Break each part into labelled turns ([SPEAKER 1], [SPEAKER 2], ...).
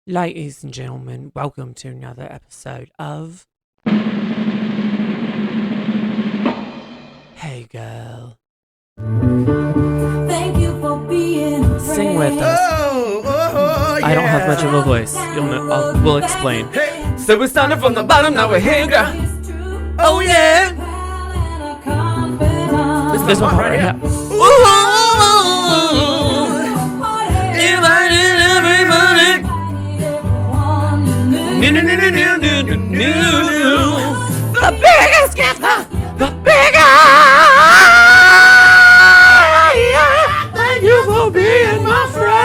[SPEAKER 1] Ladies and gentlemen, welcome to another episode of Hey Girl.
[SPEAKER 2] Thank you for being a friend.
[SPEAKER 1] Sing with us.
[SPEAKER 3] Oh, yeah.
[SPEAKER 1] I don't have much of a voice. You'll know, we'll explain.
[SPEAKER 3] Hey, so we started from the bottom, now we're here, girl.
[SPEAKER 2] It's true.
[SPEAKER 3] Oh, yeah.
[SPEAKER 2] And a confidant.
[SPEAKER 1] This one part right here.
[SPEAKER 3] Invited everybody.
[SPEAKER 1] The biggest gift, the biggest. Thank you for being my friend.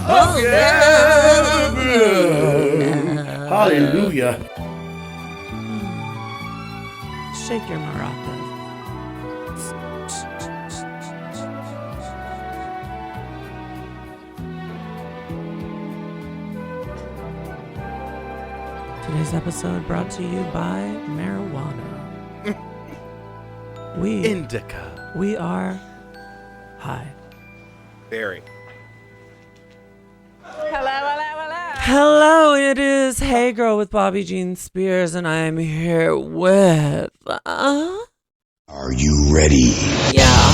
[SPEAKER 3] Oh, yeah. Hallelujah.
[SPEAKER 1] Shake your maracas. Today's episode brought to you by marijuana.
[SPEAKER 3] Indica.
[SPEAKER 1] We are high.
[SPEAKER 3] Very.
[SPEAKER 1] Hello, it is Hey Girl with Bobby Jean Spears, and I'm here with
[SPEAKER 4] Are you ready?
[SPEAKER 1] yeah.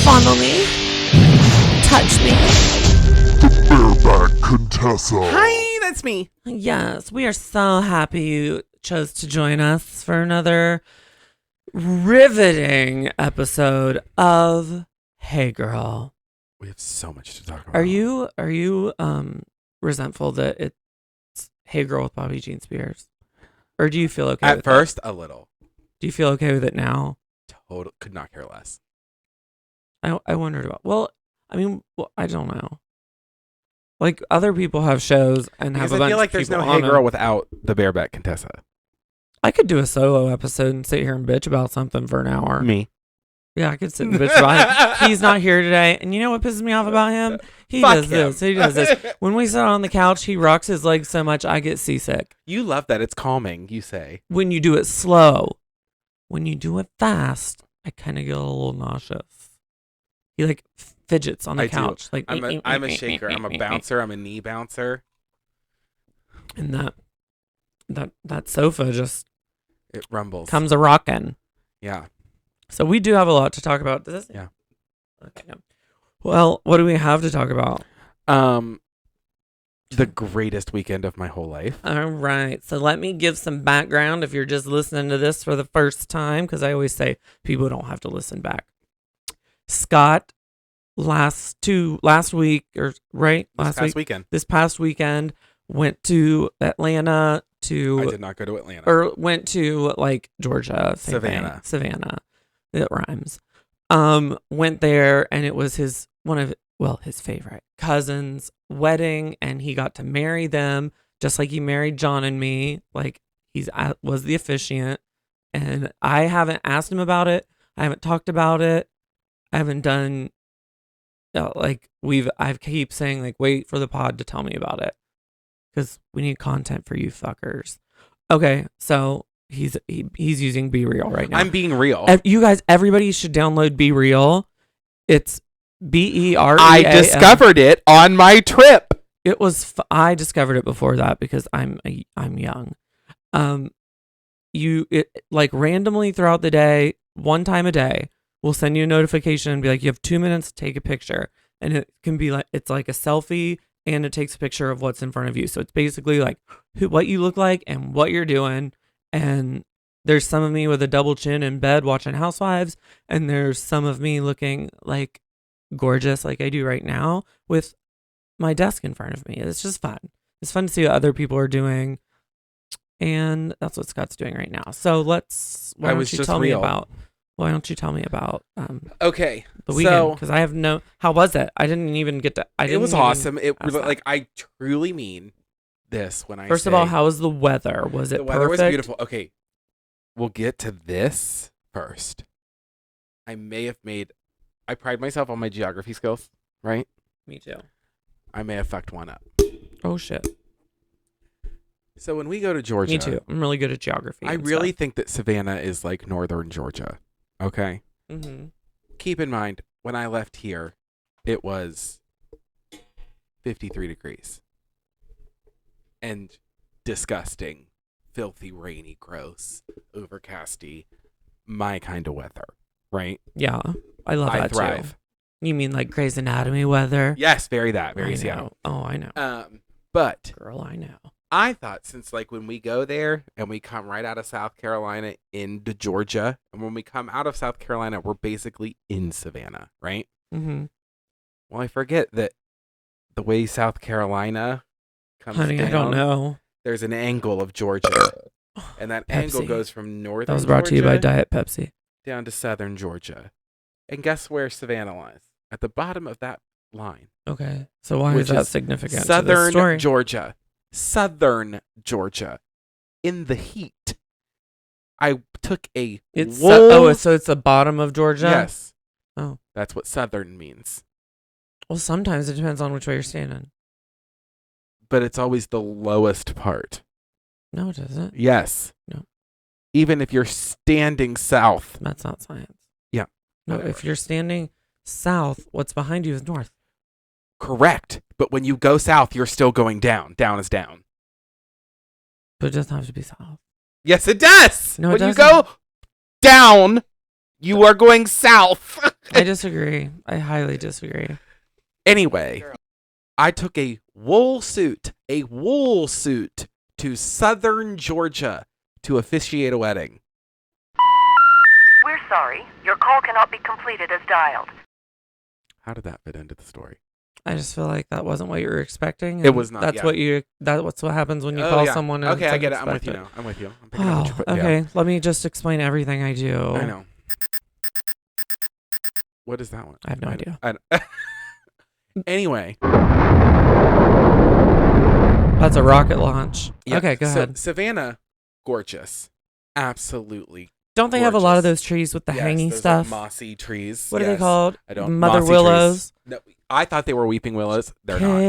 [SPEAKER 1] Fondle me. Touch me.
[SPEAKER 4] Bareback Contessa.
[SPEAKER 3] Hi, that's me.
[SPEAKER 1] Yes, we are so happy you chose to join us for another riveting episode of Hey Girl.
[SPEAKER 3] We have so much to talk about.
[SPEAKER 1] Are you resentful that it's Hey Girl with Bobby Jean Spears? Or do you feel okay
[SPEAKER 3] At
[SPEAKER 1] with
[SPEAKER 3] first, a little.
[SPEAKER 1] Do you feel okay with it now?
[SPEAKER 3] Total. Could not care less.
[SPEAKER 1] I wondered about. Well, I mean, I don't know. Like other people have shows and have
[SPEAKER 3] Because
[SPEAKER 1] a
[SPEAKER 3] I
[SPEAKER 1] bunch
[SPEAKER 3] feel like
[SPEAKER 1] of
[SPEAKER 3] there's no
[SPEAKER 1] people
[SPEAKER 3] Hey
[SPEAKER 1] on
[SPEAKER 3] Girl
[SPEAKER 1] them.
[SPEAKER 3] without the Bareback Contessa.
[SPEAKER 1] I could do a solo episode and sit here and bitch about something for an hour.
[SPEAKER 3] Me.
[SPEAKER 1] Yeah, I could sit and bitch about him. He's not here today. And you know what pisses me off about him? He
[SPEAKER 3] Fuck
[SPEAKER 1] does
[SPEAKER 3] him.
[SPEAKER 1] this. He does this. When we sit on the couch, he rocks his legs so much I get seasick.
[SPEAKER 3] You love that. It's calming, you say.
[SPEAKER 1] When you do it slow. When you do it fast, I kind of get a little nauseous. He like fidgets on the
[SPEAKER 3] I do.
[SPEAKER 1] couch. Like
[SPEAKER 3] I'm a shaker. I'm a bouncer. I'm a knee bouncer.
[SPEAKER 1] And that sofa just
[SPEAKER 3] It rumbles.
[SPEAKER 1] comes a rockin'.
[SPEAKER 3] Yeah.
[SPEAKER 1] So we do have a lot to talk about. Does this?
[SPEAKER 3] Yeah.
[SPEAKER 1] Okay. Yeah. Well, what do we have to talk about?
[SPEAKER 3] The greatest weekend of my whole life.
[SPEAKER 1] All right. So let me give some background if you're just listening to this for the first time, because I always say people don't have to listen back. Scott last week, or right?
[SPEAKER 3] This past weekend.
[SPEAKER 1] This past weekend went to Atlanta
[SPEAKER 3] I did not go to Atlanta.
[SPEAKER 1] or went to like Georgia. Same thing. Savannah. It rhymes. Went there and it was his favorite cousin's wedding, and he got to marry them just like he married John and me. Like was the officiant, and I haven't asked him about it. I haven't talked about it. I haven't done I keep saying like wait for the pod to tell me about it because we need content for you fuckers. Okay, so he's using Be Real right now.
[SPEAKER 3] I'm being real.
[SPEAKER 1] You guys, everybody should download Be Real. It's BEREAL.
[SPEAKER 3] I discovered it on my trip.
[SPEAKER 1] It was. I discovered it before that because I'm young. It like randomly throughout the day, one time a day, will send you a notification and be like, you have 2 minutes to take a picture, and it can be like it's like a selfie, and it takes a picture of what's in front of you. So it's basically like what you look like and what you're doing. And there's some of me with a double chin in bed watching Housewives, and there's some of me looking like gorgeous like I do right now with my desk in front of me. It's just fun. It's fun to see what other people are doing, and that's what Scott's doing right now. So why don't you tell me about
[SPEAKER 3] Okay.
[SPEAKER 1] the weekend, because I have no. How was it? I didn't even get to.
[SPEAKER 3] It was awesome. It was
[SPEAKER 1] that.
[SPEAKER 3] like I truly mean this when I
[SPEAKER 1] First of all, how was the weather? Was it
[SPEAKER 3] the weather
[SPEAKER 1] perfect?
[SPEAKER 3] was beautiful. Okay, we'll get to this first. I pride myself on my geography skills, right?
[SPEAKER 1] Me too.
[SPEAKER 3] I may have fucked one up.
[SPEAKER 1] Oh shit.
[SPEAKER 3] So when we go to Georgia,
[SPEAKER 1] Me too. I'm really good at geography.
[SPEAKER 3] I really think that Savannah is like northern Georgia. Okay.
[SPEAKER 1] Mm-hmm.
[SPEAKER 3] Keep in mind, when I left here, it was 53 degrees. And disgusting, filthy, rainy, gross, overcasty, my kind of weather, right?
[SPEAKER 1] Yeah, I love
[SPEAKER 3] I
[SPEAKER 1] that
[SPEAKER 3] thrive.
[SPEAKER 1] too. You mean like Grey's Anatomy weather?
[SPEAKER 3] Yes, very
[SPEAKER 1] I
[SPEAKER 3] Seattle.
[SPEAKER 1] know. Oh, I know.
[SPEAKER 3] But
[SPEAKER 1] Girl, I know.
[SPEAKER 3] I thought since like when we go there and we come right out of South Carolina into Georgia, and when we come out of South Carolina, we're basically in Savannah, right?
[SPEAKER 1] Mm-hmm.
[SPEAKER 3] Well, I forget that the way South Carolina comes
[SPEAKER 1] Honey,
[SPEAKER 3] down,
[SPEAKER 1] I don't know.
[SPEAKER 3] there's an angle of Georgia, and that angle
[SPEAKER 1] Pepsi.
[SPEAKER 3] goes from northern
[SPEAKER 1] That was brought to you by
[SPEAKER 3] Georgia
[SPEAKER 1] Diet Pepsi.
[SPEAKER 3] down to southern Georgia. And guess where Savannah lies? At the bottom of that line.
[SPEAKER 1] Okay, so why
[SPEAKER 3] Which
[SPEAKER 1] is that
[SPEAKER 3] is
[SPEAKER 1] significant to this
[SPEAKER 3] Southern
[SPEAKER 1] story?
[SPEAKER 3] Georgia. Southern Georgia. In the heat. I took a
[SPEAKER 1] It's
[SPEAKER 3] wool.
[SPEAKER 1] so it's the bottom of Georgia.
[SPEAKER 3] Yes.
[SPEAKER 1] Oh,
[SPEAKER 3] That's what southern means.
[SPEAKER 1] well, sometimes it depends on which way you're standing.
[SPEAKER 3] But it's always the lowest part.
[SPEAKER 1] No, it doesn't.
[SPEAKER 3] Yes.
[SPEAKER 1] No.
[SPEAKER 3] Even if you're standing south.
[SPEAKER 1] That's not science.
[SPEAKER 3] Yeah.
[SPEAKER 1] No,
[SPEAKER 3] Whatever.
[SPEAKER 1] if you're standing south, what's behind you is north.
[SPEAKER 3] Correct. But when you go south, you're still going down. Down is down.
[SPEAKER 1] But it doesn't have to be south.
[SPEAKER 3] Yes, it does.
[SPEAKER 1] No, it
[SPEAKER 3] when you
[SPEAKER 1] doesn't.
[SPEAKER 3] go down, you are going south.
[SPEAKER 1] I disagree. I highly disagree.
[SPEAKER 3] Anyway, I took a wool suit to southern Georgia to officiate a wedding.
[SPEAKER 5] We're sorry. Your call cannot be completed as dialed.
[SPEAKER 3] How did that fit into the story?
[SPEAKER 1] I just feel like that wasn't what you were expecting.
[SPEAKER 3] It
[SPEAKER 1] and
[SPEAKER 3] was not,
[SPEAKER 1] That's
[SPEAKER 3] yeah.
[SPEAKER 1] That's what happens when you
[SPEAKER 3] Oh,
[SPEAKER 1] call
[SPEAKER 3] yeah.
[SPEAKER 1] someone. And
[SPEAKER 3] Okay, I
[SPEAKER 1] it's
[SPEAKER 3] get it. I'm with you
[SPEAKER 1] unexpected.
[SPEAKER 3] now. I'm with you. I'm picking up what you put
[SPEAKER 1] Okay,
[SPEAKER 3] down.
[SPEAKER 1] let me just explain everything I do.
[SPEAKER 3] I know. What is that one?
[SPEAKER 1] I have no idea.
[SPEAKER 3] Anyway.
[SPEAKER 1] That's a rocket launch.
[SPEAKER 3] Yeah,
[SPEAKER 1] Okay, go ahead.
[SPEAKER 3] Savannah, gorgeous. Absolutely.
[SPEAKER 1] Don't they have a lot of
[SPEAKER 3] gorgeous.
[SPEAKER 1] those trees with the
[SPEAKER 3] Yes,
[SPEAKER 1] hanging
[SPEAKER 3] those,
[SPEAKER 1] stuff?
[SPEAKER 3] like, mossy trees.
[SPEAKER 1] What are they
[SPEAKER 3] Yes.
[SPEAKER 1] called?
[SPEAKER 3] I don't.
[SPEAKER 1] Mother
[SPEAKER 3] mossy
[SPEAKER 1] willows.
[SPEAKER 3] Trees. No, I thought they were weeping willows. They're not.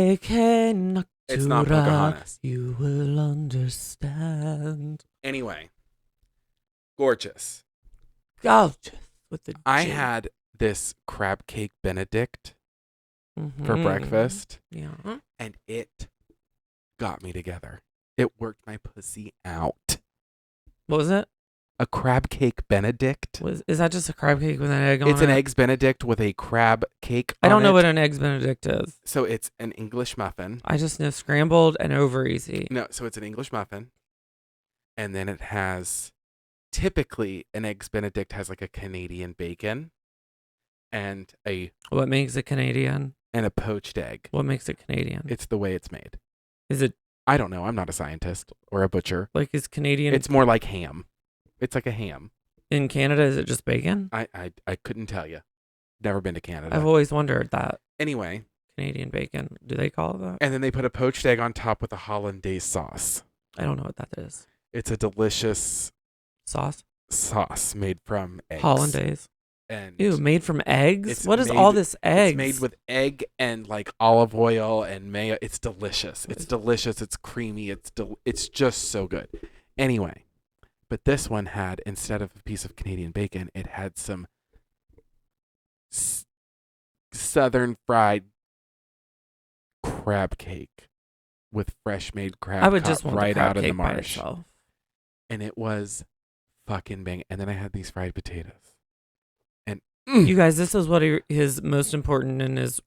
[SPEAKER 3] It's not
[SPEAKER 1] Noctura,
[SPEAKER 3] Pocahontas.
[SPEAKER 1] you will understand.
[SPEAKER 3] Anyway, gorgeous.
[SPEAKER 1] Gorgeous with the
[SPEAKER 3] I
[SPEAKER 1] J.
[SPEAKER 3] had this crab cake Benedict for
[SPEAKER 1] Mhm.
[SPEAKER 3] breakfast,
[SPEAKER 1] Yeah.
[SPEAKER 3] and it got me together. It worked my pussy out.
[SPEAKER 1] What was it?
[SPEAKER 3] A crab cake Benedict.
[SPEAKER 1] Is that just a crab cake with an egg on it?
[SPEAKER 3] It's an eggs Benedict with a crab cake
[SPEAKER 1] I don't
[SPEAKER 3] on
[SPEAKER 1] know
[SPEAKER 3] it.
[SPEAKER 1] what an eggs Benedict is.
[SPEAKER 3] So it's an English muffin.
[SPEAKER 1] I just know scrambled and over easy.
[SPEAKER 3] No, so it's an English muffin. And then it has, typically, an eggs Benedict has like a Canadian bacon and a
[SPEAKER 1] What makes it Canadian?
[SPEAKER 3] poached egg.
[SPEAKER 1] What makes it Canadian?
[SPEAKER 3] It's the way it's made.
[SPEAKER 1] Is it
[SPEAKER 3] I don't know. I'm not a scientist or a butcher.
[SPEAKER 1] like is Canadian
[SPEAKER 3] It's more like ham. It's like a ham.
[SPEAKER 1] in Canada? Is it just bacon?
[SPEAKER 3] I couldn't tell you. Never been to Canada.
[SPEAKER 1] I've always wondered that.
[SPEAKER 3] Anyway,
[SPEAKER 1] Canadian bacon. Do they call it that?
[SPEAKER 3] and then they put a poached egg on top with a hollandaise sauce.
[SPEAKER 1] I don't know what that is.
[SPEAKER 3] It's a delicious
[SPEAKER 1] Sauce?
[SPEAKER 3] sauce made from eggs.
[SPEAKER 1] Hollandaise.
[SPEAKER 3] And
[SPEAKER 1] Ew, made from eggs?
[SPEAKER 3] It's
[SPEAKER 1] What is
[SPEAKER 3] made-
[SPEAKER 1] all this eggs?
[SPEAKER 3] It's made with egg and like olive oil and mayo. It's delicious. It's delicious. It's creamy. It's just so good. Anyway, but this one had, instead of a piece of Canadian bacon, it had some southern fried crab cake with fresh made crab
[SPEAKER 1] I would
[SPEAKER 3] caught
[SPEAKER 1] just want
[SPEAKER 3] right
[SPEAKER 1] the crab
[SPEAKER 3] out of the
[SPEAKER 1] cake by
[SPEAKER 3] marsh.
[SPEAKER 1] itself.
[SPEAKER 3] And it was fucking bang. And then I had these fried potatoes. And
[SPEAKER 1] You guys, this is what his most important in his.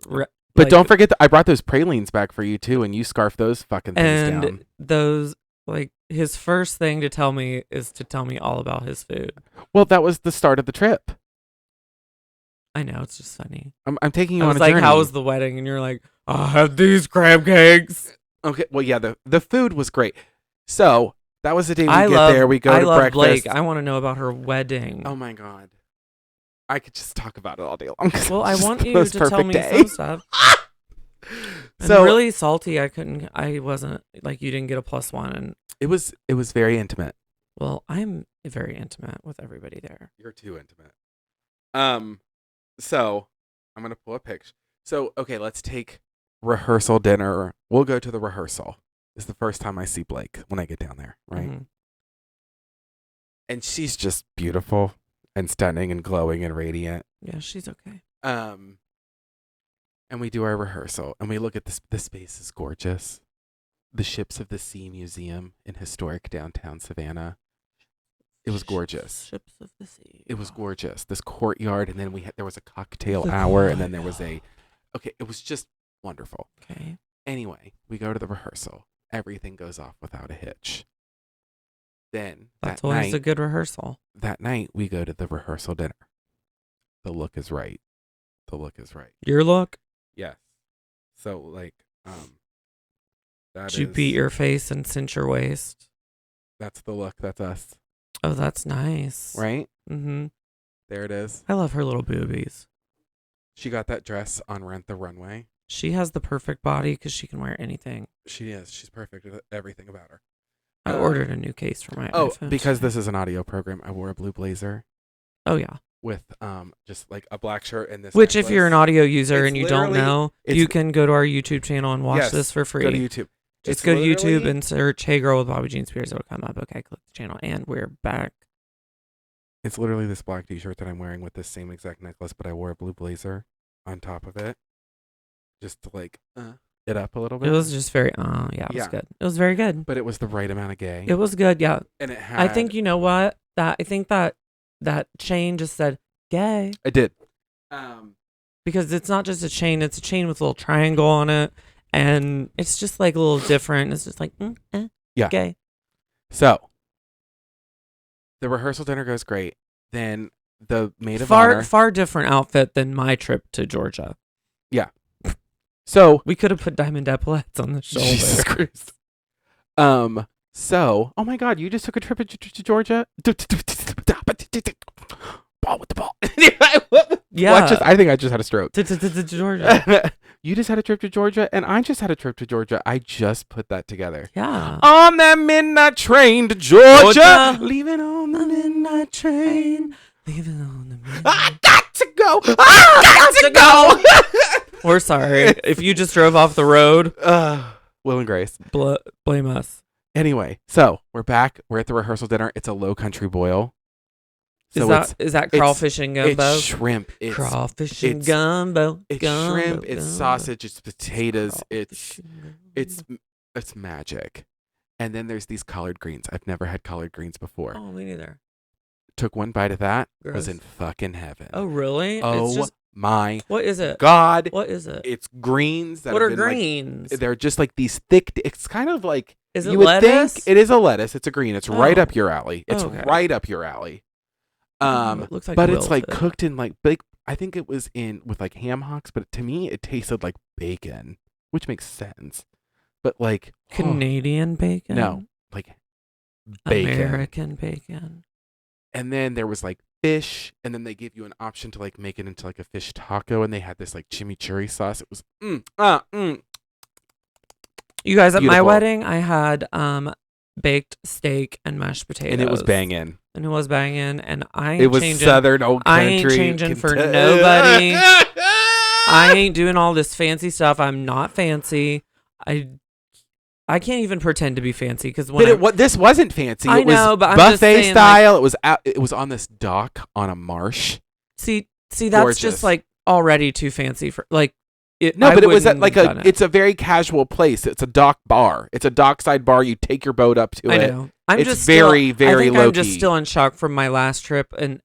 [SPEAKER 3] but don't forget that I brought those pralines back for you too, and you scarf those fucking things
[SPEAKER 1] And
[SPEAKER 3] down.
[SPEAKER 1] those, like, his first thing to tell me is to tell me all about his food.
[SPEAKER 3] Well, that was the start of the trip.
[SPEAKER 1] I know, it's just funny.
[SPEAKER 3] I'm taking you
[SPEAKER 1] I
[SPEAKER 3] on
[SPEAKER 1] was
[SPEAKER 3] a
[SPEAKER 1] like,
[SPEAKER 3] journey.
[SPEAKER 1] how was the wedding? And you're like, I had these crab cakes.
[SPEAKER 3] Okay, well, yeah, the food was great. So that was the day we
[SPEAKER 1] I
[SPEAKER 3] get
[SPEAKER 1] love,
[SPEAKER 3] there. We go
[SPEAKER 1] I
[SPEAKER 3] to
[SPEAKER 1] love
[SPEAKER 3] breakfast.
[SPEAKER 1] Blake. I want to know about her wedding.
[SPEAKER 3] Oh my god, I could just talk about it all day long.
[SPEAKER 1] Well, I
[SPEAKER 3] It's just
[SPEAKER 1] want
[SPEAKER 3] the
[SPEAKER 1] you
[SPEAKER 3] most
[SPEAKER 1] to tell
[SPEAKER 3] perfect
[SPEAKER 1] me
[SPEAKER 3] day.
[SPEAKER 1] some stuff.
[SPEAKER 3] So
[SPEAKER 1] I'm really salty. I wasn't, like, you didn't get a +1. And,
[SPEAKER 3] it was very intimate.
[SPEAKER 1] well, I'm very intimate with everybody there.
[SPEAKER 3] You're too intimate. So I'm gonna pull a picture. So okay, let's take rehearsal dinner. We'll go to the rehearsal. It's the first time I see Blake when I get down there, right?
[SPEAKER 1] Mhm.
[SPEAKER 3] And she's just beautiful and stunning and glowing and radiant.
[SPEAKER 1] Yeah, she's okay.
[SPEAKER 3] And we do our rehearsal, and we look at this. The space is gorgeous. The Ships of the Sea Museum in historic downtown Savannah. It was gorgeous.
[SPEAKER 1] Ships of the sea.
[SPEAKER 3] It was gorgeous. This courtyard, and then there was a cocktail hour, and then there was it was just wonderful.
[SPEAKER 1] Okay.
[SPEAKER 3] Anyway, we go to the rehearsal. Everything goes off without a hitch. Then
[SPEAKER 1] That's
[SPEAKER 3] that
[SPEAKER 1] always
[SPEAKER 3] night,
[SPEAKER 1] a good rehearsal.
[SPEAKER 3] that night we go to the rehearsal dinner. The look is right. The look is right.
[SPEAKER 1] Your look?
[SPEAKER 3] Yes. So that
[SPEAKER 1] Did you beat your face and cinch your waist?
[SPEAKER 3] that's the look. That's us.
[SPEAKER 1] Oh, that's nice.
[SPEAKER 3] Right?
[SPEAKER 1] Mm-hmm.
[SPEAKER 3] There it is.
[SPEAKER 1] I love her little boobies.
[SPEAKER 3] She got that dress on Rent the Runway.
[SPEAKER 1] She has the perfect body because she can wear anything.
[SPEAKER 3] She is. She's perfect at everything about her.
[SPEAKER 1] I ordered a new case for my iPhone.
[SPEAKER 3] Because this is an audio program, I wore a blue blazer
[SPEAKER 1] Oh, yeah.
[SPEAKER 3] with just like a black shirt and this.
[SPEAKER 1] Which, if you're an
[SPEAKER 3] necklace.
[SPEAKER 1] audio user
[SPEAKER 3] It's
[SPEAKER 1] and you don't
[SPEAKER 3] literally-
[SPEAKER 1] know,
[SPEAKER 3] it's-
[SPEAKER 1] you can go to our YouTube channel and watch
[SPEAKER 3] Yes,
[SPEAKER 1] this for free.
[SPEAKER 3] Go to YouTube.
[SPEAKER 1] Just
[SPEAKER 3] It's
[SPEAKER 1] go to YouTube
[SPEAKER 3] literally-
[SPEAKER 1] and search Hey Girl with Bobby Jean Spears. It'll come up. Okay, click the channel. And we're back.
[SPEAKER 3] It's literally this black t-shirt that I'm wearing with this same exact necklace, but I wore a blue blazer on top of it, just to like it up a little bit.
[SPEAKER 1] It was just very, yeah, it was
[SPEAKER 3] Yeah.
[SPEAKER 1] good. It was very good.
[SPEAKER 3] but it was the right amount of gay.
[SPEAKER 1] It was good, yeah.
[SPEAKER 3] And it had.
[SPEAKER 1] I think, you know what? I think that chain just said gay.
[SPEAKER 3] I did.
[SPEAKER 1] Because it's not just a chain, it's a chain with a little triangle on it. And it's just like a little different. It's just like,
[SPEAKER 3] Yeah.
[SPEAKER 1] gay.
[SPEAKER 3] So the rehearsal dinner goes great. Then the maid of
[SPEAKER 1] Far,
[SPEAKER 3] honor.
[SPEAKER 1] far different outfit than my trip to Georgia.
[SPEAKER 3] So
[SPEAKER 1] We could have put diamond epaulets on the shoulder.
[SPEAKER 3] Jesus Christ. So, oh my God, you just took a trip to Georgia? Ball with the ball.
[SPEAKER 1] Yeah.
[SPEAKER 3] I think I just had a stroke.
[SPEAKER 1] To Georgia.
[SPEAKER 3] You just had a trip to Georgia, and I just had a trip to Georgia. I just put that together.
[SPEAKER 1] Yeah.
[SPEAKER 3] On that midnight train to Georgia.
[SPEAKER 1] Georgia.
[SPEAKER 3] Leaving on the midnight train.
[SPEAKER 1] Leaving on the midnight.
[SPEAKER 3] I got to go. I got to go.
[SPEAKER 1] We're sorry. If you just drove off the road,
[SPEAKER 3] Will and Grace.
[SPEAKER 1] blame us.
[SPEAKER 3] Anyway, so we're back. We're at the rehearsal dinner. It's a Low Country boil. So
[SPEAKER 1] Is that crawfish and gumbo?
[SPEAKER 3] It's shrimp. It's
[SPEAKER 1] Crawfish and
[SPEAKER 3] it's-
[SPEAKER 1] gumbo.
[SPEAKER 3] It's
[SPEAKER 1] gumbo,
[SPEAKER 3] shrimp. It's
[SPEAKER 1] gumbo.
[SPEAKER 3] sausage. It's potatoes.
[SPEAKER 1] Crawfish and
[SPEAKER 3] It's
[SPEAKER 1] gumbo.
[SPEAKER 3] it's magic. And then there's these collard greens. I've never had collard greens before.
[SPEAKER 1] Oh, me neither.
[SPEAKER 3] Took one bite of that. Was
[SPEAKER 1] Gross.
[SPEAKER 3] in fucking heaven.
[SPEAKER 1] Oh, really?
[SPEAKER 3] Oh
[SPEAKER 1] It's just,
[SPEAKER 3] my
[SPEAKER 1] what is it?
[SPEAKER 3] God!
[SPEAKER 1] What is it?
[SPEAKER 3] It's greens. That
[SPEAKER 1] What
[SPEAKER 3] have
[SPEAKER 1] are
[SPEAKER 3] been, like,
[SPEAKER 1] greens?
[SPEAKER 3] they're just like these thick. It's kind of like
[SPEAKER 1] Is it
[SPEAKER 3] you would
[SPEAKER 1] lettuce?
[SPEAKER 3] think it is a lettuce. It's a green. It's right
[SPEAKER 1] Oh.
[SPEAKER 3] up your alley. It's
[SPEAKER 1] Okay.
[SPEAKER 3] right up your alley.
[SPEAKER 1] It looks like
[SPEAKER 3] But it's like
[SPEAKER 1] wilted.
[SPEAKER 3] cooked in like big. I think it was in with like ham hocks, but to me it tasted like bacon, which makes sense. But like
[SPEAKER 1] Canadian bacon.
[SPEAKER 3] no, like bacon.
[SPEAKER 1] American bacon.
[SPEAKER 3] And then there was like fish, and then they gave you an option to like make it into like a fish taco, and they had this like chimichurri sauce. It was
[SPEAKER 1] You guys, at my
[SPEAKER 3] Beautiful.
[SPEAKER 1] wedding, I had baked steak and mashed potatoes,
[SPEAKER 3] and it was banging.
[SPEAKER 1] And it was banging, and I ain't
[SPEAKER 3] It was
[SPEAKER 1] changing.
[SPEAKER 3] Southern old
[SPEAKER 1] I
[SPEAKER 3] country.
[SPEAKER 1] ain't changing for
[SPEAKER 3] Kentucky.
[SPEAKER 1] nobody. I ain't doing all this fancy stuff. I'm not fancy. I can't even pretend to be fancy because when
[SPEAKER 3] This wasn't fancy.
[SPEAKER 1] I
[SPEAKER 3] It was
[SPEAKER 1] know, but I'm just
[SPEAKER 3] buffet
[SPEAKER 1] saying,
[SPEAKER 3] style. It was on this dock on a marsh.
[SPEAKER 1] see that's
[SPEAKER 3] gorgeous.
[SPEAKER 1] just like already too fancy for like.
[SPEAKER 3] No,
[SPEAKER 1] I
[SPEAKER 3] but it was at
[SPEAKER 1] wouldn't
[SPEAKER 3] like
[SPEAKER 1] have done it.
[SPEAKER 3] it's a very casual place. It's a dock bar. It's a dockside bar. You take your boat up to
[SPEAKER 1] I
[SPEAKER 3] it.
[SPEAKER 1] know. I'm
[SPEAKER 3] It's
[SPEAKER 1] just
[SPEAKER 3] very,
[SPEAKER 1] still,
[SPEAKER 3] very
[SPEAKER 1] I think
[SPEAKER 3] low
[SPEAKER 1] I'm just
[SPEAKER 3] key.
[SPEAKER 1] still in shock from my last trip and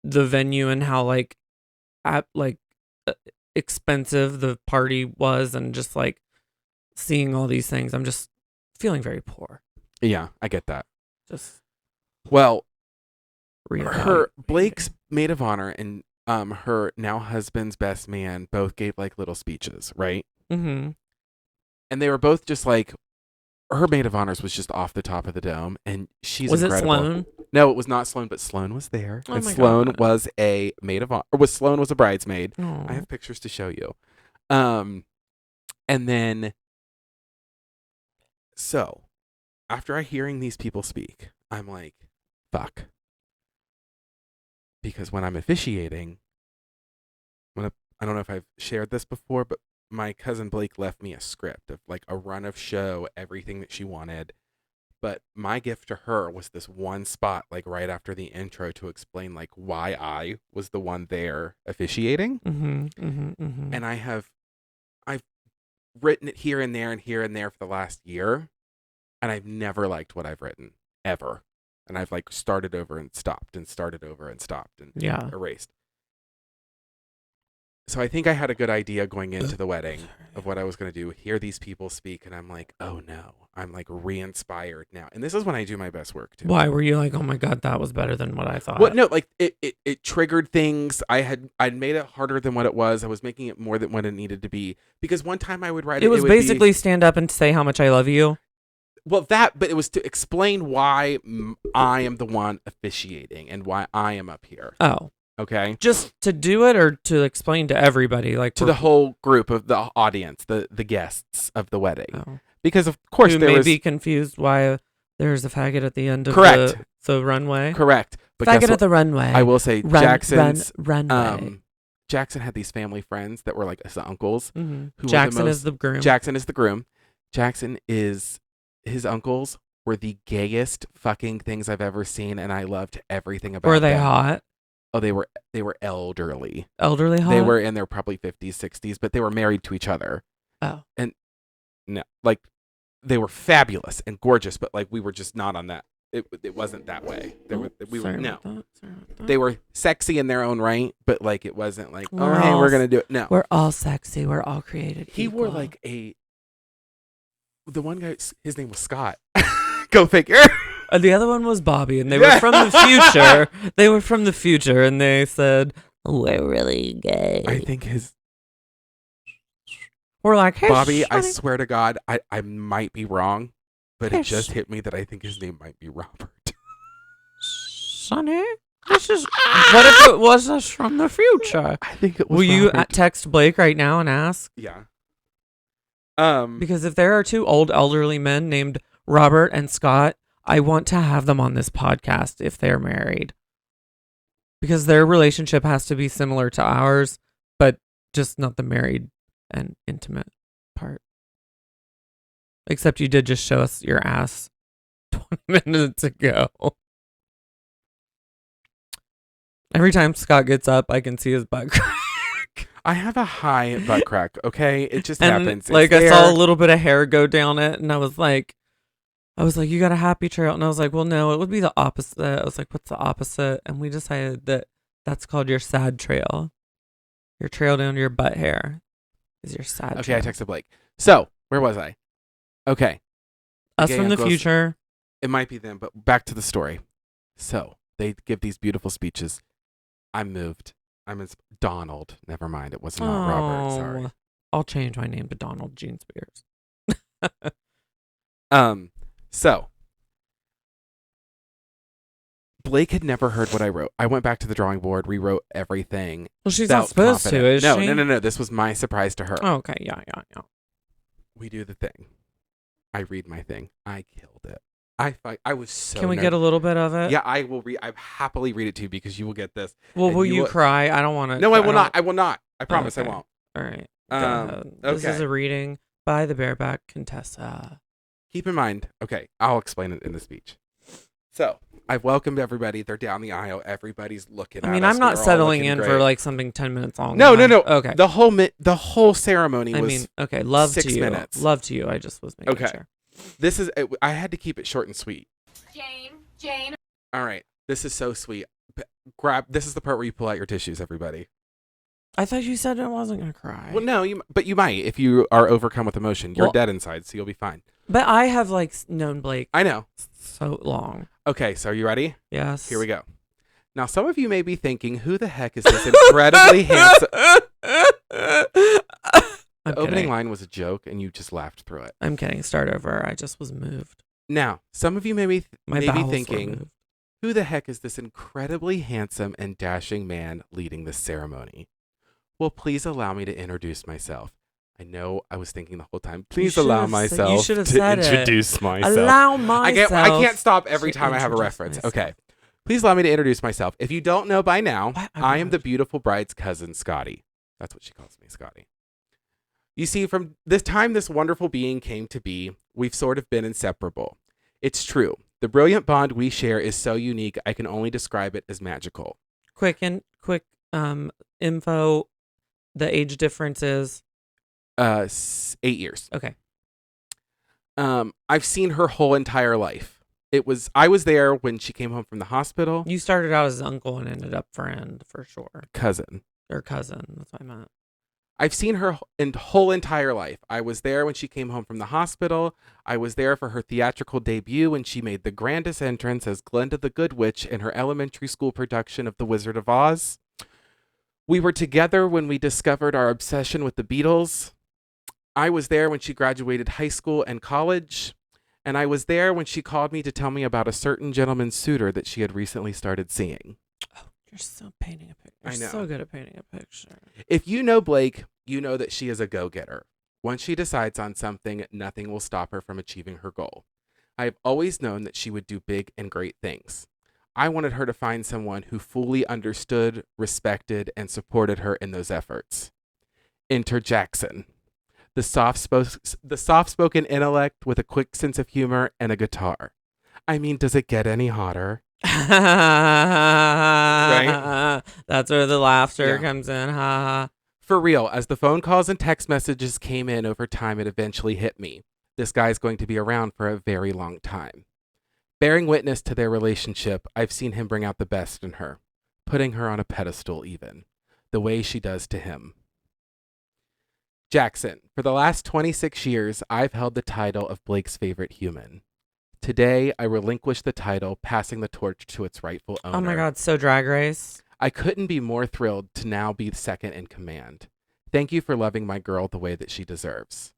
[SPEAKER 1] the venue and how expensive the party was, and just like seeing all these things. I'm just feeling very poor.
[SPEAKER 3] Yeah, I get that.
[SPEAKER 1] Just
[SPEAKER 3] Well,
[SPEAKER 1] reevaluating.
[SPEAKER 3] Blake's maid of honor and her now husband's best man both gave like little speeches, right?
[SPEAKER 1] Mm-hmm.
[SPEAKER 3] And they were both just like, her maid of honors was just off the top of the dome, and she's
[SPEAKER 1] Was
[SPEAKER 3] incredible.
[SPEAKER 1] it Sloan?
[SPEAKER 3] No, it was not Sloan, but Sloan was there,
[SPEAKER 1] Oh
[SPEAKER 3] and
[SPEAKER 1] my
[SPEAKER 3] Sloan
[SPEAKER 1] God.
[SPEAKER 3] was a maid of honor. Or Sloan was a bridesmaid.
[SPEAKER 1] Oh.
[SPEAKER 3] I have pictures to show you. And then, so after hearing these people speak, I'm like, fuck. Because when I'm officiating, I don't know if I've shared this before, but my cousin Blake left me a script of like a run of show, everything that she wanted. But my gift to her was this one spot, like right after the intro, to explain like why I was the one there officiating. And I've written it here and there for the last year, and I've never liked what I've written ever. And I've like started over and stopped and started over and stopped and erased. So I think I had a good idea going into the wedding of what I was going to do, hear these people speak, and I'm like, oh no, I'm like re-inspired now. And this is when I do my best work too.
[SPEAKER 1] Why were you like, oh my God, that was better than what I thought?
[SPEAKER 3] Well, no, like it triggered things. I'd made it harder than what it was. I was making it more than what it needed to be. Because one time I would write
[SPEAKER 1] it was
[SPEAKER 3] would
[SPEAKER 1] basically
[SPEAKER 3] be,
[SPEAKER 1] stand up and say how much I love you.
[SPEAKER 3] well, but it was to explain why I am the one officiating and why I am up here.
[SPEAKER 1] Oh.
[SPEAKER 3] Okay.
[SPEAKER 1] Just to do it or to explain to everybody, like
[SPEAKER 3] to the whole group of the audience, the guests of the wedding,
[SPEAKER 1] Oh.
[SPEAKER 3] because of course
[SPEAKER 1] Who
[SPEAKER 3] there
[SPEAKER 1] may
[SPEAKER 3] was
[SPEAKER 1] be confused why there's a faggot at the end of
[SPEAKER 3] Correct.
[SPEAKER 1] the runway.
[SPEAKER 3] correct. But
[SPEAKER 1] Faggot
[SPEAKER 3] guess
[SPEAKER 1] at
[SPEAKER 3] what?
[SPEAKER 1] the runway.
[SPEAKER 3] I will say Jackson's
[SPEAKER 1] runway.
[SPEAKER 3] Jackson had these family friends that were like his uncles.
[SPEAKER 1] Mm-hmm.
[SPEAKER 3] Who
[SPEAKER 1] Jackson
[SPEAKER 3] were
[SPEAKER 1] is the groom.
[SPEAKER 3] Jackson is the groom. Jackson is his uncles were the gayest fucking things I've ever seen, and I loved everything about them.
[SPEAKER 1] Were they hot?
[SPEAKER 3] Oh, they were elderly.
[SPEAKER 1] Elderly hot?
[SPEAKER 3] They were in their probably 50s, 60s, but they were married to each other.
[SPEAKER 1] Oh.
[SPEAKER 3] And no, like they were fabulous and gorgeous, but like we were just not on that. It wasn't that way. They were sexy in their own right, but like it wasn't like, we're gonna do it. No,
[SPEAKER 1] we're all sexy. We're all created.
[SPEAKER 3] He
[SPEAKER 1] equal.
[SPEAKER 3] wore like the one guy. His name was Scott. Go figure.
[SPEAKER 1] The other one was Bobby, and they were from the future. They were from the future, and they said, we're really gay.
[SPEAKER 3] I think
[SPEAKER 1] we're like, hey,
[SPEAKER 3] Bobby, I
[SPEAKER 1] Sonny.
[SPEAKER 3] swear to God, I might be wrong, but
[SPEAKER 1] Hey,
[SPEAKER 3] it just hit me that I think his name might be Robert.
[SPEAKER 1] Sonny, this is. What if it was us from the future?
[SPEAKER 3] I think it was
[SPEAKER 1] Will you
[SPEAKER 3] Robert.
[SPEAKER 1] text Blake right now and ask?
[SPEAKER 3] Yeah.
[SPEAKER 1] Because if there are two old elderly men named Robert and Scott, I want to have them on this podcast if they're married. Because their relationship has to be similar to ours, but just not the married and intimate part. Except you did just show us your ass 20 minutes ago. Every time Scott gets up, I can see his butt crack.
[SPEAKER 3] I have a high butt crack, okay? It just
[SPEAKER 1] And
[SPEAKER 3] happens.
[SPEAKER 1] like
[SPEAKER 3] It's
[SPEAKER 1] I saw
[SPEAKER 3] there.
[SPEAKER 1] a little bit of hair go down it, and I was like, you got a happy trail. And I was like, well, no, it would be the opposite. I was like, what's the opposite? And we decided that that's called your sad trail. Your trail down to your butt hair is your sad
[SPEAKER 3] Okay,
[SPEAKER 1] trail.
[SPEAKER 3] I texted Blake. So, where was I? Okay.
[SPEAKER 1] Us
[SPEAKER 3] Gay
[SPEAKER 1] from the
[SPEAKER 3] uncles-
[SPEAKER 1] future.
[SPEAKER 3] It might be them, but back to the story. So, they give these beautiful speeches. I'm moved. Donald. Never mind. It was not Robert. Sorry.
[SPEAKER 1] I'll change my name to Donald Gene Spears.
[SPEAKER 3] So Blake had never heard what I wrote. I went back to the drawing board, rewrote everything.
[SPEAKER 1] Well, she's
[SPEAKER 3] felt
[SPEAKER 1] not supposed
[SPEAKER 3] confident.
[SPEAKER 1] to, is
[SPEAKER 3] no,
[SPEAKER 1] she?
[SPEAKER 3] No. This was my surprise to her.
[SPEAKER 1] Oh, okay, yeah.
[SPEAKER 3] We do the thing. I read my thing. I killed it. I was so.
[SPEAKER 1] Can we get a little bit of it?
[SPEAKER 3] Yeah, I will read. I happily read it to you because you will get this.
[SPEAKER 1] Well,
[SPEAKER 3] and
[SPEAKER 1] will you
[SPEAKER 3] will-
[SPEAKER 1] cry? I don't want to.
[SPEAKER 3] No, I will not. I will not. I promise I
[SPEAKER 1] Okay.
[SPEAKER 3] won't.
[SPEAKER 1] All right. Go ahead. This is
[SPEAKER 3] okay.
[SPEAKER 1] a reading by the bareback Contessa.
[SPEAKER 3] Keep in mind, okay, I'll explain it in the speech. So, I've welcomed everybody. They're down the aisle. Everybody's looking
[SPEAKER 1] I
[SPEAKER 3] at
[SPEAKER 1] mean,
[SPEAKER 3] us.
[SPEAKER 1] I'm not
[SPEAKER 3] We're all
[SPEAKER 1] settling
[SPEAKER 3] looking
[SPEAKER 1] in
[SPEAKER 3] great.
[SPEAKER 1] for like something 10 minutes long.
[SPEAKER 3] No.
[SPEAKER 1] Okay.
[SPEAKER 3] The whole ceremony was.
[SPEAKER 1] I mean, okay. Love
[SPEAKER 3] 6
[SPEAKER 1] to you.
[SPEAKER 3] minutes.
[SPEAKER 1] Love to you. I just was making
[SPEAKER 3] Okay.
[SPEAKER 1] sure.
[SPEAKER 3] This is. I had to keep it short and sweet.
[SPEAKER 5] Jane.
[SPEAKER 3] All right. This is so sweet. This is the part where you pull out your tissues, everybody.
[SPEAKER 1] I thought you said I wasn't gonna cry.
[SPEAKER 3] Well, no, but you might if you are overcome with emotion. You're
[SPEAKER 1] Well-
[SPEAKER 3] dead inside, so you'll be fine.
[SPEAKER 1] But I have like known Blake
[SPEAKER 3] I know.
[SPEAKER 1] so long.
[SPEAKER 3] Okay, so are you ready?
[SPEAKER 1] Yes.
[SPEAKER 3] Here we go. Now, some of you may be thinking, who the heck is this incredibly handsome?
[SPEAKER 1] I'm
[SPEAKER 3] The opening
[SPEAKER 1] kidding.
[SPEAKER 3] line was a joke, and you just laughed through it.
[SPEAKER 1] I'm kidding. Start over. I just was moved.
[SPEAKER 3] Now, some of you may be
[SPEAKER 1] My bowels were
[SPEAKER 3] thinking,
[SPEAKER 1] moved.
[SPEAKER 3] who the heck is this incredibly handsome and dashing man leading this ceremony? Well, please allow me to introduce myself. I know I was thinking the whole time, please
[SPEAKER 1] should
[SPEAKER 3] allow
[SPEAKER 1] have said- you
[SPEAKER 3] myself
[SPEAKER 1] should have
[SPEAKER 3] to
[SPEAKER 1] said it.
[SPEAKER 3] introduce myself.
[SPEAKER 1] Allow
[SPEAKER 3] I
[SPEAKER 1] myself.
[SPEAKER 3] can't stop every
[SPEAKER 1] to
[SPEAKER 3] time I have a
[SPEAKER 1] introduce
[SPEAKER 3] reference.
[SPEAKER 1] myself.
[SPEAKER 3] Okay. Please allow me to introduce myself. If you don't know by now,
[SPEAKER 1] What?
[SPEAKER 3] I am the
[SPEAKER 1] watched.
[SPEAKER 3] beautiful bride's cousin, Scotty. That's what she calls me, Scotty. You see, from this time this wonderful being came to be, we've sort of been inseparable. It's true. The brilliant bond we share is so unique, I can only describe it as magical.
[SPEAKER 1] Quick info. The age difference is
[SPEAKER 3] 8 years.
[SPEAKER 1] okay.
[SPEAKER 3] I've seen her whole entire life. I was there when she came home from the hospital.
[SPEAKER 1] You started out as uncle and ended up friend for sure.
[SPEAKER 3] Cousin.
[SPEAKER 1] Or cousin. That's what I meant.
[SPEAKER 3] I've seen her whole entire life. I was there when she came home from the hospital. I was there for her theatrical debut when she made the grandest entrance as Glinda the Good Witch in her elementary school production of The Wizard of Oz. We were together when we discovered our obsession with the Beatles. I was there when she graduated high school and college. And I was there when she called me to tell me about a certain gentleman suitor that she had recently started seeing.
[SPEAKER 1] You're so painting a picture.
[SPEAKER 3] I know.
[SPEAKER 1] You're so good at painting a picture.
[SPEAKER 3] If you know Blake, you know that she is a go-getter. Once she decides on something, nothing will stop her from achieving her goal. I have always known that she would do big and great things. I wanted her to find someone who fully understood, respected, and supported her in those efforts. Enter Jackson, the soft-spoken intellect with a quick sense of humor and a guitar. I mean, does it get any hotter?
[SPEAKER 1] Right? That's where the laughter comes in. Ha ha.
[SPEAKER 3] For real, as the phone calls and text messages came in over time, it eventually hit me. This guy's going to be around for a very long time. Bearing witness to their relationship, I've seen him bring out the best in her, putting her on a pedestal even, the way she does to him. Jackson, for the last 26 years, I've held the title of Blake's favorite human. Today, I relinquish the title, passing the torch to its rightful owner.
[SPEAKER 1] Oh my God, so Drag Race.
[SPEAKER 3] I couldn't be more thrilled to now be second in command. Thank you for loving my girl the way that she deserves.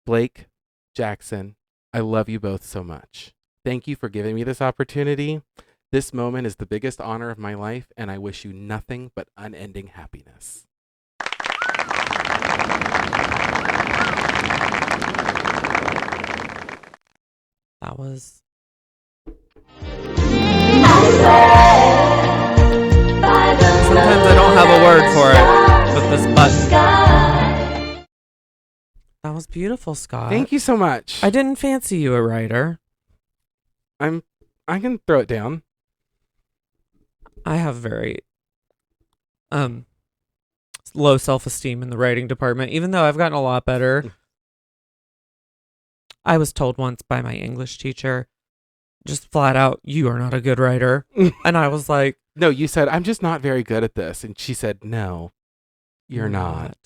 [SPEAKER 3] Blake, Jackson, I love you both so much. Thank you for giving me this opportunity. This moment is the biggest honor of my life, and I wish you nothing but unending happiness.
[SPEAKER 1] That was. Sometimes I don't have a word for it with this button. That was beautiful, Scott.
[SPEAKER 3] Thank you so much.
[SPEAKER 1] I didn't fancy you a writer.
[SPEAKER 3] I can throw it down.
[SPEAKER 1] I have very low self-esteem in the writing department, even though I've gotten a lot better. I was told once by my English teacher, just flat out, you are not a good writer. And I was like,
[SPEAKER 3] no, you said, I'm just not very good at this. And she said, no, you're not.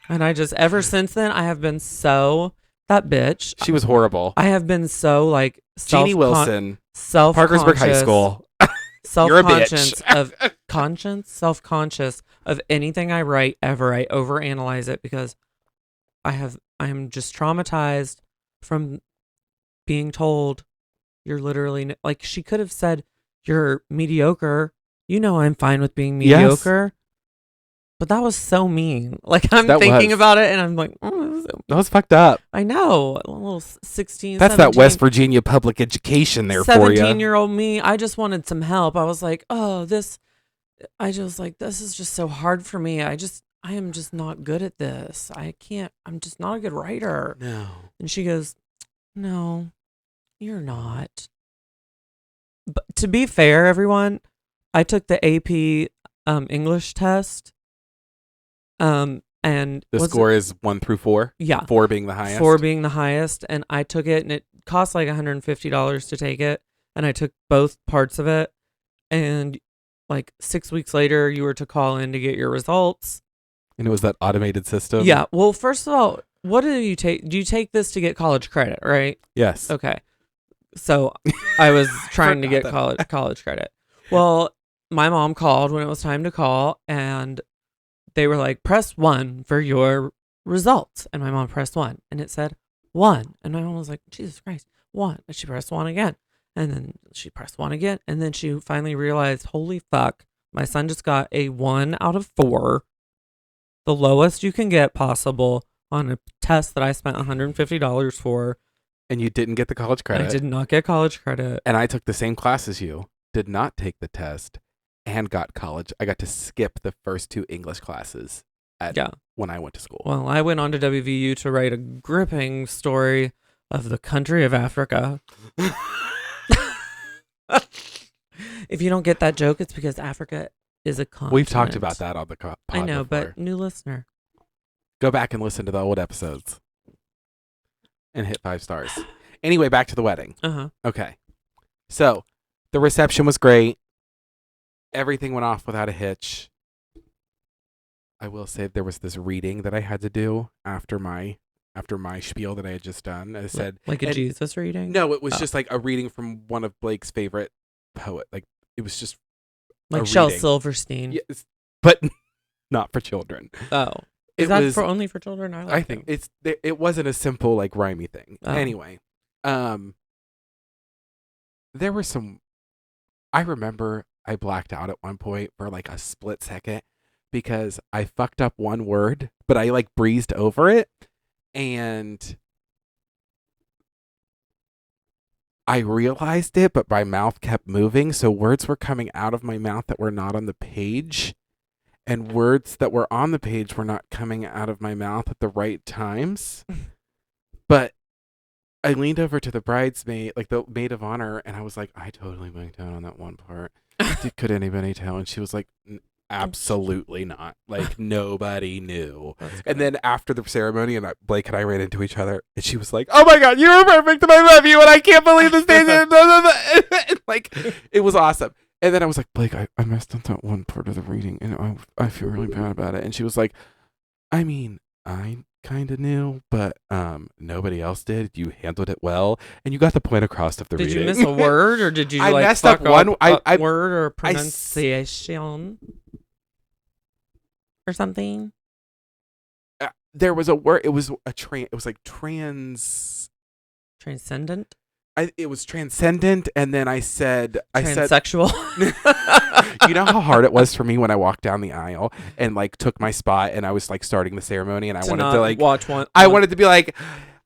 [SPEAKER 1] And I just, ever since then, I have been so, that bitch.
[SPEAKER 3] She was horrible.
[SPEAKER 1] I have been so like,
[SPEAKER 3] Jeannie Wilson,
[SPEAKER 1] self-conscious.
[SPEAKER 3] Parkersburg High School.
[SPEAKER 1] Self-conscious self-conscious of anything I write ever. I overanalyze it because I am just traumatized from being told you're literally like, she could have said you're mediocre. You know, I'm fine with being mediocre. Yes. But that was so mean. Like, I'm thinking about it and I'm like,
[SPEAKER 3] that was fucked up.
[SPEAKER 1] I know. A little 16,
[SPEAKER 3] That's
[SPEAKER 1] 17,
[SPEAKER 3] that West Virginia public education there for you.
[SPEAKER 1] 17-year-old me. I just wanted some help. I was like, this is just so hard for me. I am just not good at this. I'm just not a good writer.
[SPEAKER 3] No.
[SPEAKER 1] And she goes, no, you're not. But to be fair, everyone, I took the AP English test. And
[SPEAKER 3] the score is 1 through 4?
[SPEAKER 1] Yeah.
[SPEAKER 3] 4 being the highest?
[SPEAKER 1] 4 being the highest. And I took it, and it cost like $150 to take it. And I took both parts of it. And like 6 weeks later, you were to call in to get your results.
[SPEAKER 3] And it was that automated system?
[SPEAKER 1] Yeah. Well, first of all, what do you take? Do you take this to get college credit, right?
[SPEAKER 3] Yes.
[SPEAKER 1] Okay. So I was trying to get college credit. Well, my mom called when it was time to call, and they were like, press 1 for your results. And my mom pressed 1, and it said 1. And my mom was like, Jesus Christ, 1. And she pressed 1 again. And then she pressed 1 again. And then she finally realized, holy fuck, my son just got a 1 out of 4, the lowest you can get possible on a test that I spent $150 for.
[SPEAKER 3] And you didn't get the college credit.
[SPEAKER 1] I did not get college credit.
[SPEAKER 3] And I took the same class as you, did not take the test, and got college. I got to skip the first 2 English classes when I went to school.
[SPEAKER 1] Well, I went on to WVU to write a gripping story of the country of Africa. If you don't get that joke, it's because Africa is a continent.
[SPEAKER 3] We've talked about that on the pod
[SPEAKER 1] I know,
[SPEAKER 3] before.
[SPEAKER 1] but new listener.
[SPEAKER 3] Go back and listen to the old episodes and hit 5 stars. Anyway, back to the wedding.
[SPEAKER 1] Uh-huh.
[SPEAKER 3] Okay. So the reception was great. Everything went off without a hitch. I will say there was this reading that I had to do after my spiel that I had just done. I said
[SPEAKER 1] Like a
[SPEAKER 3] and-
[SPEAKER 1] Jesus reading?
[SPEAKER 3] No, it was
[SPEAKER 1] Oh.
[SPEAKER 3] just like a reading from one of Blake's favorite poet. Like it was just
[SPEAKER 1] Like
[SPEAKER 3] a
[SPEAKER 1] Shel
[SPEAKER 3] reading.
[SPEAKER 1] Silverstein.
[SPEAKER 3] Yes, but not for children.
[SPEAKER 1] Oh.
[SPEAKER 3] It
[SPEAKER 1] Is that
[SPEAKER 3] was,
[SPEAKER 1] for only for children? I like
[SPEAKER 3] I think it wasn't a simple like rhymey thing.
[SPEAKER 1] Oh.
[SPEAKER 3] Anyway, there were some. I remember I blacked out at one point for like a split second because I fucked up one word, but I like breezed over it, and I realized it, but my mouth kept moving, so words were coming out of my mouth that were not on the page. And words that were on the page were not coming out of my mouth at the right times. But I leaned over to the bridesmaid, like the maid of honor, and I was like, I totally blanked out on that one part. Could anybody tell? And she was like, absolutely not. Like, nobody knew. And then after the ceremony, and Blake and I ran into each other, and she was like, oh my God, you were perfect, and I love you, and I can't believe this day. Like, it was awesome. And then I was like, Blake, I messed up that one part of the reading, and I feel really bad about it. And she was like, I mean, I kind of knew, but nobody else did. You handled it well, and you got the point across of the
[SPEAKER 1] Did
[SPEAKER 3] reading.
[SPEAKER 1] you miss a word, or did you
[SPEAKER 3] I
[SPEAKER 1] like
[SPEAKER 3] messed up
[SPEAKER 1] fuck
[SPEAKER 3] one-
[SPEAKER 1] a
[SPEAKER 3] I-
[SPEAKER 1] word or pronunciation or something?
[SPEAKER 3] There was a word. It was It was like
[SPEAKER 1] Transcendent?
[SPEAKER 3] it was transcendent, and then I said,
[SPEAKER 1] Transsexual?
[SPEAKER 3] you know how hard it was for me when I walked down the aisle and like took my spot, and I was like starting the ceremony, and I wanted to like
[SPEAKER 1] watch one.
[SPEAKER 3] I wanted to be like,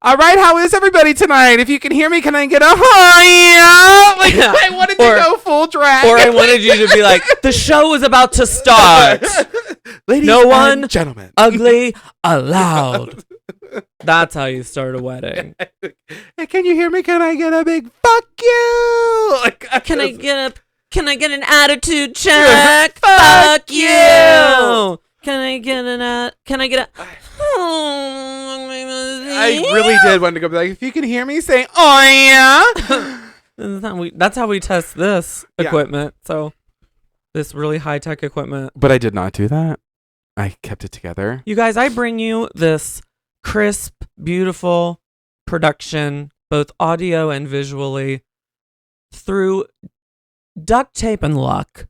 [SPEAKER 3] all right, how is everybody tonight? If you can hear me, can I get a hi? Like,
[SPEAKER 1] Yeah.
[SPEAKER 3] I wanted to
[SPEAKER 1] Or-
[SPEAKER 3] go full drag.
[SPEAKER 1] Or I wanted you to be like, the show is about to start.
[SPEAKER 3] Ladies
[SPEAKER 1] No
[SPEAKER 3] and
[SPEAKER 1] one-
[SPEAKER 3] gentlemen.
[SPEAKER 1] Ugly allowed. That's how you start a wedding.
[SPEAKER 3] Hey, can you hear me? Can I get a big fuck you? Like,
[SPEAKER 1] Can I get an attitude check? Fuck you. Can I get a
[SPEAKER 3] I really did want to go be like, if you can hear me, say, oh yeah.
[SPEAKER 1] That's how we test this
[SPEAKER 3] Yeah.
[SPEAKER 1] equipment. So this really high-tech equipment.
[SPEAKER 3] But I did not do that. I kept it together.
[SPEAKER 1] You guys, I bring you this crisp, beautiful production, both audio and visually, through duct tape and luck.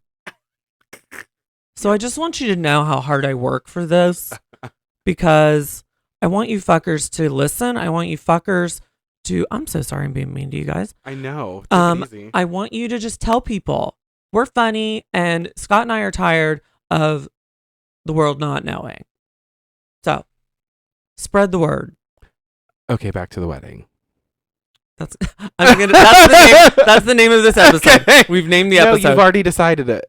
[SPEAKER 1] So I just want you to know how hard I work for this, because I want you fuckers to listen. I want you fuckers to, I'm so sorry I'm being mean to you guys.
[SPEAKER 3] I know. Take it easy.
[SPEAKER 1] I want you to just tell people we're funny, and Scott and I are tired of the world not knowing. So spread the word.
[SPEAKER 3] Okay, back to the wedding.
[SPEAKER 1] That's that's the name of this episode.
[SPEAKER 3] Okay.
[SPEAKER 1] We've named the
[SPEAKER 3] No,
[SPEAKER 1] episode.
[SPEAKER 3] you've already decided it.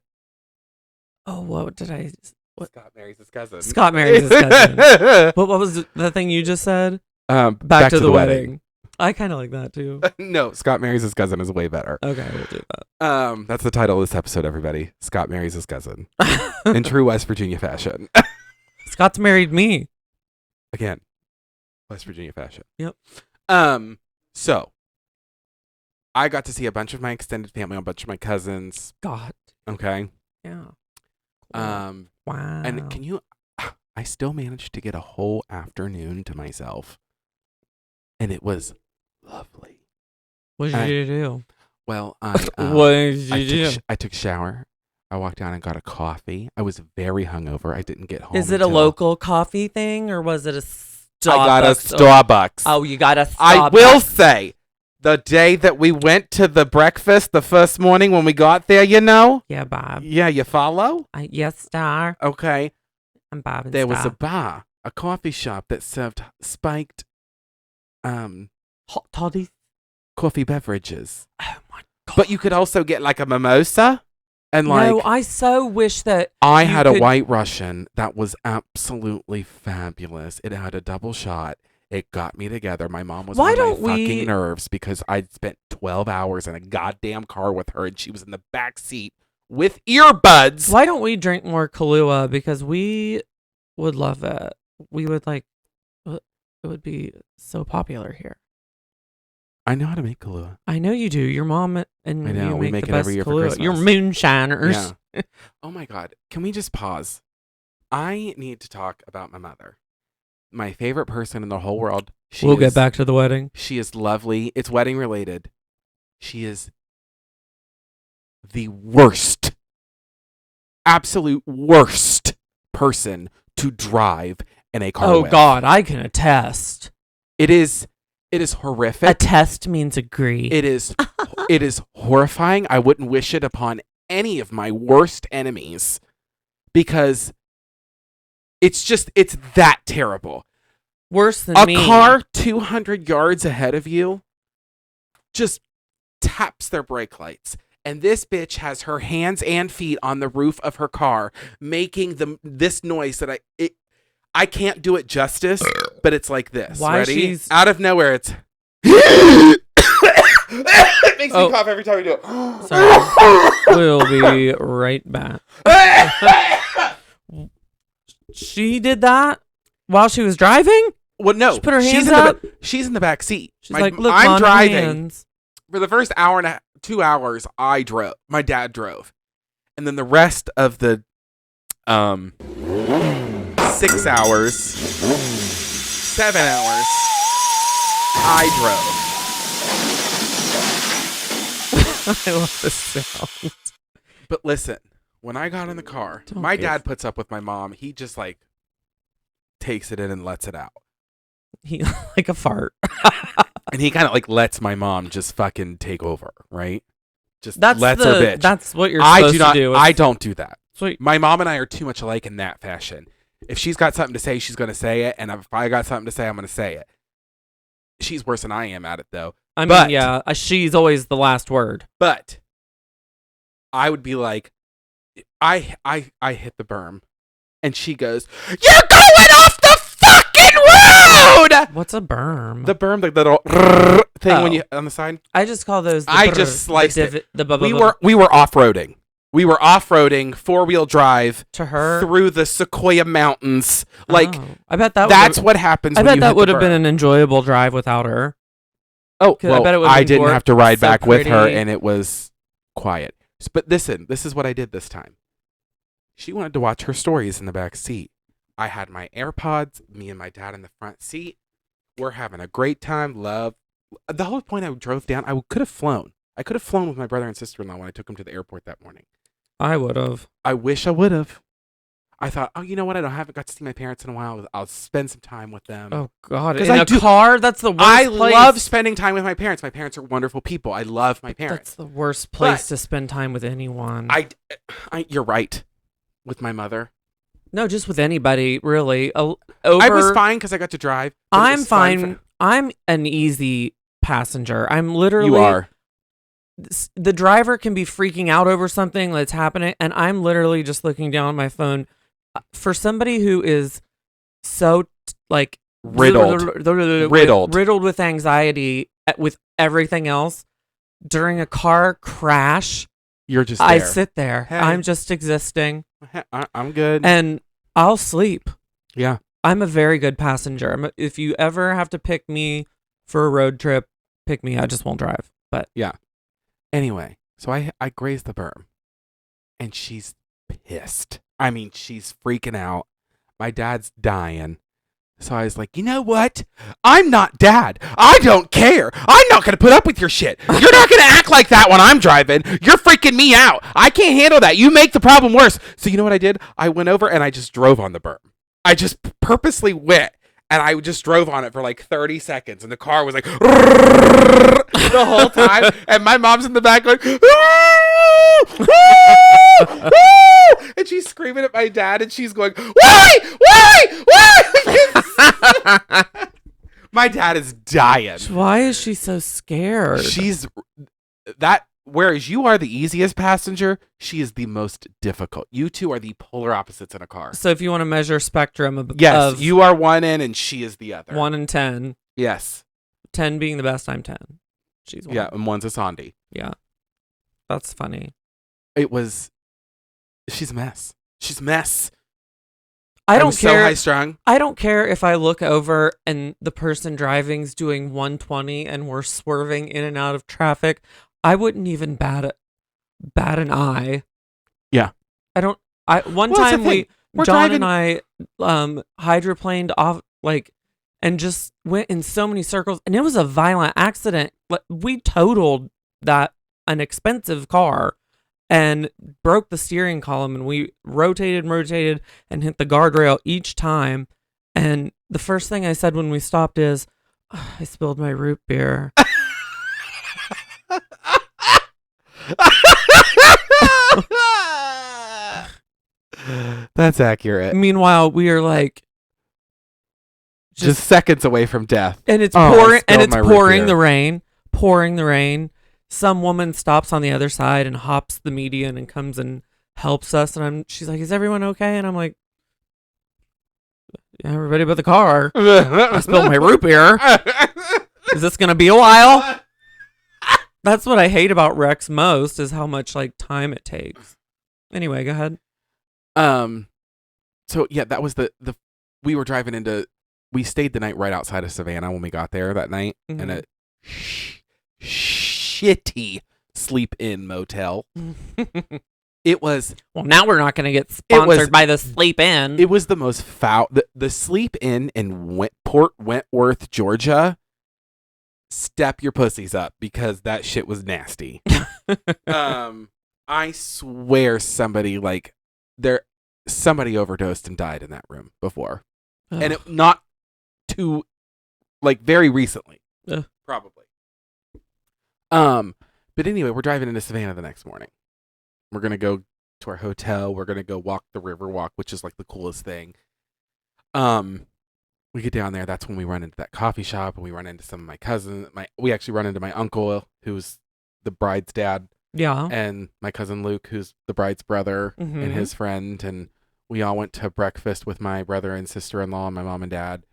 [SPEAKER 1] Oh, what did I? What?
[SPEAKER 3] Scott marries his cousin.
[SPEAKER 1] Scott marries his cousin. What was the thing you just said? Back to the wedding. I kind of like that too.
[SPEAKER 3] No, Scott marries his cousin is way better.
[SPEAKER 1] Okay, we'll do that.
[SPEAKER 3] That's the title of this episode, everybody. Scott marries his cousin. In true West Virginia fashion.
[SPEAKER 1] Scott's married me.
[SPEAKER 3] Again, West Virginia fashion.
[SPEAKER 1] Yep.
[SPEAKER 3] So I got to see a bunch of my extended family, a bunch of my cousins.
[SPEAKER 1] God.
[SPEAKER 3] Okay.
[SPEAKER 1] Yeah.
[SPEAKER 3] Wow.
[SPEAKER 1] Wow.
[SPEAKER 3] And can you? I still managed to get a whole afternoon to myself, and it was lovely.
[SPEAKER 1] What did you do?
[SPEAKER 3] Well,
[SPEAKER 1] What did you do?
[SPEAKER 3] I took a shower. I walked down and got a coffee. I was very hungover. I didn't get home.
[SPEAKER 1] Is it a
[SPEAKER 3] until-
[SPEAKER 1] local coffee thing, or was it a Starbucks?
[SPEAKER 3] I got a Starbucks.
[SPEAKER 1] Oh, you got a Starbucks.
[SPEAKER 3] I will say, the day that we went to the breakfast, the first morning when we got there, you know?
[SPEAKER 1] Yeah, Bob.
[SPEAKER 3] Yeah, you follow?
[SPEAKER 1] Yes, Star.
[SPEAKER 3] Okay.
[SPEAKER 1] I'm Bob and
[SPEAKER 3] There was
[SPEAKER 1] Star.
[SPEAKER 3] a bar, a coffee shop that served spiked
[SPEAKER 1] hot toddies.
[SPEAKER 3] coffee beverages.
[SPEAKER 1] Oh my God.
[SPEAKER 3] But you could also get like a mimosa. And like,
[SPEAKER 1] no, I so wish that
[SPEAKER 3] I
[SPEAKER 1] you
[SPEAKER 3] had a
[SPEAKER 1] could-
[SPEAKER 3] White Russian that was absolutely fabulous. It had a double shot. It got me together. My mom was
[SPEAKER 1] Why
[SPEAKER 3] on
[SPEAKER 1] don't
[SPEAKER 3] my
[SPEAKER 1] we-
[SPEAKER 3] fucking nerves because I'd spent 12 hours in a goddamn car with her, and she was in the back seat with earbuds.
[SPEAKER 1] Why don't we drink more Kahlua? Because we would love it. We would like. It would be so popular here.
[SPEAKER 3] I know how to make Kahlua.
[SPEAKER 1] I know you do. Your mom and
[SPEAKER 3] I know,
[SPEAKER 1] you
[SPEAKER 3] we
[SPEAKER 1] make
[SPEAKER 3] make
[SPEAKER 1] the
[SPEAKER 3] it
[SPEAKER 1] best
[SPEAKER 3] every year for
[SPEAKER 1] Kahlua. You're
[SPEAKER 3] Christmas.
[SPEAKER 1] moonshiners.
[SPEAKER 3] Yeah. Oh my God. Can we just pause? I need to talk about my mother. My favorite person in the whole world.
[SPEAKER 1] We'll get back to the wedding.
[SPEAKER 3] She is lovely. It's wedding related. She is the worst, absolute worst person to drive in a car
[SPEAKER 1] Oh
[SPEAKER 3] with.
[SPEAKER 1] God, I can attest.
[SPEAKER 3] It is horrific.
[SPEAKER 1] Attest means agree.
[SPEAKER 3] It is horrifying. I wouldn't wish it upon any of my worst enemies because it's that terrible.
[SPEAKER 1] Worse than
[SPEAKER 3] A
[SPEAKER 1] me.
[SPEAKER 3] car 200 yards ahead of you just taps their brake lights. And this bitch has her hands and feet on the roof of her car, making this noise that I can't do it justice, but it's like this.
[SPEAKER 1] Why
[SPEAKER 3] Ready?
[SPEAKER 1] she's-
[SPEAKER 3] Out of nowhere, it's... it makes
[SPEAKER 1] Oh.
[SPEAKER 3] me cough every time we do it.
[SPEAKER 1] Sorry. We'll be right back. She did that while she was driving?
[SPEAKER 3] Well, no.
[SPEAKER 1] She put her hands
[SPEAKER 3] she's
[SPEAKER 1] up?
[SPEAKER 3] She's in the back seat.
[SPEAKER 1] She's like, look,
[SPEAKER 3] I'm
[SPEAKER 1] Mom,
[SPEAKER 3] driving.
[SPEAKER 1] hands.
[SPEAKER 3] For the first hour and 2 hours, I drove. My dad drove. And then the rest of the 6 hours, 7 hours, I drove.
[SPEAKER 1] I love this sound.
[SPEAKER 3] But listen, when I got in the car,
[SPEAKER 1] Don't
[SPEAKER 3] my
[SPEAKER 1] give-
[SPEAKER 3] dad puts up with my mom. He just like takes it in and lets it out.
[SPEAKER 1] He like a fart.
[SPEAKER 3] And he kind of like lets my mom just fucking take over, right? Just
[SPEAKER 1] That's
[SPEAKER 3] lets her bitch.
[SPEAKER 1] That's what you're
[SPEAKER 3] I
[SPEAKER 1] supposed
[SPEAKER 3] do not.
[SPEAKER 1] to do.
[SPEAKER 3] I don't do that.
[SPEAKER 1] Sweet.
[SPEAKER 3] My mom and I are too much alike in that fashion. If she's got something to say, she's going to say it. And if I got something to say, I'm going to say it. She's worse than I am at it, though.
[SPEAKER 1] I mean,
[SPEAKER 3] But-
[SPEAKER 1] yeah, she's always the last word.
[SPEAKER 3] But I would be like, I hit the berm. And she goes, "You're going off the fucking road!"
[SPEAKER 1] What's a berm?
[SPEAKER 3] The berm, the little thing
[SPEAKER 1] Oh.
[SPEAKER 3] when you on the side.
[SPEAKER 1] I just call those. The
[SPEAKER 3] I
[SPEAKER 1] brr,
[SPEAKER 3] just sliced
[SPEAKER 1] the
[SPEAKER 3] it.
[SPEAKER 1] div- The bu- bu-
[SPEAKER 3] We
[SPEAKER 1] bu-
[SPEAKER 3] were off-roading. We were off-roading, 4-wheel drive
[SPEAKER 1] to her.
[SPEAKER 3] through the Sequoia Mountains. Like,
[SPEAKER 1] Oh. I bet that.
[SPEAKER 3] that's what happens
[SPEAKER 1] I
[SPEAKER 3] when
[SPEAKER 1] bet
[SPEAKER 3] you
[SPEAKER 1] that
[SPEAKER 3] hit the
[SPEAKER 1] would have been
[SPEAKER 3] berm.
[SPEAKER 1] an enjoyable drive without her.
[SPEAKER 3] Oh,
[SPEAKER 1] 'Cause I
[SPEAKER 3] well,
[SPEAKER 1] bet it would've
[SPEAKER 3] I
[SPEAKER 1] been
[SPEAKER 3] didn't
[SPEAKER 1] more-
[SPEAKER 3] have to ride
[SPEAKER 1] so
[SPEAKER 3] back with her,
[SPEAKER 1] pretty.
[SPEAKER 3] and it was quiet. But listen, this is what I did this time. She wanted to watch her stories in the back seat. I had my AirPods, me and my dad in the front seat. We're having a great time. Love. The whole point I drove down, I could have flown. I could have flown with my brother and sister-in-law when I took them to the airport that morning.
[SPEAKER 1] I would have.
[SPEAKER 3] I wish I would have. I thought, oh, you know what? I haven't got to see my parents in a while. I'll spend some time with them.
[SPEAKER 1] Oh God!
[SPEAKER 3] 'Cause
[SPEAKER 1] In
[SPEAKER 3] I
[SPEAKER 1] a
[SPEAKER 3] do-
[SPEAKER 1] car, that's the worst
[SPEAKER 3] I
[SPEAKER 1] place.
[SPEAKER 3] love spending time with my parents. My parents are wonderful people. I love my parents.
[SPEAKER 1] That's the worst place
[SPEAKER 3] But-
[SPEAKER 1] to spend time with anyone.
[SPEAKER 3] You're right. With my mother,
[SPEAKER 1] No, just with anybody, really.
[SPEAKER 3] I was fine because I got to drive. but it
[SPEAKER 1] I'm
[SPEAKER 3] was fun
[SPEAKER 1] fine. I'm an easy passenger. I'm literally.
[SPEAKER 3] You are.
[SPEAKER 1] The driver can be freaking out over something that's happening, and I'm literally just looking down at my phone. For somebody who is so like
[SPEAKER 3] Riddled
[SPEAKER 1] with anxiety with everything else during a car crash,
[SPEAKER 3] You're just there.
[SPEAKER 1] I sit there.
[SPEAKER 3] Hey.
[SPEAKER 1] I'm just existing,
[SPEAKER 3] I'm good.
[SPEAKER 1] and I'll sleep.
[SPEAKER 3] Yeah.
[SPEAKER 1] I'm a very good passenger. If you ever have to pick me for a road trip, pick me. I just won't drive. But
[SPEAKER 3] Anyway, so I grazed the berm, and she's pissed. I mean, she's freaking out. My dad's dying. So I was like, you know what? I'm not dad. I don't care. I'm not going to put up with your shit. You're not going to act like that when I'm driving. You're freaking me out. I can't handle that. You make the problem worse. So you know what I did? I went over and I just drove on the berm. I just purposely went. And I just drove on it for like 30 seconds. And the car was like the whole time. And my mom's in the back going, and she's screaming at my dad. And she's going, why? My dad is dying.
[SPEAKER 1] why is she so scared?
[SPEAKER 3] She's that whereas you are the easiest passenger, she is the most difficult. You two are the polar opposites in a car.
[SPEAKER 1] So if you want to measure spectrum
[SPEAKER 3] Yes,
[SPEAKER 1] of
[SPEAKER 3] you are one end and she is the other.
[SPEAKER 1] 1 and 10,
[SPEAKER 3] Yes.
[SPEAKER 1] 10 being the best, I'm 10. She's 1.
[SPEAKER 3] Yeah, and one's a Sandy.
[SPEAKER 1] Yeah. That's funny.
[SPEAKER 3] She's a mess. She's a mess.
[SPEAKER 1] I don't
[SPEAKER 3] So
[SPEAKER 1] care.
[SPEAKER 3] high strung.
[SPEAKER 1] I don't care if I look over and the person driving's doing 120 and we're swerving in and out of traffic. I wouldn't even bat an eye.
[SPEAKER 3] Yeah.
[SPEAKER 1] One
[SPEAKER 3] Well, that's the
[SPEAKER 1] time
[SPEAKER 3] thing. We're
[SPEAKER 1] John
[SPEAKER 3] driving-
[SPEAKER 1] and I hydroplaned off and just went in so many circles, and it was a violent accident. We totaled an expensive car and broke the steering column, and we rotated and hit the guardrail each time. And the first thing I said when we stopped is, I spilled my root beer.
[SPEAKER 3] That's accurate.
[SPEAKER 1] Meanwhile, we are like,
[SPEAKER 3] Just seconds away from death.
[SPEAKER 1] and it's
[SPEAKER 3] Oh, I
[SPEAKER 1] pouring, and
[SPEAKER 3] spilled
[SPEAKER 1] it's
[SPEAKER 3] my root
[SPEAKER 1] pouring
[SPEAKER 3] beer.
[SPEAKER 1] pouring the rain. Some woman stops on the other side and hops the median and comes and helps us. And she's like, "Is everyone okay?" And I'm like, "Yeah, everybody but the car. I spilled my root beer. Is this gonna be a while?" That's what I hate about wrecks most, is how much time it takes. Anyway, go ahead.
[SPEAKER 3] So yeah, that was the we were driving we stayed the night right outside of Savannah when we got there that night,
[SPEAKER 1] Mhm.
[SPEAKER 3] in a shitty sleep-in motel. It was
[SPEAKER 1] Well, now we're not gonna get sponsored
[SPEAKER 3] was-
[SPEAKER 1] by the Sleep In.
[SPEAKER 3] it was the most foul. The sleep-in Port Wentworth, Georgia. Step your pussies up, because that shit was nasty. I swear somebody overdosed and died in that room before. And it not too very recently.
[SPEAKER 1] Ugh.
[SPEAKER 3] Probably. But anyway, we're driving into Savannah the next morning. We're gonna go to our hotel. We're gonna go walk the river walk, which is the coolest thing. We get down there. That's when we run into that coffee shop, and we run into some of my cousins. We actually run into my uncle, who's the bride's dad,
[SPEAKER 1] Yeah.
[SPEAKER 3] and my cousin Luke, who's the bride's brother,
[SPEAKER 1] Mhm.
[SPEAKER 3] and his friend. And we all went to breakfast with my brother and sister-in-law and my mom and dad.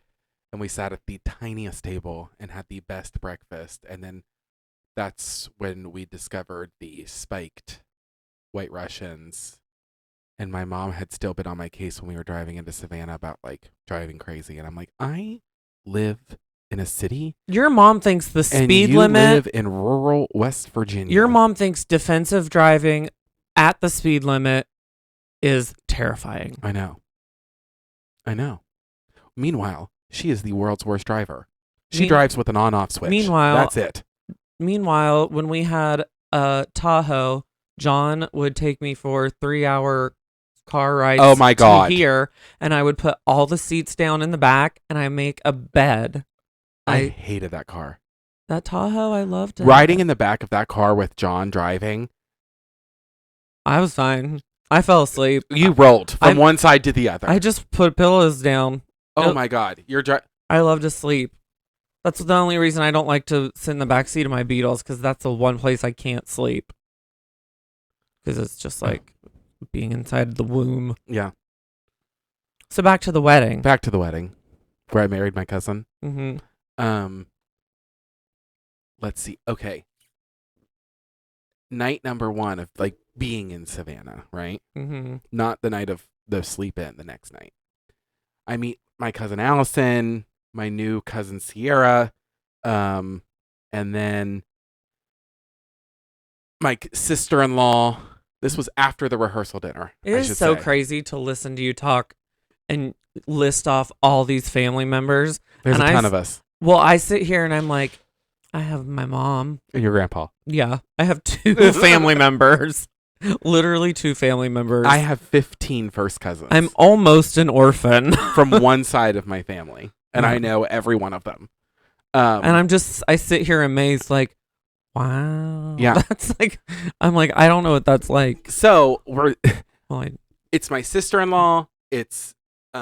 [SPEAKER 3] And we sat at the tiniest table and had the best breakfast. And then that's when we discovered the spiked White Russians. And my mom had still been on my case when we were driving into Savannah about driving crazy. And I'm like, I live in a city,
[SPEAKER 1] Your mom thinks the
[SPEAKER 3] and
[SPEAKER 1] speed
[SPEAKER 3] you
[SPEAKER 1] limit.
[SPEAKER 3] live in rural West Virginia.
[SPEAKER 1] Your mom thinks defensive driving at the speed limit is terrifying.
[SPEAKER 3] I know. Meanwhile, she is the world's worst driver. She
[SPEAKER 1] Me-
[SPEAKER 3] drives with an on-off switch.
[SPEAKER 1] Meanwhile-
[SPEAKER 3] That's it.
[SPEAKER 1] Meanwhile, when we had Tahoe, John would take me for 3-hour car rides.
[SPEAKER 3] Oh my God.
[SPEAKER 1] To here, and I would put all the seats down in the back, and I make a bed.
[SPEAKER 3] I hated that car.
[SPEAKER 1] That Tahoe, I loved it.
[SPEAKER 3] Riding in the back of that car with John driving,
[SPEAKER 1] I was fine. I fell asleep.
[SPEAKER 3] you rolled from
[SPEAKER 1] I'm-
[SPEAKER 3] one side to the other.
[SPEAKER 1] I just put pillows down.
[SPEAKER 3] Oh my God.
[SPEAKER 1] I love to sleep. That's the only reason I don't like to sit in the back seat of my Beetles, because that's the one place I can't sleep. Because it's just like being inside the womb.
[SPEAKER 3] Yeah.
[SPEAKER 1] So back to the wedding.
[SPEAKER 3] Back to the wedding where I married my cousin.
[SPEAKER 1] Mm-hmm.
[SPEAKER 3] Let's see. Okay. Night number 1 of being in Savannah, right?
[SPEAKER 1] Mm-hmm.
[SPEAKER 3] Not the night of the sleep in, the next night. I meet my cousin Allison, my new cousin Sierra, and then my sister-in-law. This was after the rehearsal dinner.
[SPEAKER 1] It
[SPEAKER 3] I
[SPEAKER 1] is
[SPEAKER 3] should
[SPEAKER 1] so
[SPEAKER 3] say.
[SPEAKER 1] crazy to listen to you talk and list off all these family members.
[SPEAKER 3] There's
[SPEAKER 1] And
[SPEAKER 3] a ton
[SPEAKER 1] I-
[SPEAKER 3] of us.
[SPEAKER 1] Well, I sit here and I'm like, I have my mom.
[SPEAKER 3] And your grandpa.
[SPEAKER 1] Yeah, I have 2 family members. Literally 2 family members.
[SPEAKER 3] I have 15 first cousins.
[SPEAKER 1] I'm almost an orphan.
[SPEAKER 3] from one side of my family, and I
[SPEAKER 1] Yeah.
[SPEAKER 3] know every one of them.
[SPEAKER 1] And I sit here amazed, like, wow.
[SPEAKER 3] Yeah.
[SPEAKER 1] That's I'm like, I don't know what that's like.
[SPEAKER 3] So
[SPEAKER 1] Well,
[SPEAKER 3] it's my sister-in-law. It's 2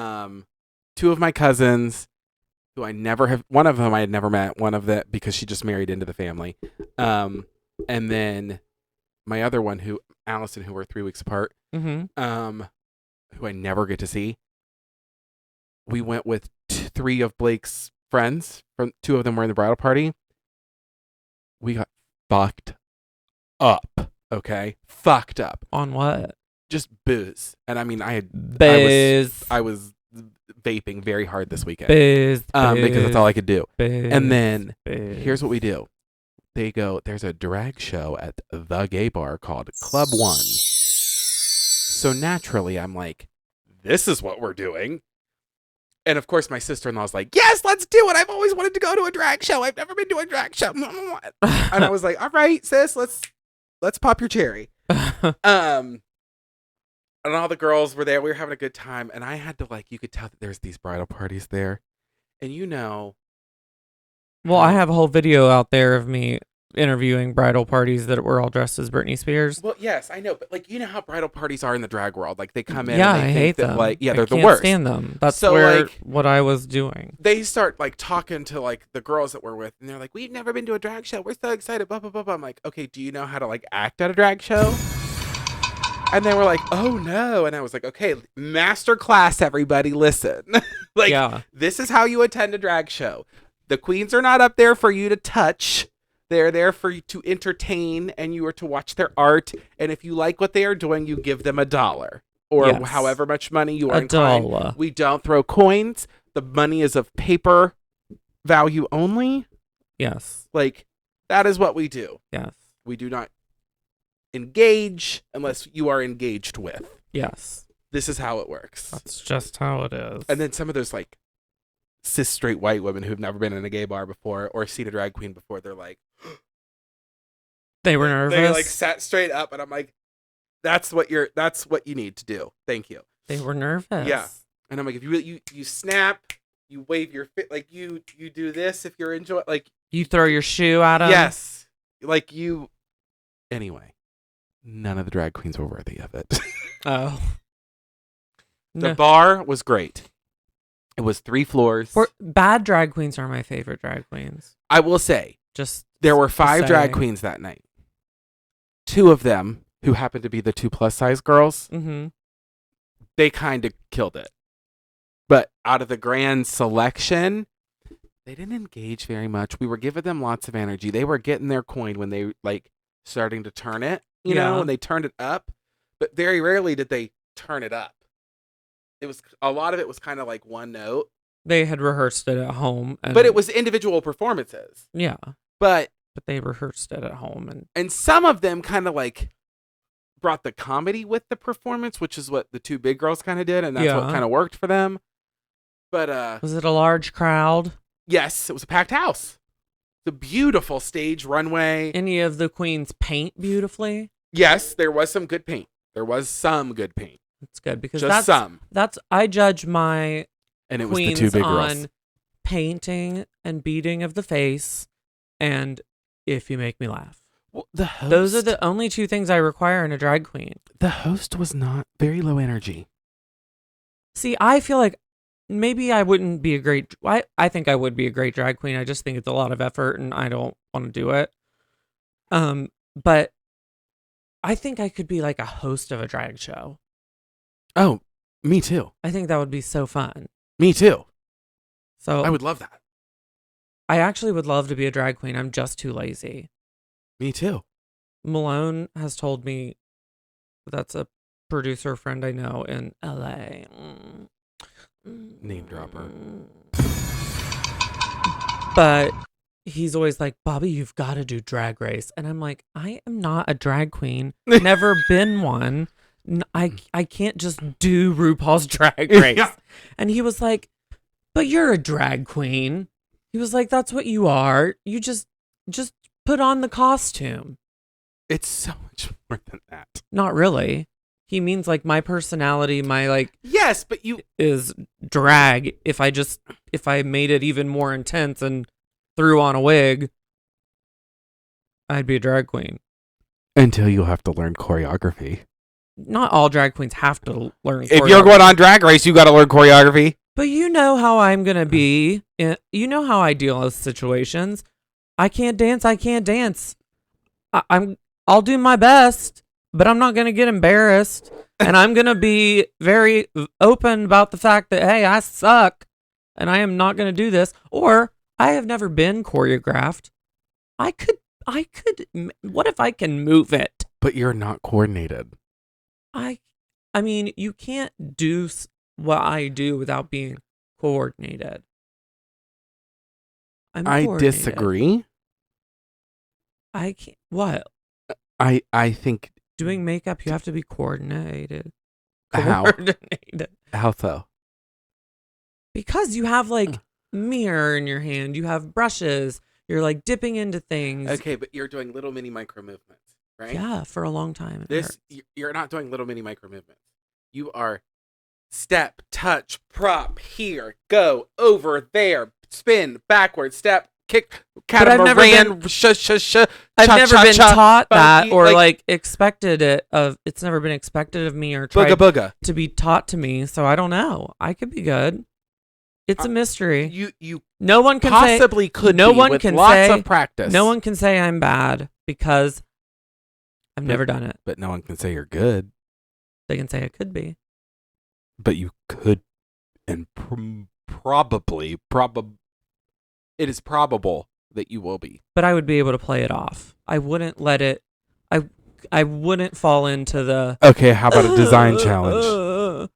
[SPEAKER 3] of my cousins who I never have. One of them I had never met. One of that because she just married into the family. And then my other one, Allison, who we're 3 weeks apart,
[SPEAKER 1] Mm-hmm.
[SPEAKER 3] who I never get to see. We went with 3 of Blake's friends. From 2 of them were in the bridal party. We got fucked up. Okay, fucked up.
[SPEAKER 1] On what?
[SPEAKER 3] Just booze. And I mean,
[SPEAKER 1] Booze.
[SPEAKER 3] I was vaping very hard this weekend.
[SPEAKER 1] Booze.
[SPEAKER 3] Because that's all I could do.
[SPEAKER 1] Booze.
[SPEAKER 3] And then
[SPEAKER 1] Booze.
[SPEAKER 3] here's what we do. There's a drag show at the gay bar called Club One. So naturally, I'm like, this is what we're doing. And of course, my sister-in-law's like, yes, let's do it. I've always wanted to go to a drag show. I've never been to a drag show. And I was like, all right, sis, let's pop your cherry. And all the girls were there. We were having a good time. And I had to, you could tell that there's these bridal parties there. And
[SPEAKER 1] Well, I have a whole video out there of me interviewing bridal parties that were all dressed as Britney Spears.
[SPEAKER 3] Well, yes, I know. But, you know how bridal parties are in the drag world. They come in
[SPEAKER 1] Yeah,
[SPEAKER 3] and they
[SPEAKER 1] I
[SPEAKER 3] think
[SPEAKER 1] hate
[SPEAKER 3] that,
[SPEAKER 1] them.
[SPEAKER 3] they're
[SPEAKER 1] I
[SPEAKER 3] the
[SPEAKER 1] can't
[SPEAKER 3] worst.
[SPEAKER 1] stand them. That's
[SPEAKER 3] So,
[SPEAKER 1] what I was doing.
[SPEAKER 3] They start, talking to, the girls that we're with. And they're like, we've never been to a drag show. We're so excited. Blah, blah, blah, blah. I'm like, okay, do you know how to, act at a drag show? And they were like, oh, no. And I was like, okay, master class, everybody, listen.
[SPEAKER 1] Yeah.
[SPEAKER 3] This is how you attend a drag show. The queens are not up there for you to touch. They're there for you to entertain, and you are to watch their art. And if you like what they are doing, you give them $1 or
[SPEAKER 1] Yes.
[SPEAKER 3] however much money you are
[SPEAKER 1] $1.
[SPEAKER 3] inclined. We don't throw coins. The money is of paper value only.
[SPEAKER 1] Yes.
[SPEAKER 3] That is what we do.
[SPEAKER 1] Yes.
[SPEAKER 3] We do not engage unless you are engaged with.
[SPEAKER 1] Yes.
[SPEAKER 3] This is how it works.
[SPEAKER 1] That's just how it is.
[SPEAKER 3] And then some of those cis straight white women who've never been in a gay bar before or seen a drag queen before, they're like,
[SPEAKER 1] they were nervous.
[SPEAKER 3] they sat straight up, and I'm like, that's what you need to do. Thank you.
[SPEAKER 1] They were nervous.
[SPEAKER 3] Yeah. And I'm like, if you snap, you wave your fit, you do this if you're enjoying,
[SPEAKER 1] You throw your shoe at them.
[SPEAKER 3] yes, anyway, none of the drag queens were worthy of it.
[SPEAKER 1] Oh.
[SPEAKER 3] The
[SPEAKER 1] No.
[SPEAKER 3] bar was great. It was 3 floors.
[SPEAKER 1] Bad drag queens are my favorite drag queens.
[SPEAKER 3] I will say,
[SPEAKER 1] Just
[SPEAKER 3] there were 5 drag
[SPEAKER 1] say.
[SPEAKER 3] queens that night. 2 of them, who happened to be the 2 plus size girls,
[SPEAKER 1] Mm-hmm.
[SPEAKER 3] they kind of killed it. But out of the grand selection, they didn't engage very much. We were giving them lots of energy. They were getting their coin when they starting to turn it, you know, when they turned it up. But very rarely did they turn it up. It was a lot of it was kind of one note.
[SPEAKER 1] They had rehearsed it at home.
[SPEAKER 3] But it was individual performances.
[SPEAKER 1] Yeah.
[SPEAKER 3] But
[SPEAKER 1] they rehearsed it at home.
[SPEAKER 3] And some of them kind of brought the comedy with the performance, which is what the 2 big girls kind of did. And that's what kind of worked for them. But
[SPEAKER 1] was it a large crowd?
[SPEAKER 3] Yes, it was a packed house. The beautiful stage runway.
[SPEAKER 1] Any of the queens paint beautifully?
[SPEAKER 3] Yes, there was some good paint.
[SPEAKER 1] That's good because
[SPEAKER 3] Just some.
[SPEAKER 1] That's I judge my
[SPEAKER 3] And it was the
[SPEAKER 1] queens
[SPEAKER 3] 2 big
[SPEAKER 1] on
[SPEAKER 3] girls.
[SPEAKER 1] painting and beating of the face, and if you make me laugh.
[SPEAKER 3] Well, the host,
[SPEAKER 1] Those are the only 2 things I require in a drag queen.
[SPEAKER 3] The host was not very low energy.
[SPEAKER 1] See, I feel like maybe I wouldn't be a great. I think I would be a great drag queen. I just think it's a lot of effort, and I don't want to do it. But I think I could be a host of a drag show.
[SPEAKER 3] Oh, me too.
[SPEAKER 1] I think that would be so fun.
[SPEAKER 3] Me too.
[SPEAKER 1] So
[SPEAKER 3] I would love that.
[SPEAKER 1] I actually would love to be a drag queen. I'm just too lazy.
[SPEAKER 3] Me too.
[SPEAKER 1] Malone has told me that's a producer friend I know in LA.
[SPEAKER 3] Name dropper.
[SPEAKER 1] But he's always like, Bobby, you've got to do Drag Race. And I'm like, I am not a drag queen. Never been one. I can't just do RuPaul's Drag Race.
[SPEAKER 3] Yeah.
[SPEAKER 1] And he was like, but you're a drag queen. He was like, that's what you are. You just put on the costume.
[SPEAKER 3] It's so much more than that.
[SPEAKER 1] Not really. He means my personality, my
[SPEAKER 3] Yes, but you
[SPEAKER 1] is drag. If I made it even more intense and threw on a wig, I'd be a drag queen.
[SPEAKER 3] until you'll have to learn choreography.
[SPEAKER 1] Not all drag queens have to learn
[SPEAKER 3] If you're going on Drag Race, you got to learn choreography.
[SPEAKER 1] But you know how I'm going to be. You know how I deal with situations. I can't dance. I'm I'll do my best, but I'm not going to get embarrassed. And I'm going to be very open about the fact that, hey, I suck and I am not going to do this. Or I have never been choreographed. I could, what if I can move it?
[SPEAKER 3] But you're not coordinated.
[SPEAKER 1] I mean, you can't do what I do without being coordinated.
[SPEAKER 3] I
[SPEAKER 1] coordinated.
[SPEAKER 3] disagree.
[SPEAKER 1] I can't. What?
[SPEAKER 3] I think.
[SPEAKER 1] Doing makeup, you have to be coordinated.
[SPEAKER 3] How?
[SPEAKER 1] Coordinated.
[SPEAKER 3] How so?
[SPEAKER 1] Because you have like mirror in your hand, you have brushes, you're like dipping into things.
[SPEAKER 3] Okay, but you're doing little mini micro movements, right?
[SPEAKER 1] Yeah, for a long time.
[SPEAKER 3] You're not doing little mini micro movements. You are step, touch, prop, here, go, over there, spin, backward, step, kick, catamaran,
[SPEAKER 1] I've never been taught that or like expected it of. It's never been expected of me or tried
[SPEAKER 3] booga
[SPEAKER 1] to be taught to me. So I don't know. I could be good. It's a mystery.
[SPEAKER 3] You
[SPEAKER 1] no one can
[SPEAKER 3] possibly
[SPEAKER 1] say,
[SPEAKER 3] could.
[SPEAKER 1] No
[SPEAKER 3] be
[SPEAKER 1] one
[SPEAKER 3] with
[SPEAKER 1] can
[SPEAKER 3] lots
[SPEAKER 1] say
[SPEAKER 3] of practice.
[SPEAKER 1] No one can say I'm bad because I've never done it.
[SPEAKER 3] But no one can say you're good.
[SPEAKER 1] They can say I could be.
[SPEAKER 3] But you could, and probably, it is probable that you will be.
[SPEAKER 1] But I would be able to play it off. I wouldn't let it. I wouldn't fall into the.
[SPEAKER 3] Okay, how about a design challenge?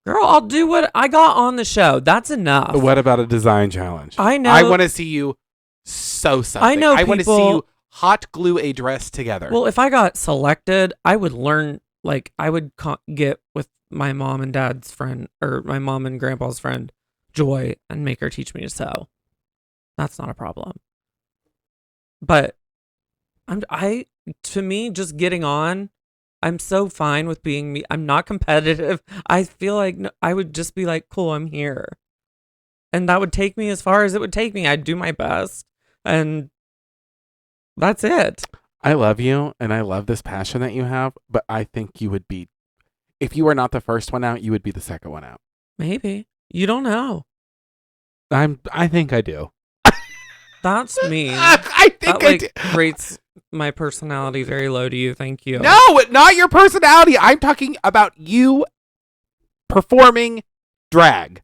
[SPEAKER 1] Girl, I'll do what I got on the show. That's enough.
[SPEAKER 3] What about a design challenge?
[SPEAKER 1] I know.
[SPEAKER 3] I want to see you sew something.
[SPEAKER 1] I know.
[SPEAKER 3] I want to see
[SPEAKER 1] people-
[SPEAKER 3] you hot glue a dress together.
[SPEAKER 1] Well, if I got selected, I would learn. Like I would get with my mom and dad's friend, or my mom and grandpa's friend, Joy, and make her teach me to sew. That's not a problem. But to me, just getting on, I'm so fine with being me. I'm not competitive. I feel like I would just be like, cool, I'm here. And that would take me as far as it would take me. I'd do my best. And that's it.
[SPEAKER 3] I love you, and I love this passion that you have, but I think you would be, if you were not the first one out, you would be the second one out.
[SPEAKER 1] Maybe. You don't know.
[SPEAKER 3] I think I do.
[SPEAKER 1] That's me.
[SPEAKER 3] I think
[SPEAKER 1] That
[SPEAKER 3] I do.
[SPEAKER 1] rates my personality very low to you. Thank you.
[SPEAKER 3] No, not your personality. I'm talking about you performing drag.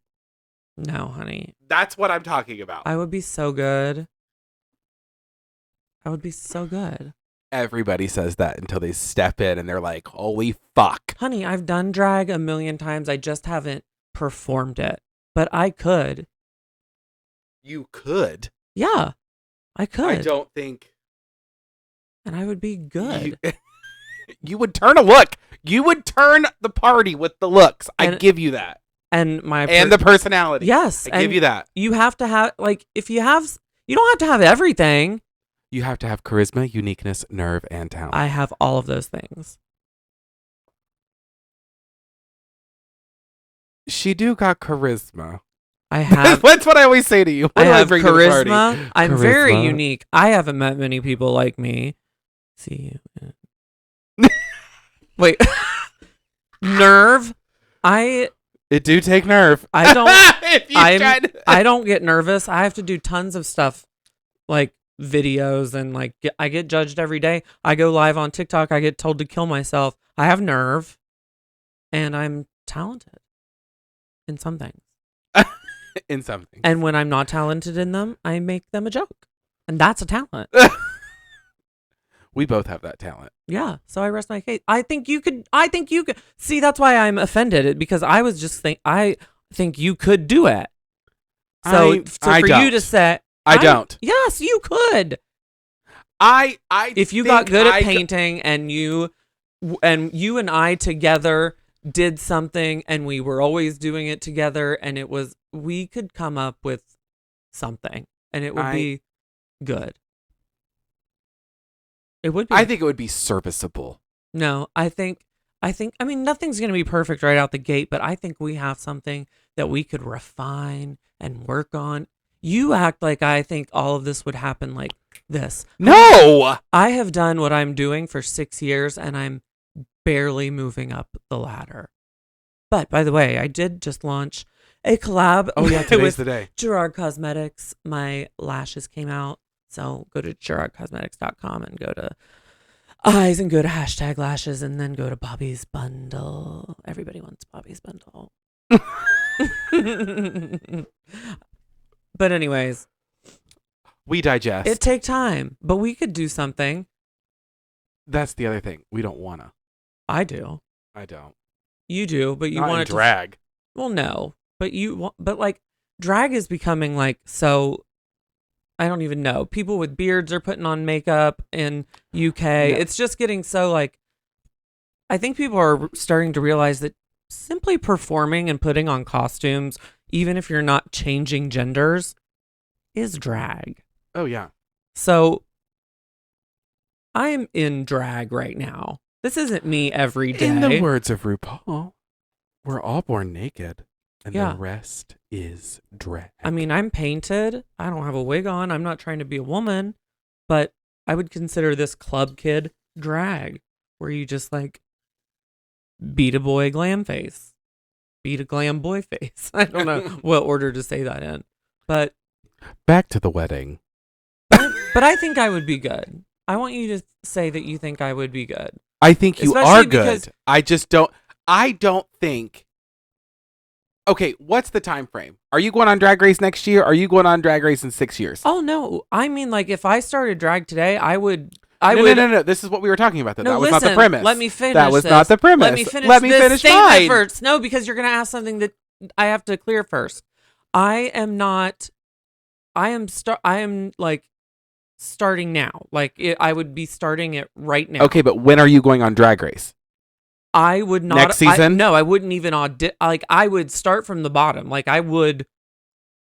[SPEAKER 1] No, honey.
[SPEAKER 3] That's what I'm talking about.
[SPEAKER 1] I would be so good. I would be so good.
[SPEAKER 3] Everybody says that until they step in and they're like, holy fuck.
[SPEAKER 1] Honey, I've done drag a million times. I just haven't performed it. But I could.
[SPEAKER 3] You could.
[SPEAKER 1] Yeah, I could.
[SPEAKER 3] I don't think.
[SPEAKER 1] And I would be good.
[SPEAKER 3] You would turn a look. You would turn the party with the looks. I give you that.
[SPEAKER 1] And
[SPEAKER 3] the personality.
[SPEAKER 1] Yes.
[SPEAKER 3] I give you that.
[SPEAKER 1] You have to have, like, you don't have to have everything.
[SPEAKER 3] You have to have charisma, uniqueness, nerve, and talent.
[SPEAKER 1] I have all of those things.
[SPEAKER 3] She do got charisma.
[SPEAKER 1] I have.
[SPEAKER 3] That's what I always say to you.
[SPEAKER 1] I have
[SPEAKER 3] bring to the party?
[SPEAKER 1] charisma. I'm very unique. I haven't met many people like me. See you. Wait. Nerve.
[SPEAKER 3] It do take nerve.
[SPEAKER 1] I don't.
[SPEAKER 3] If you tried.
[SPEAKER 1] I don't get nervous. I have to do tons of stuff, like videos, and like I get judged every day. I go live on TikTok. I get told to kill myself. I have nerve, and I'm talented in some things.
[SPEAKER 3] In some things.
[SPEAKER 1] And when I'm not talented in them, I make them a joke, and that's a talent.
[SPEAKER 3] We both have that talent.
[SPEAKER 1] Yeah, so I rest my case. I think you could. See, that's why I'm offended, because I was just I think you could do it. So for you to say
[SPEAKER 3] I don't.
[SPEAKER 1] Yes, you could.
[SPEAKER 3] I
[SPEAKER 1] if you got good at painting and you and I together did something, and we were always doing it together, and we could come up with something, and it would be good. It would be.
[SPEAKER 3] I think it would be serviceable.
[SPEAKER 1] No, I mean, nothing's going to be perfect right out the gate, but I think we have something that we could refine and work on. You act like I think all of this would happen like this.
[SPEAKER 3] No!
[SPEAKER 1] I have done what I'm doing for 6 years, and I'm barely moving up the ladder. But, by the way, I did just launch a collab.
[SPEAKER 3] Oh, yeah, today's
[SPEAKER 1] with
[SPEAKER 3] the day.
[SPEAKER 1] Gerard Cosmetics. My lashes came out. So go to gerardcosmetics.com and go to eyes and go to hashtag lashes and then go to Bobby's bundle. Everybody wants Bobby's bundle. But anyways,
[SPEAKER 3] We digest.
[SPEAKER 1] it take time, but we could do something.
[SPEAKER 3] That's the other thing. We don't wanna.
[SPEAKER 1] I do.
[SPEAKER 3] I don't.
[SPEAKER 1] You do, but you
[SPEAKER 3] Not in
[SPEAKER 1] want it to.
[SPEAKER 3] drag.
[SPEAKER 1] Well, no, but like drag is becoming like so. I don't even know. People with beards are putting on makeup in UK.
[SPEAKER 3] Yeah.
[SPEAKER 1] It's just getting so like. I think people are starting to realize that simply performing and putting on costumes, even if you're not changing genders, is drag.
[SPEAKER 3] Oh yeah.
[SPEAKER 1] So I'm in drag right now. This isn't me every day.
[SPEAKER 3] In the words of RuPaul, we're all born naked, and
[SPEAKER 1] Yeah.
[SPEAKER 3] the rest is drag.
[SPEAKER 1] I mean, I'm painted. I don't have a wig on. I'm not trying to be a woman, but I would consider this club kid drag, where you just like beat a boy glam face, beat a glam boy face. I don't know what order to say that in, but
[SPEAKER 3] Back to the wedding.
[SPEAKER 1] but I think I would be good. I want you to say that you think I would be good.
[SPEAKER 3] I think you
[SPEAKER 1] Especially
[SPEAKER 3] are
[SPEAKER 1] because-
[SPEAKER 3] good. I just don't. I don't think. Okay, what's the time frame? Are you going on Drag Race next year? Are you going on Drag Race in 6 years?
[SPEAKER 1] Oh no, I mean like if I started drag today, I would.
[SPEAKER 3] No. This is what we were talking about. Though.
[SPEAKER 1] No,
[SPEAKER 3] that was
[SPEAKER 1] listen,
[SPEAKER 3] not the premise.
[SPEAKER 1] Let me finish.
[SPEAKER 3] That was
[SPEAKER 1] this.
[SPEAKER 3] not the premise.
[SPEAKER 1] Let me finish.
[SPEAKER 3] Let me
[SPEAKER 1] this
[SPEAKER 3] finish
[SPEAKER 1] statement
[SPEAKER 3] mine.
[SPEAKER 1] first. No, because you're going to ask something that I have to clear first. I am not. I am like starting now. Like I would be starting it right now.
[SPEAKER 3] Okay, but when are you going on Drag Race?
[SPEAKER 1] I would not.
[SPEAKER 3] Next season?
[SPEAKER 1] No, I wouldn't even Like I would start from the bottom. Like I would.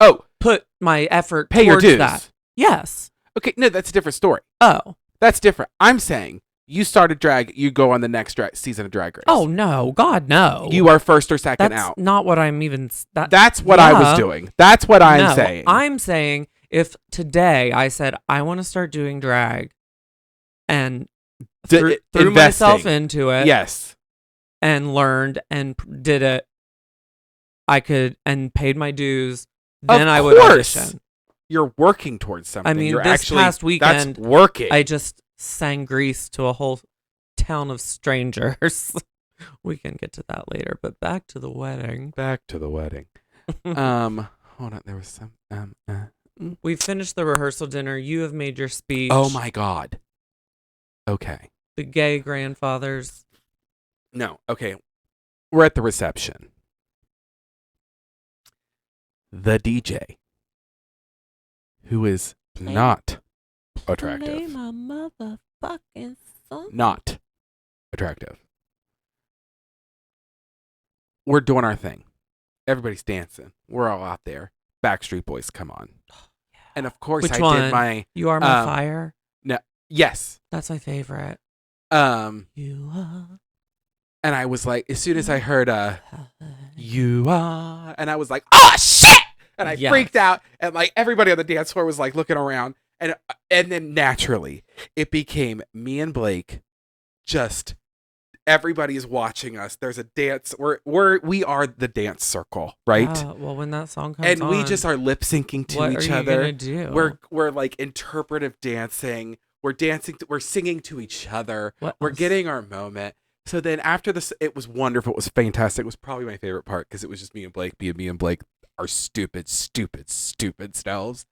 [SPEAKER 3] Oh,
[SPEAKER 1] put my effort
[SPEAKER 3] pay your
[SPEAKER 1] towards
[SPEAKER 3] dues.
[SPEAKER 1] that. Yes.
[SPEAKER 3] Okay, no, that's a different story.
[SPEAKER 1] Oh.
[SPEAKER 3] That's different. I'm saying you started drag, you go on the next season of Drag Race.
[SPEAKER 1] Oh no, God no.
[SPEAKER 3] You are first or second
[SPEAKER 1] That's
[SPEAKER 3] out.
[SPEAKER 1] not what I'm even.
[SPEAKER 3] That's what I was doing. That's what I'm
[SPEAKER 1] No,
[SPEAKER 3] saying.
[SPEAKER 1] I'm saying if today I said I want to start doing drag, and threw myself
[SPEAKER 3] investing.
[SPEAKER 1] into it,
[SPEAKER 3] Yes.
[SPEAKER 1] and learned and did it, I could and paid my dues. Then I would
[SPEAKER 3] course.
[SPEAKER 1] audition.
[SPEAKER 3] You're working towards something.
[SPEAKER 1] I mean,
[SPEAKER 3] You're
[SPEAKER 1] this
[SPEAKER 3] actually,
[SPEAKER 1] past weekend,
[SPEAKER 3] that's working.
[SPEAKER 1] I just sang Grease to a whole town of strangers. We can get to that later, but back to the wedding.
[SPEAKER 3] Back to the wedding. Hold on. There was some.
[SPEAKER 1] We finished the rehearsal dinner. You have made your speech.
[SPEAKER 3] Oh my God. Okay.
[SPEAKER 1] The gay grandfathers.
[SPEAKER 3] No. Okay. We're at the reception. The DJ, who is not
[SPEAKER 1] Play
[SPEAKER 3] attractive.
[SPEAKER 1] my motherfucking song.
[SPEAKER 3] Not attractive. We're doing our thing. Everybody's dancing. We're all out there. Backstreet Boys come on. And of course
[SPEAKER 1] Which
[SPEAKER 3] I
[SPEAKER 1] one?
[SPEAKER 3] did my
[SPEAKER 1] You Are My Fire.
[SPEAKER 3] yes.
[SPEAKER 1] That's my favorite.
[SPEAKER 3] Um
[SPEAKER 1] You are.
[SPEAKER 3] and I was like, as soon as I heard you are, and I was like, oh shit! And I
[SPEAKER 1] Yes.
[SPEAKER 3] freaked out, and like everybody on the dance floor was like looking around, and then naturally it became me and Blake. Just everybody is watching us. There's a dance. We are the dance circle, right?
[SPEAKER 1] Well, when that song comes
[SPEAKER 3] And
[SPEAKER 1] on,
[SPEAKER 3] we just are lip syncing to
[SPEAKER 1] what
[SPEAKER 3] each
[SPEAKER 1] are you
[SPEAKER 3] other.
[SPEAKER 1] gonna do?
[SPEAKER 3] We're like interpretive dancing. We're dancing. We're singing to each other.
[SPEAKER 1] What
[SPEAKER 3] We're
[SPEAKER 1] else?
[SPEAKER 3] getting our moment. So then after this, it was wonderful. It was fantastic. It was probably my favorite part because it was just me and Blake being me and Blake, our stupid selves.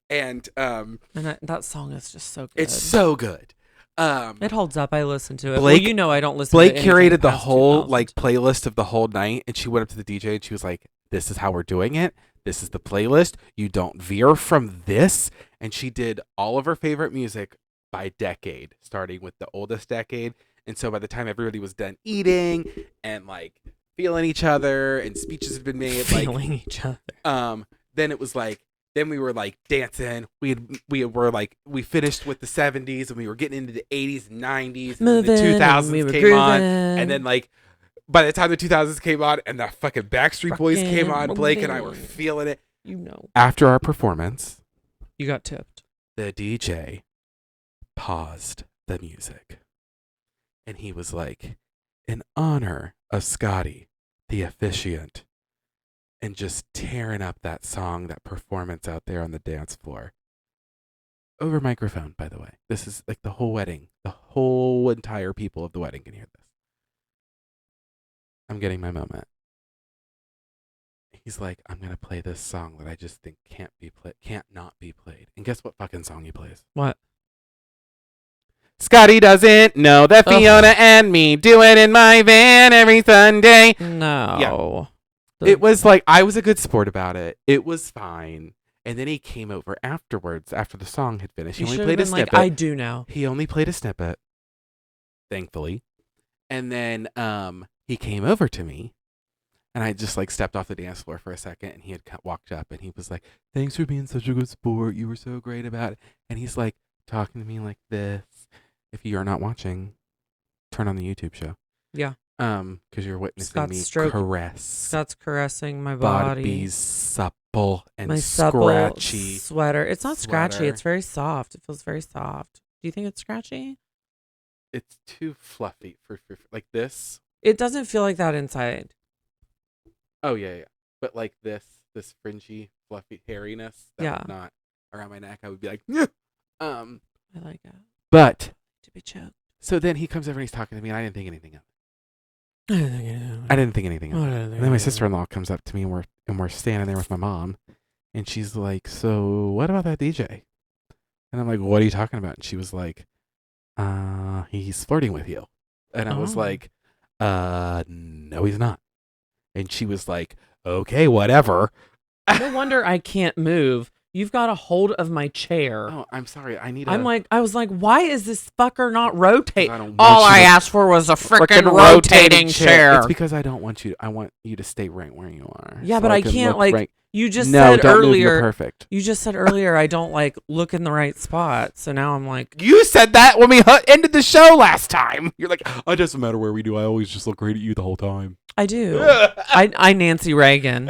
[SPEAKER 3] And
[SPEAKER 1] that song is just so good.
[SPEAKER 3] it's so good.
[SPEAKER 1] It holds up. I listen to it.
[SPEAKER 3] Blake-
[SPEAKER 1] Well, you know I don't listen
[SPEAKER 3] Blake
[SPEAKER 1] to anything
[SPEAKER 3] curated the
[SPEAKER 1] past
[SPEAKER 3] whole
[SPEAKER 1] 2000.
[SPEAKER 3] like playlist of the whole night, and she went up to the DJ and she was like, "This is how we're doing it. This is the playlist. You don't veer from this." And she did all of her favorite music by decade, starting with the oldest decade. And so by the time everybody was done eating and like feeling each other and speeches had been made,
[SPEAKER 1] feeling each other.
[SPEAKER 3] then it was like, then we were like dancing. We finished with the 70s and we were getting into the 80s and 90s. And then the
[SPEAKER 1] Moving,
[SPEAKER 3] 2000s
[SPEAKER 1] we were
[SPEAKER 3] came on.
[SPEAKER 1] grooving.
[SPEAKER 3] And then like by the time the 2000s came on and the fucking Backstreet Boys came on,
[SPEAKER 1] Fucking
[SPEAKER 3] Blake and I were
[SPEAKER 1] moving.
[SPEAKER 3] feeling it.
[SPEAKER 1] You know,
[SPEAKER 3] After our performance,
[SPEAKER 1] you got tipped.
[SPEAKER 3] the DJ paused the music. And he was like, in honor of Scotty, the officiant, and just tearing up that song, that performance out there on the dance floor. over microphone, by the way. This is like the whole wedding. The whole entire people of the wedding can hear this. I'm getting my moment. He's like, I'm gonna play this song that I just think can't not be played. And guess what fucking song he plays?
[SPEAKER 1] What?
[SPEAKER 3] Scotty doesn't know that Fiona and me do it in my van every Sunday.
[SPEAKER 1] No.
[SPEAKER 3] It was like, I was a good sport about it. It was fine. And then he came over afterwards, after the song had finished. He
[SPEAKER 1] You
[SPEAKER 3] only
[SPEAKER 1] should
[SPEAKER 3] played
[SPEAKER 1] have
[SPEAKER 3] a
[SPEAKER 1] been like,
[SPEAKER 3] snippet.
[SPEAKER 1] I do now.
[SPEAKER 3] He only played a snippet, thankfully. And then he came over to me, and I just like stepped off the dance floor for a second, and he had walked up, and he was like, thanks for being such a good sport. You were so great about it. And he's like talking to me like this. If you are not watching, turn on the YouTube show.
[SPEAKER 1] Yeah.
[SPEAKER 3] Because you're witnessing me caress.
[SPEAKER 1] Scott's caressing my body.
[SPEAKER 3] Body's supple and
[SPEAKER 1] My supple
[SPEAKER 3] scratchy
[SPEAKER 1] sweater. It's not scratchy.
[SPEAKER 3] sweater.
[SPEAKER 1] It's very soft. It feels very soft. Do you think it's scratchy?
[SPEAKER 3] It's too fluffy for like this.
[SPEAKER 1] It doesn't feel like that inside.
[SPEAKER 3] Oh yeah. But like this fringy, fluffy hairiness. That
[SPEAKER 1] Yeah.
[SPEAKER 3] would not around my neck. I would be like,
[SPEAKER 1] I like it.
[SPEAKER 3] But
[SPEAKER 1] To be choked.
[SPEAKER 3] so then he comes over and he's talking to me, and I didn't think anything of it.
[SPEAKER 1] I didn't think it.
[SPEAKER 3] I didn't think anything of it.
[SPEAKER 1] I didn't think
[SPEAKER 3] And then my
[SPEAKER 1] it.
[SPEAKER 3] sister-in-law comes up to me, and we're standing there with my mom, and she's like, "So what about that DJ?" And I'm like, "What are you talking about?" And she was like, "He's flirting with you." And I was
[SPEAKER 1] Oh.
[SPEAKER 3] like, "No, he's not." And she was like, "Okay, whatever."
[SPEAKER 1] No wonder I can't move. You've got a hold of my chair.
[SPEAKER 3] Oh, I'm sorry. I
[SPEAKER 1] I was like, why is this fucker not rotate?
[SPEAKER 3] I don't want
[SPEAKER 1] All
[SPEAKER 3] you
[SPEAKER 1] I
[SPEAKER 3] to-
[SPEAKER 1] asked for was a freaking
[SPEAKER 3] frickin'
[SPEAKER 1] rotating chair.
[SPEAKER 3] It's because I don't want you. I want you to stay right where you are.
[SPEAKER 1] Yeah,
[SPEAKER 3] so
[SPEAKER 1] but I
[SPEAKER 3] can
[SPEAKER 1] can't,
[SPEAKER 3] look
[SPEAKER 1] like,
[SPEAKER 3] right.
[SPEAKER 1] You just
[SPEAKER 3] No,
[SPEAKER 1] said
[SPEAKER 3] don't move. You're
[SPEAKER 1] earlier.
[SPEAKER 3] perfect.
[SPEAKER 1] You just said earlier I don't like look in the right spot. So now I'm like,
[SPEAKER 3] You said that when we ended the show last time. You're like, it doesn't matter where we do. I always just look great at you the whole time.
[SPEAKER 1] I do. I Nancy Reagan.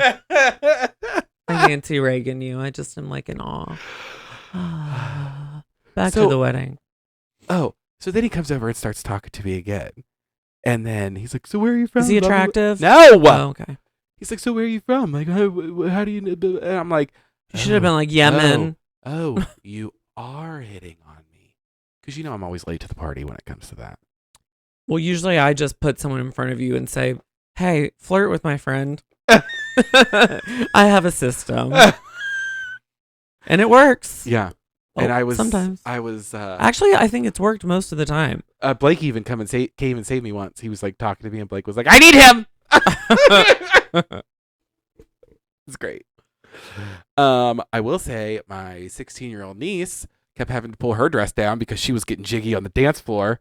[SPEAKER 1] I Nancy Reagan you. I just am like in awe. Back to
[SPEAKER 3] So-
[SPEAKER 1] the wedding.
[SPEAKER 3] Oh, so then he comes over and starts talking to me again. And then he's like, so where are you from?
[SPEAKER 1] Is he
[SPEAKER 3] Blah, blah, blah.
[SPEAKER 1] attractive?
[SPEAKER 3] No.
[SPEAKER 1] Oh, okay.
[SPEAKER 3] He's like, so where are you from? Like, how do you know? And I'm like,
[SPEAKER 1] You should have been like Yemen.
[SPEAKER 3] Oh, you are hitting on me. Because you know I'm always late to the party when it comes to that.
[SPEAKER 1] Well, usually I just put someone in front of you and say, hey, flirt with my friend. I have a system. And it works.
[SPEAKER 3] Yeah. And
[SPEAKER 1] Oh,
[SPEAKER 3] I was
[SPEAKER 1] sometimes. Actually, I think it's worked most of the time.
[SPEAKER 3] Blake even came and saved me once. He was like talking to me, and Blake was like, I need him. It's great. I will say my 16-year-old niece kept having to pull her dress down because she was getting jiggy on the dance floor.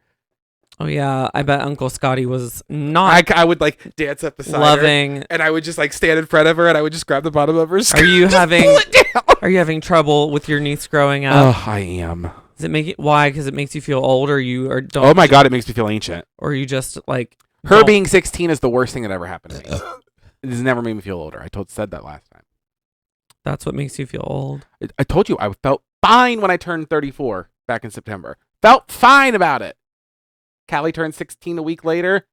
[SPEAKER 1] Oh, yeah. I bet Uncle Scotty was not
[SPEAKER 3] I would like dance up beside her,
[SPEAKER 1] loving.
[SPEAKER 3] and I would just like stand in front of her, and I would just grab the bottom of her skirt.
[SPEAKER 1] Are you
[SPEAKER 3] just
[SPEAKER 1] having-
[SPEAKER 3] pull it down.
[SPEAKER 1] Are you having trouble with your niece growing up?
[SPEAKER 3] Oh, I am.
[SPEAKER 1] Does it make it? Why? Because it makes you feel old, or you or don't?
[SPEAKER 3] Oh my God, it makes me feel ancient.
[SPEAKER 1] Or you just like
[SPEAKER 3] Her
[SPEAKER 1] don't-
[SPEAKER 3] being 16 is the worst thing that ever happened to me. It has never made me feel older. Said that last time.
[SPEAKER 1] That's what makes you feel old.
[SPEAKER 3] I told you I felt fine when I turned 34 back in September. Felt fine about it. Callie turned 16 a week later.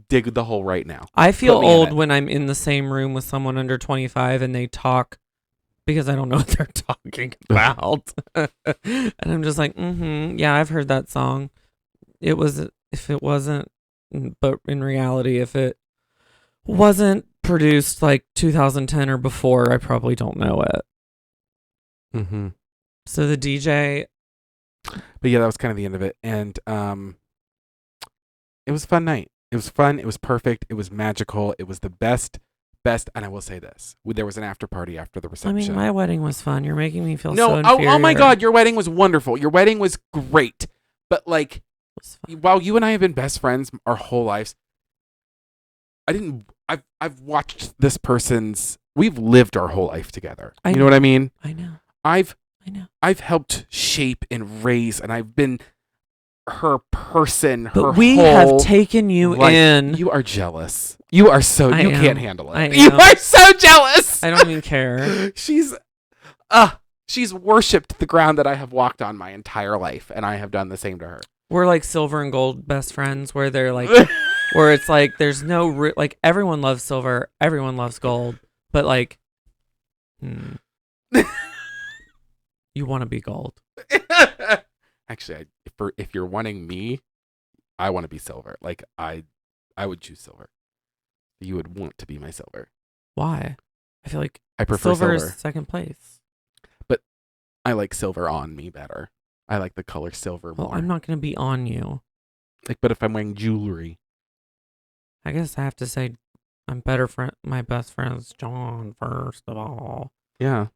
[SPEAKER 3] Dig the hole right now.
[SPEAKER 1] I feel
[SPEAKER 3] Put me in
[SPEAKER 1] old
[SPEAKER 3] it.
[SPEAKER 1] when I'm in the same room with someone under 25 and they talk because I don't know what they're talking about. And I'm just like, yeah, I've heard that song. If it wasn't, but in reality, if it wasn't produced like 2010 or before, I probably don't know it.
[SPEAKER 3] Mm-hmm.
[SPEAKER 1] So the DJ,
[SPEAKER 3] But yeah, that was kind of the end of it. And it was a fun night. It was fun. It was perfect. It was magical. It was the best. And I will say this. There was an after party after the
[SPEAKER 1] I
[SPEAKER 3] reception.
[SPEAKER 1] mean, my wedding was fun. You're making me feel
[SPEAKER 3] no,
[SPEAKER 1] so
[SPEAKER 3] oh
[SPEAKER 1] inferior.
[SPEAKER 3] my God, your wedding was wonderful. Your wedding was great. But like,
[SPEAKER 1] It was fun.
[SPEAKER 3] while you and I have been best friends our whole lives, I've watched this person's, we've lived our whole life together.
[SPEAKER 1] I
[SPEAKER 3] You know
[SPEAKER 1] know.
[SPEAKER 3] what I mean?
[SPEAKER 1] I know.
[SPEAKER 3] I
[SPEAKER 1] know.
[SPEAKER 3] I've helped shape and raise, and I've been her person,
[SPEAKER 1] But
[SPEAKER 3] her
[SPEAKER 1] we
[SPEAKER 3] whole
[SPEAKER 1] have taken you
[SPEAKER 3] life.
[SPEAKER 1] in.
[SPEAKER 3] You are jealous. You are so,
[SPEAKER 1] I
[SPEAKER 3] you
[SPEAKER 1] am.
[SPEAKER 3] can't handle it.
[SPEAKER 1] I
[SPEAKER 3] You
[SPEAKER 1] am.
[SPEAKER 3] are so jealous.
[SPEAKER 1] I don't even care.
[SPEAKER 3] She's worshipped the ground that I have walked on my entire life, and I have done the same to her.
[SPEAKER 1] We're like silver and gold best friends where they're like, where it's like, there's no, like everyone loves silver, everyone loves gold, but like, you want to be gold.
[SPEAKER 3] Actually, if you're wanting me, I want to be silver. Like I would choose silver. You would want to be my silver.
[SPEAKER 1] Why? I feel like
[SPEAKER 3] I prefer
[SPEAKER 1] silver
[SPEAKER 3] silver.
[SPEAKER 1] is second place.
[SPEAKER 3] I like silver on me better. I like the color silver
[SPEAKER 1] Well,
[SPEAKER 3] more.
[SPEAKER 1] I'm not going to be on you.
[SPEAKER 3] Like, but if I'm wearing jewelry,
[SPEAKER 1] I guess I have to say I'm better friend. My best friend's John, first of all.
[SPEAKER 3] yeah.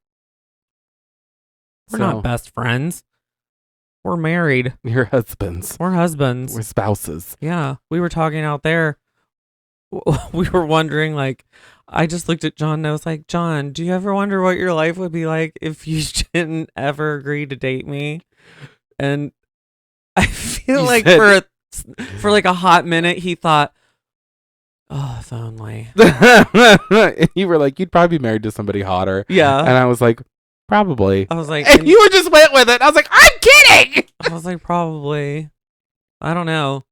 [SPEAKER 1] We're not best friends. We're married.
[SPEAKER 3] Your husbands.
[SPEAKER 1] We're husbands.
[SPEAKER 3] We're spouses.
[SPEAKER 1] Yeah. We were talking out there. We were wondering, like, I just looked at John and I was like, John, do you ever wonder what your life would be like if you didn't ever agree to date me? And I feel
[SPEAKER 3] You
[SPEAKER 1] like
[SPEAKER 3] said-
[SPEAKER 1] for like a hot minute, he thought, oh, if only.
[SPEAKER 3] And you were like, you'd probably be married to somebody hotter.
[SPEAKER 1] Yeah.
[SPEAKER 3] And I was like, probably.
[SPEAKER 1] I was like,
[SPEAKER 3] And you were just went with it. I was like, I'm kidding.
[SPEAKER 1] I was like, probably. I don't know.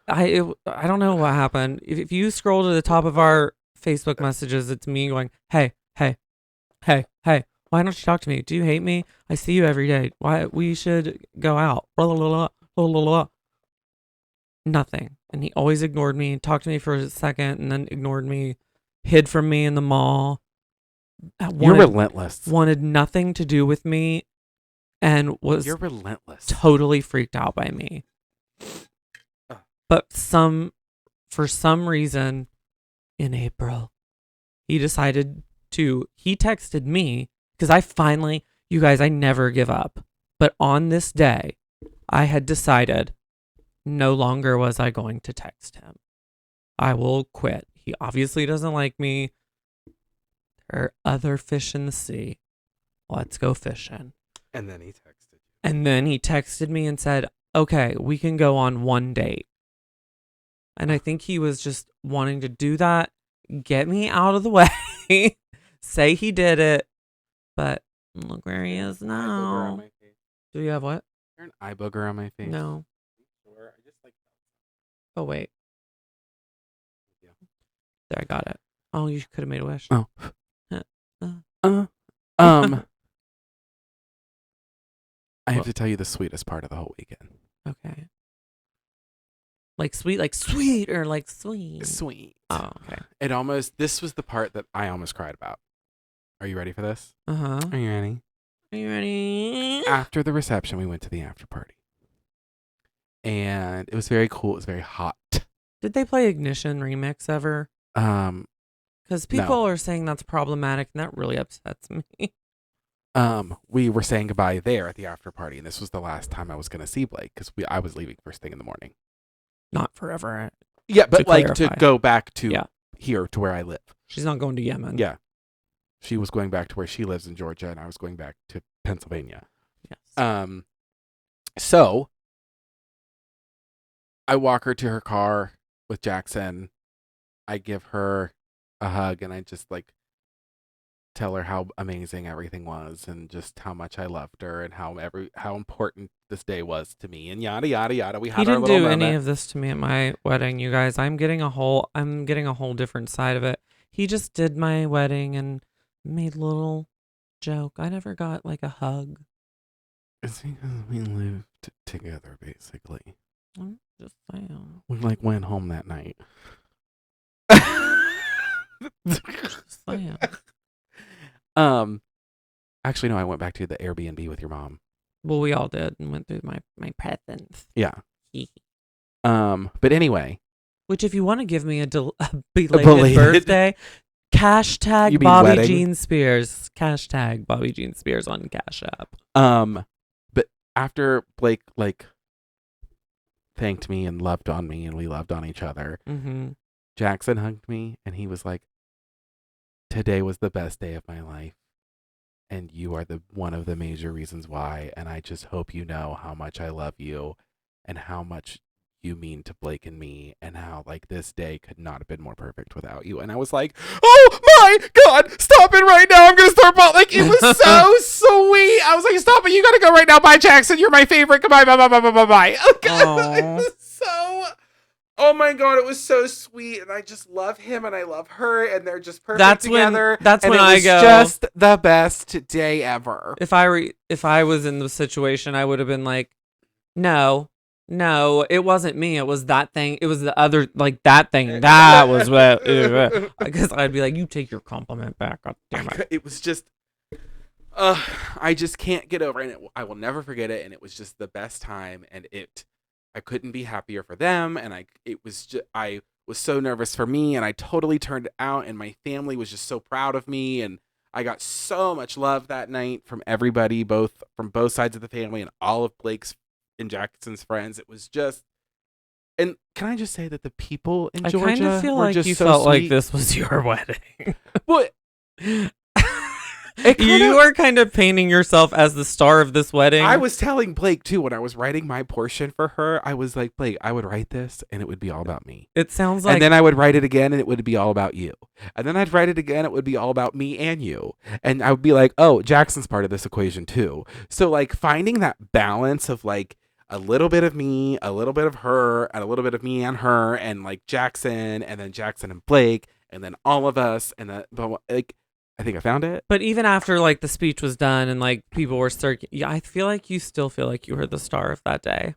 [SPEAKER 1] I don't know what happened. If you scroll to the top of our Facebook messages, it's me going, hey, why don't you talk to me? Do you hate me? I see you every day. Why we should go out? Blah, blah, blah, blah, blah, blah. Nothing. And he always ignored me, talked to me for a second, and then ignored me, hid from me in the mall.
[SPEAKER 3] You're relentless.
[SPEAKER 1] Wanted nothing to do with me, and was
[SPEAKER 3] You're relentless.
[SPEAKER 1] totally freaked out by me. But for some reason, in April, he texted me, because you guys, I never give up. But on this day, I had decided no longer was I going to text him. I will quit. He obviously doesn't like me. There are other fish in the sea. Let's go fishing.
[SPEAKER 3] And then he texted you.
[SPEAKER 1] And then he texted me and said, okay, we can go on one date. And I think he was just wanting to do that, get me out of the way, say he did it, but look where he is now. Do you have what?
[SPEAKER 3] Is there an eye booger on my face?
[SPEAKER 1] No.
[SPEAKER 3] Sure. I just like.
[SPEAKER 1] Oh, wait.
[SPEAKER 3] Yeah.
[SPEAKER 1] There, I got it. Oh, you could have made a wish.
[SPEAKER 3] Oh.
[SPEAKER 1] Uh.
[SPEAKER 3] I have to tell you the sweetest part of the whole weekend.
[SPEAKER 1] Okay. Like sweet, or like sweet?
[SPEAKER 3] Sweet.
[SPEAKER 1] Oh, okay.
[SPEAKER 3] This was the part that I almost cried about. Are you ready for this?
[SPEAKER 1] Uh-huh.
[SPEAKER 3] Are you ready?
[SPEAKER 1] Are you ready?
[SPEAKER 3] After the reception, we went to the after party. And it was very cool. It was very hot.
[SPEAKER 1] Did they play Ignition Remix ever? Because people are saying that's problematic, and that really upsets me.
[SPEAKER 3] We were saying goodbye there at the after party, and this was the last time I was going to see Blake because I was leaving first thing in the morning.
[SPEAKER 1] Not forever.
[SPEAKER 3] Yeah, but
[SPEAKER 1] To
[SPEAKER 3] like
[SPEAKER 1] clarify.
[SPEAKER 3] to go back to
[SPEAKER 1] Yeah.
[SPEAKER 3] here to where I live.
[SPEAKER 1] She's not going to Yemen.
[SPEAKER 3] Yeah. She was going back to where she lives in Georgia, and I was going back to Pennsylvania.
[SPEAKER 1] Yes.
[SPEAKER 3] So I walk her to her car with Jackson. I give her a hug, and I just like tell her how amazing everything was, and just how much I loved her, and how important this day was to me, and yada yada yada. We had
[SPEAKER 1] He
[SPEAKER 3] our
[SPEAKER 1] didn't
[SPEAKER 3] little
[SPEAKER 1] do
[SPEAKER 3] moment.
[SPEAKER 1] any of this to me at my wedding, you guys. I'm getting a whole different side of it. He just did my wedding and made a little joke. I never got like a hug.
[SPEAKER 3] It's because we lived together, basically.
[SPEAKER 1] I'm just saying.
[SPEAKER 3] We like went home that night.
[SPEAKER 1] Just saying.
[SPEAKER 3] Actually, no, I went back to the Airbnb with your mom.
[SPEAKER 1] Well, we all did and went through my presents.
[SPEAKER 3] Yeah. But anyway.
[SPEAKER 1] Which, if you want to give me a belated
[SPEAKER 3] Belated.
[SPEAKER 1] birthday, hashtag
[SPEAKER 3] You mean
[SPEAKER 1] Bobby
[SPEAKER 3] wedding?
[SPEAKER 1] Jean Spears. Hashtag Bobby Jean Spears on Cash App.
[SPEAKER 3] But after Blake like thanked me and loved on me, and we loved on each other,
[SPEAKER 1] Mm-hmm.
[SPEAKER 3] Jackson hugged me, and he was like, "Today was the best day of my life, and you are one of the major reasons why. And I just hope you know how much I love you, and how much you mean to Blake and me, and how like this day could not have been more perfect without you." And I was like, "Oh my God, stop it right now. I'm going to start like it was so sweet. I was like, "Stop it. You got to go right now. Bye, Jackson. You're my favorite. Goodbye. Bye, bye, bye, bye, bye, bye."
[SPEAKER 1] Aw.
[SPEAKER 3] So, Oh my God, it was so sweet, and I just love him, and I love her, and they're just perfect together.
[SPEAKER 1] That's
[SPEAKER 3] and
[SPEAKER 1] when
[SPEAKER 3] it
[SPEAKER 1] I
[SPEAKER 3] was
[SPEAKER 1] go.
[SPEAKER 3] just the best day ever.
[SPEAKER 1] If I was in the situation, I would have been like, no, it wasn't me. It was that thing. It was the other, like that thing. That was what. Because I'd be like, you take your compliment back. God damn it.
[SPEAKER 3] It was just, I just can't get over it. I will never forget it, and it was just the best time, and I couldn't be happier for them, and I was so nervous for me, and I totally turned it out, and my family was just so proud of me, and I got so much love that night from everybody, from both sides of the family, and all of Blake's and Jackson's friends. It was just, and can I just say that the people in Georgia
[SPEAKER 1] I kind of feel
[SPEAKER 3] were
[SPEAKER 1] like
[SPEAKER 3] just
[SPEAKER 1] you
[SPEAKER 3] so
[SPEAKER 1] felt like
[SPEAKER 3] sweet.
[SPEAKER 1] this was your wedding.
[SPEAKER 3] What?
[SPEAKER 1] You are kind of painting yourself as the star of this wedding.
[SPEAKER 3] I was telling Blake too when I was writing my portion for her. I was like, Blake, I would write this and it would be all about me.
[SPEAKER 1] It sounds like.
[SPEAKER 3] And then I would write it again and it would be all about you. And then I'd write it again, it would be all about me and you. And I would be like, oh, Jackson's part of this equation too. So like finding that balance of like a little bit of me, a little bit of her, and a little bit of me and her, and like Jackson, and then Jackson and Blake, and then all of us, and then like I think I found it.
[SPEAKER 1] But even after like the speech was done and like people were yeah, I feel like you still feel like you were the star of that day.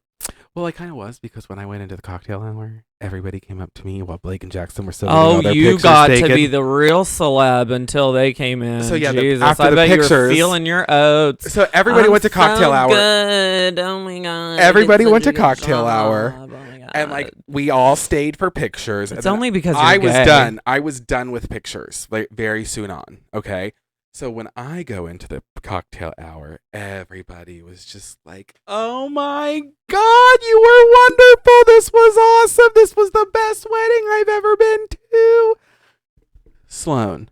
[SPEAKER 3] Well, I kind of was, because when I went into the cocktail hour, everybody came up to me while Blake and Jackson were still getting all their
[SPEAKER 1] you
[SPEAKER 3] pictures
[SPEAKER 1] got
[SPEAKER 3] taken.
[SPEAKER 1] to be the real celeb until they came in.
[SPEAKER 3] So, yeah,
[SPEAKER 1] Jesus,
[SPEAKER 3] after
[SPEAKER 1] I
[SPEAKER 3] the
[SPEAKER 1] bet you were
[SPEAKER 3] pictures-
[SPEAKER 1] feeling your oats.
[SPEAKER 3] So everybody went to cocktail hour.
[SPEAKER 1] Good. Oh my god.
[SPEAKER 3] Everybody
[SPEAKER 1] It's
[SPEAKER 3] went
[SPEAKER 1] such
[SPEAKER 3] to
[SPEAKER 1] a good
[SPEAKER 3] cocktail hour.
[SPEAKER 1] job. Oh my god.
[SPEAKER 3] And like we all stayed for pictures.
[SPEAKER 1] It's
[SPEAKER 3] and then
[SPEAKER 1] only because
[SPEAKER 3] I
[SPEAKER 1] you're
[SPEAKER 3] was
[SPEAKER 1] gay.
[SPEAKER 3] done. I was done with pictures like very soon on. Okay. So when I go into the cocktail hour, everybody was just like, oh my God, you were wonderful. This was awesome. This was the best wedding I've ever been to. Sloan,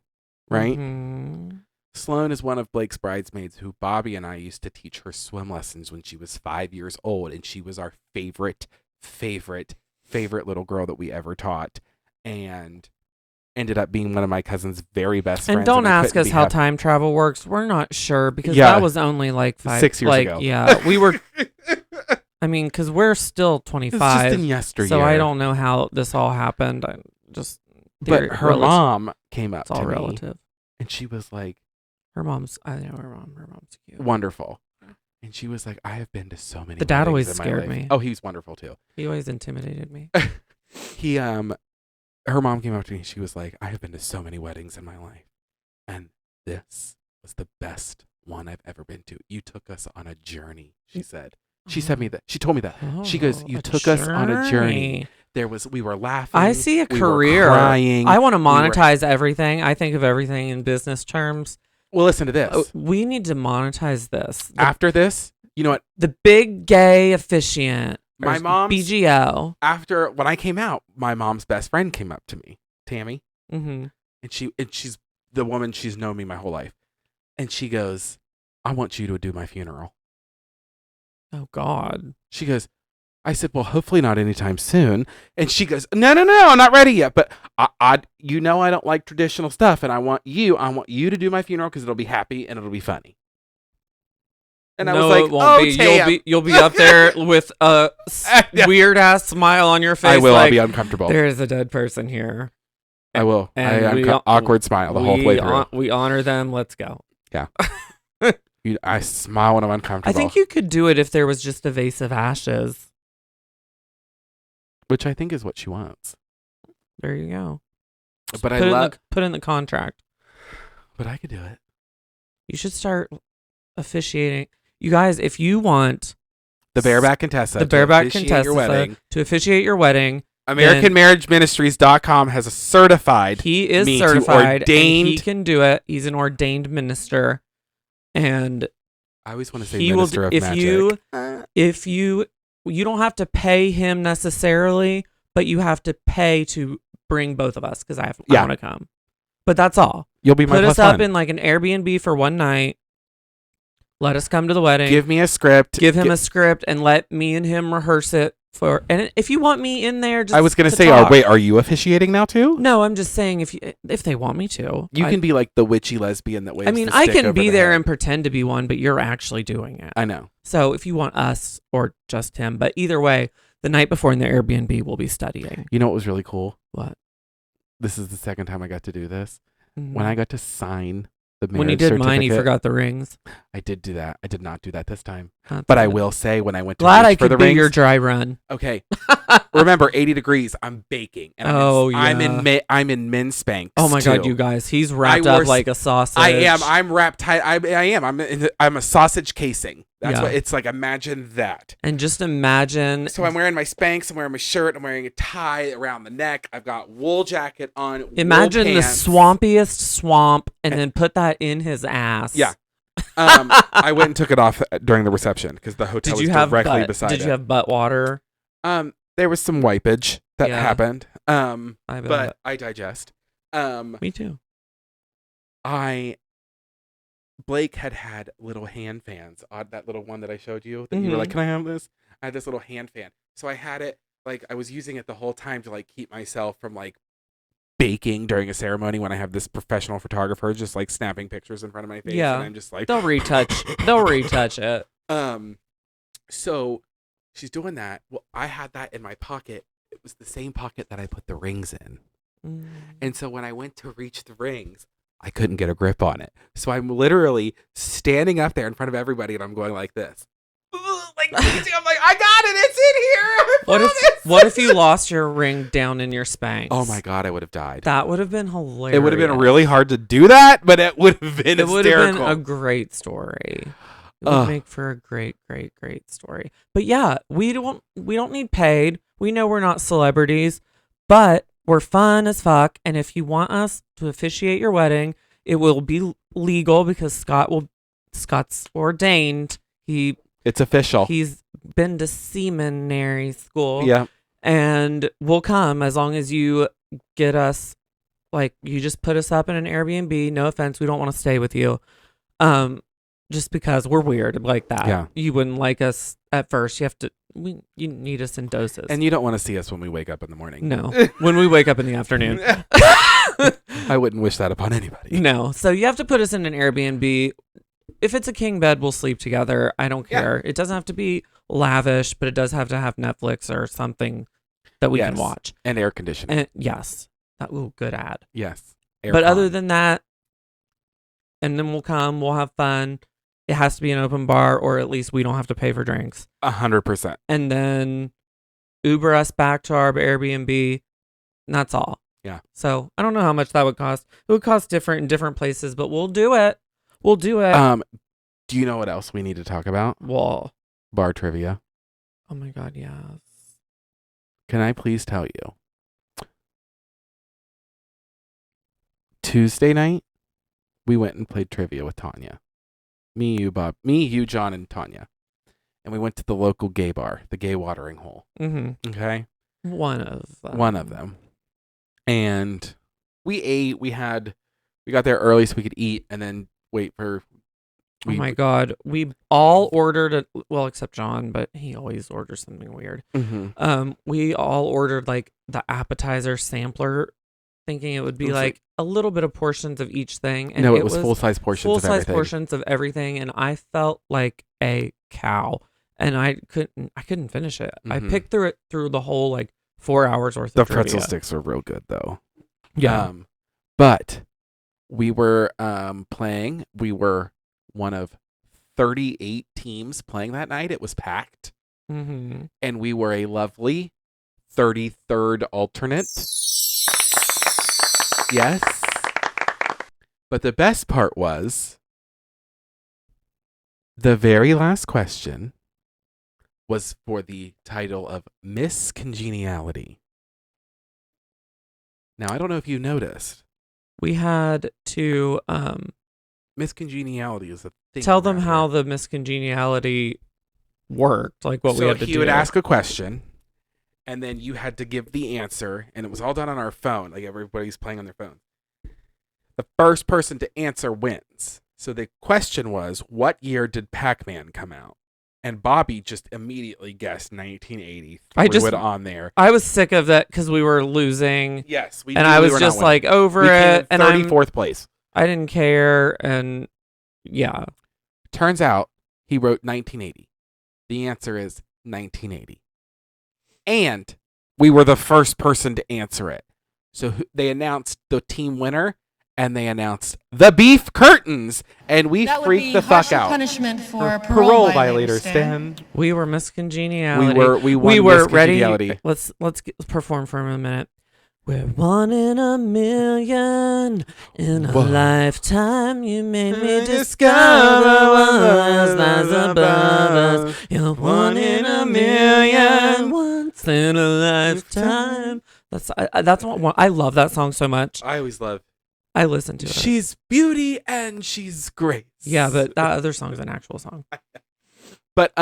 [SPEAKER 3] right?
[SPEAKER 1] Mm-hmm.
[SPEAKER 3] Sloan is one of Blake's bridesmaids who Bobby and I used to teach her swim lessons when she was 5 years old. And she was our favorite little girl that we ever taught. And ended up being one of my cousin's very best friends.
[SPEAKER 1] And don't
[SPEAKER 3] I
[SPEAKER 1] ask
[SPEAKER 3] couldn't
[SPEAKER 1] us
[SPEAKER 3] be
[SPEAKER 1] how
[SPEAKER 3] happy-
[SPEAKER 1] time travel works. We're not sure because
[SPEAKER 3] Yeah.
[SPEAKER 1] that was only like
[SPEAKER 3] 6 years ago.
[SPEAKER 1] Yeah, we were. I mean, because we're still
[SPEAKER 3] It's just
[SPEAKER 1] 25,
[SPEAKER 3] in yesteryear.
[SPEAKER 1] so I don't know how this all happened. I just.
[SPEAKER 3] But her mom came up
[SPEAKER 1] It's all
[SPEAKER 3] to me
[SPEAKER 1] relative.
[SPEAKER 3] and she was like,
[SPEAKER 1] Her mom's. I know her mom. Her mom's cute.
[SPEAKER 3] wonderful. And she was like, I have been to so many
[SPEAKER 1] The dad
[SPEAKER 3] weddings
[SPEAKER 1] always
[SPEAKER 3] in my
[SPEAKER 1] scared
[SPEAKER 3] life."
[SPEAKER 1] me.
[SPEAKER 3] Oh, he was wonderful too.
[SPEAKER 1] He always intimidated me.
[SPEAKER 3] He her mom came up to me and she was like, I have been to so many weddings in my life. And this was the best one I've ever been to. You took us on a journey, she said. She said me that. She told me that. She goes, you
[SPEAKER 1] a
[SPEAKER 3] took us on a journey. We were laughing.
[SPEAKER 1] I see a
[SPEAKER 3] we were
[SPEAKER 1] career.
[SPEAKER 3] crying.
[SPEAKER 1] I want to
[SPEAKER 3] we were-
[SPEAKER 1] monetize everything. I think of everything in business terms.
[SPEAKER 3] Well, listen to this.
[SPEAKER 1] We need to monetize this.
[SPEAKER 3] After this, you know what?
[SPEAKER 1] The big gay officiant.
[SPEAKER 3] My
[SPEAKER 1] or
[SPEAKER 3] mom's-
[SPEAKER 1] BGO.
[SPEAKER 3] After when I came out, my mom's best friend came up to me, Tammy,
[SPEAKER 1] Mm-hmm.
[SPEAKER 3] and she's the woman, she's known me my whole life, and she goes, I want you to do my funeral.
[SPEAKER 1] Oh God.
[SPEAKER 3] She goes, I said, well, hopefully not anytime soon. And she goes, no, I'm not ready yet. But I don't like traditional stuff, and I want you to do my funeral because it'll be happy and it'll be funny. And I was like,
[SPEAKER 1] it won't be.
[SPEAKER 3] Tam."
[SPEAKER 1] You'll be up there with a
[SPEAKER 3] Yeah.
[SPEAKER 1] weird ass smile on your face.
[SPEAKER 3] I will.
[SPEAKER 1] Like,
[SPEAKER 3] I'll be uncomfortable.
[SPEAKER 1] there is a dead person here.
[SPEAKER 3] I will.
[SPEAKER 1] And
[SPEAKER 3] Awkward smile the whole way through.
[SPEAKER 1] We honor them. Let's go.
[SPEAKER 3] I smile when I'm uncomfortable.
[SPEAKER 1] I think you could do it if there was just a vase of ashes.
[SPEAKER 3] which I think is what she wants.
[SPEAKER 1] There you go.
[SPEAKER 3] But I
[SPEAKER 1] Put it in
[SPEAKER 3] love.
[SPEAKER 1] put it in the contract.
[SPEAKER 3] But I could do it.
[SPEAKER 1] You should start officiating. You guys, if you want
[SPEAKER 3] The Bareback Contessa.
[SPEAKER 1] the
[SPEAKER 3] to
[SPEAKER 1] bareback
[SPEAKER 3] officiate
[SPEAKER 1] Contessa
[SPEAKER 3] your wedding.
[SPEAKER 1] to officiate your wedding,
[SPEAKER 3] AmericanMarriageMinistries.com has a certified.
[SPEAKER 1] he is
[SPEAKER 3] me to
[SPEAKER 1] certified.
[SPEAKER 3] ordained-
[SPEAKER 1] And he can do it. He's an ordained minister, and
[SPEAKER 3] I always want to say
[SPEAKER 1] he will.
[SPEAKER 3] Minister of
[SPEAKER 1] If
[SPEAKER 3] Magic.
[SPEAKER 1] you don't have to pay him necessarily, but you have to pay to bring both of us because I
[SPEAKER 3] Yeah.
[SPEAKER 1] want to come. But that's all.
[SPEAKER 3] You'll be my
[SPEAKER 1] Put
[SPEAKER 3] plus
[SPEAKER 1] us up
[SPEAKER 3] one.
[SPEAKER 1] in like an Airbnb for one night. Let us come to the wedding.
[SPEAKER 3] Give me a script.
[SPEAKER 1] Give him a script and let me and him rehearse it for. And if you want me in there, just
[SPEAKER 3] I was going to say,
[SPEAKER 1] talk.
[SPEAKER 3] wait, are you officiating now too?
[SPEAKER 1] No, I'm just saying if they want me to,
[SPEAKER 3] You can be like the witchy lesbian that waves.
[SPEAKER 1] I mean,
[SPEAKER 3] the
[SPEAKER 1] I
[SPEAKER 3] stick
[SPEAKER 1] can
[SPEAKER 3] over
[SPEAKER 1] be
[SPEAKER 3] the
[SPEAKER 1] there
[SPEAKER 3] head.
[SPEAKER 1] and pretend to be one, but you're actually doing it.
[SPEAKER 3] I know.
[SPEAKER 1] So if you want us or just him, but either way, The night before in the Airbnb, we'll be studying.
[SPEAKER 3] You know what was really cool?
[SPEAKER 1] What?
[SPEAKER 3] This is the second time I got to do this.
[SPEAKER 1] Mhm.
[SPEAKER 3] When I got to sign the marriage
[SPEAKER 1] When he did mine, he
[SPEAKER 3] certificate,
[SPEAKER 1] forgot the rings.
[SPEAKER 3] I did do that. I did not do that this time.
[SPEAKER 1] Not
[SPEAKER 3] But I
[SPEAKER 1] that-
[SPEAKER 3] will say when I went to
[SPEAKER 1] Glad I
[SPEAKER 3] reach for the
[SPEAKER 1] could be
[SPEAKER 3] rings,
[SPEAKER 1] your dry run.
[SPEAKER 3] okay. Remember, 80 degrees. I'm baking. And I'm in min Spanx.
[SPEAKER 1] Oh my God,
[SPEAKER 3] too.
[SPEAKER 1] you guys. He's wrapped
[SPEAKER 3] wore
[SPEAKER 1] up like a sausage.
[SPEAKER 3] I am. I'm wrapped tight. I am. I'm a sausage casing. That's
[SPEAKER 1] Yeah.
[SPEAKER 3] what it's like. Imagine that.
[SPEAKER 1] And just imagine.
[SPEAKER 3] So I'm wearing my Spanx. I'm wearing my shirt. I'm wearing a tie around the neck. I've got wool jacket on.
[SPEAKER 1] Imagine
[SPEAKER 3] wool
[SPEAKER 1] the
[SPEAKER 3] pants.
[SPEAKER 1] swampiest swamp and then put that in his ass.
[SPEAKER 3] Yeah. I went and took it off during the reception because the hotel
[SPEAKER 1] Did you
[SPEAKER 3] was
[SPEAKER 1] have
[SPEAKER 3] directly
[SPEAKER 1] butt,
[SPEAKER 3] beside
[SPEAKER 1] Did
[SPEAKER 3] it.
[SPEAKER 1] you have butt water?
[SPEAKER 3] There was some wipage that
[SPEAKER 1] Yeah.
[SPEAKER 3] happened.
[SPEAKER 1] I bet.
[SPEAKER 3] But I digest.
[SPEAKER 1] Me too.
[SPEAKER 3] Blake had little hand fans. That little one that I showed you that you were like,
[SPEAKER 1] Mhm.
[SPEAKER 3] "Can I have this?" I had this little hand fan. So I had it like I was using it the whole time to like keep myself from like baking during a ceremony when I have this professional photographer just like snapping pictures in front of my face.
[SPEAKER 1] Yeah.
[SPEAKER 3] And I'm just like
[SPEAKER 1] They'll retouch. They'll retouch it.
[SPEAKER 3] So she's doing that. Well, I had that in my pocket. It was the same pocket that I put the rings in. And so when I went to reach the rings, I couldn't get a grip on it. So I'm literally standing up there in front of everybody and I'm going like this. Like crazy. I'm like, I got it. It's in here. I promise."
[SPEAKER 1] What if you lost your ring down in your Spanx?
[SPEAKER 3] Oh my God, I would have died.
[SPEAKER 1] That would have been hilarious.
[SPEAKER 3] It would have been really hard to do that, but it would have been
[SPEAKER 1] It would have
[SPEAKER 3] hysterical.
[SPEAKER 1] been a great story. It would
[SPEAKER 3] Ugh.
[SPEAKER 1] make for a great, great, great story. But yeah, we don't need paid. We know we're not celebrities, but we're fun as fuck. And if you want us to officiate your wedding, it will be legal because Scott's ordained.
[SPEAKER 3] It's official.
[SPEAKER 1] He's been to seminary school.
[SPEAKER 3] Yeah.
[SPEAKER 1] And we'll come as long as you get us, like, you just put us up in an Airbnb. No offense, we don't want to stay with you. Just because we're weird like that.
[SPEAKER 3] Yeah.
[SPEAKER 1] You wouldn't like us at first. You need us in doses.
[SPEAKER 3] And you don't want to see us when we wake up in the morning.
[SPEAKER 1] No, when we wake up in the afternoon.
[SPEAKER 3] I wouldn't wish that upon anybody.
[SPEAKER 1] No. So you have to put us in an Airbnb. If it's a king bed, we'll sleep together. I don't
[SPEAKER 3] Yeah.
[SPEAKER 1] care. It doesn't have to be lavish, but it does have to have Netflix or something that we can
[SPEAKER 3] Yes.
[SPEAKER 1] watch.
[SPEAKER 3] And air conditioning.
[SPEAKER 1] And yes. Good ad.
[SPEAKER 3] Yes.
[SPEAKER 1] But other
[SPEAKER 3] Aircon.
[SPEAKER 1] than that, and then we'll come, we'll have fun. It has to be an open bar, or at least we don't have to pay for drinks.
[SPEAKER 3] 100%.
[SPEAKER 1] And then Uber us back to our Airbnb. And that's all.
[SPEAKER 3] Yeah.
[SPEAKER 1] So I don't know how much that would cost. It would cost different in different places, but we'll do it. We'll do it.
[SPEAKER 3] Do you know what else we need to talk about?
[SPEAKER 1] Well,
[SPEAKER 3] Bar trivia.
[SPEAKER 1] oh my God, yes.
[SPEAKER 3] Can I please tell you? Tuesday night, we went and played trivia with Tanya. Me, you, John, and Tanya. And we went to the local gay bar, the Gay Watering Hole.
[SPEAKER 1] Mm-hmm.
[SPEAKER 3] Okay?
[SPEAKER 1] One of them.
[SPEAKER 3] One of them. And we ate. We got there early so we could eat and then wait for.
[SPEAKER 1] Oh my God. We all ordered, well, except John, but he always orders something weird.
[SPEAKER 3] Mhm.
[SPEAKER 1] We all ordered like the appetizer sampler, thinking it would be
[SPEAKER 3] It was
[SPEAKER 1] like a little bit of portions of each thing. And
[SPEAKER 3] No, it was full-size portions of
[SPEAKER 1] full-size
[SPEAKER 3] everything.
[SPEAKER 1] portions of everything, and I felt like a cow, and I couldn't finish it. I
[SPEAKER 3] Mhm.
[SPEAKER 1] picked through the whole like 4 hours worth
[SPEAKER 3] The
[SPEAKER 1] of trivia.
[SPEAKER 3] pretzel sticks are real good, though.
[SPEAKER 1] Yeah.
[SPEAKER 3] But we were playing. We were one of 38 teams playing that night. It was packed.
[SPEAKER 1] Mm-hmm.
[SPEAKER 3] And we were a lovely 33rd alternate. Yes. But the best part was the very last question was for the title of Miss Congeniality. Now, I don't know if you noticed.
[SPEAKER 1] We had to
[SPEAKER 3] Miss Congeniality is a thing.
[SPEAKER 1] tell them
[SPEAKER 3] around
[SPEAKER 1] how
[SPEAKER 3] here.
[SPEAKER 1] the miscongeniality worked, like what
[SPEAKER 3] So
[SPEAKER 1] we had to
[SPEAKER 3] he
[SPEAKER 1] do.
[SPEAKER 3] would ask a question, and then you had to give the answer, and it was all done on our phone. Like everybody's playing on their phone. The first person to answer wins. So the question was, what year did Pac-Man come out? And Bobby just immediately guessed 1980. Threw it on there.
[SPEAKER 1] I was sick of that because we were losing,
[SPEAKER 3] Yes, we
[SPEAKER 1] and
[SPEAKER 3] knew
[SPEAKER 1] I
[SPEAKER 3] we
[SPEAKER 1] was
[SPEAKER 3] were not
[SPEAKER 1] just
[SPEAKER 3] winning.
[SPEAKER 1] like over
[SPEAKER 3] we came
[SPEAKER 1] it,
[SPEAKER 3] in
[SPEAKER 1] and I'm
[SPEAKER 3] 34th place.
[SPEAKER 1] I didn't care, and yeah.
[SPEAKER 3] Turns out he wrote 1980. The answer is 1980. And we were the first person to answer it. So they announced the team winner, and they announced the beef curtains, and we
[SPEAKER 6] That would
[SPEAKER 3] freaked
[SPEAKER 6] be
[SPEAKER 3] the fuck
[SPEAKER 6] harsher
[SPEAKER 3] out.
[SPEAKER 6] punishment for
[SPEAKER 3] Parole violator, Stan.
[SPEAKER 1] We were miscongeniality.
[SPEAKER 3] We won
[SPEAKER 1] ready.
[SPEAKER 3] miscongeniality.
[SPEAKER 1] Let's perform for a minute. We're 1 in a million in a
[SPEAKER 3] Whoa.
[SPEAKER 1] lifetime. You made me discover what lies above us. You're 1 in a million, once in a lifetime. That's what I love that song so much.
[SPEAKER 3] I always love.
[SPEAKER 1] I listen to it.
[SPEAKER 3] She's beauty and she's grace.
[SPEAKER 1] Yeah, but that other song's an actual song.
[SPEAKER 3] But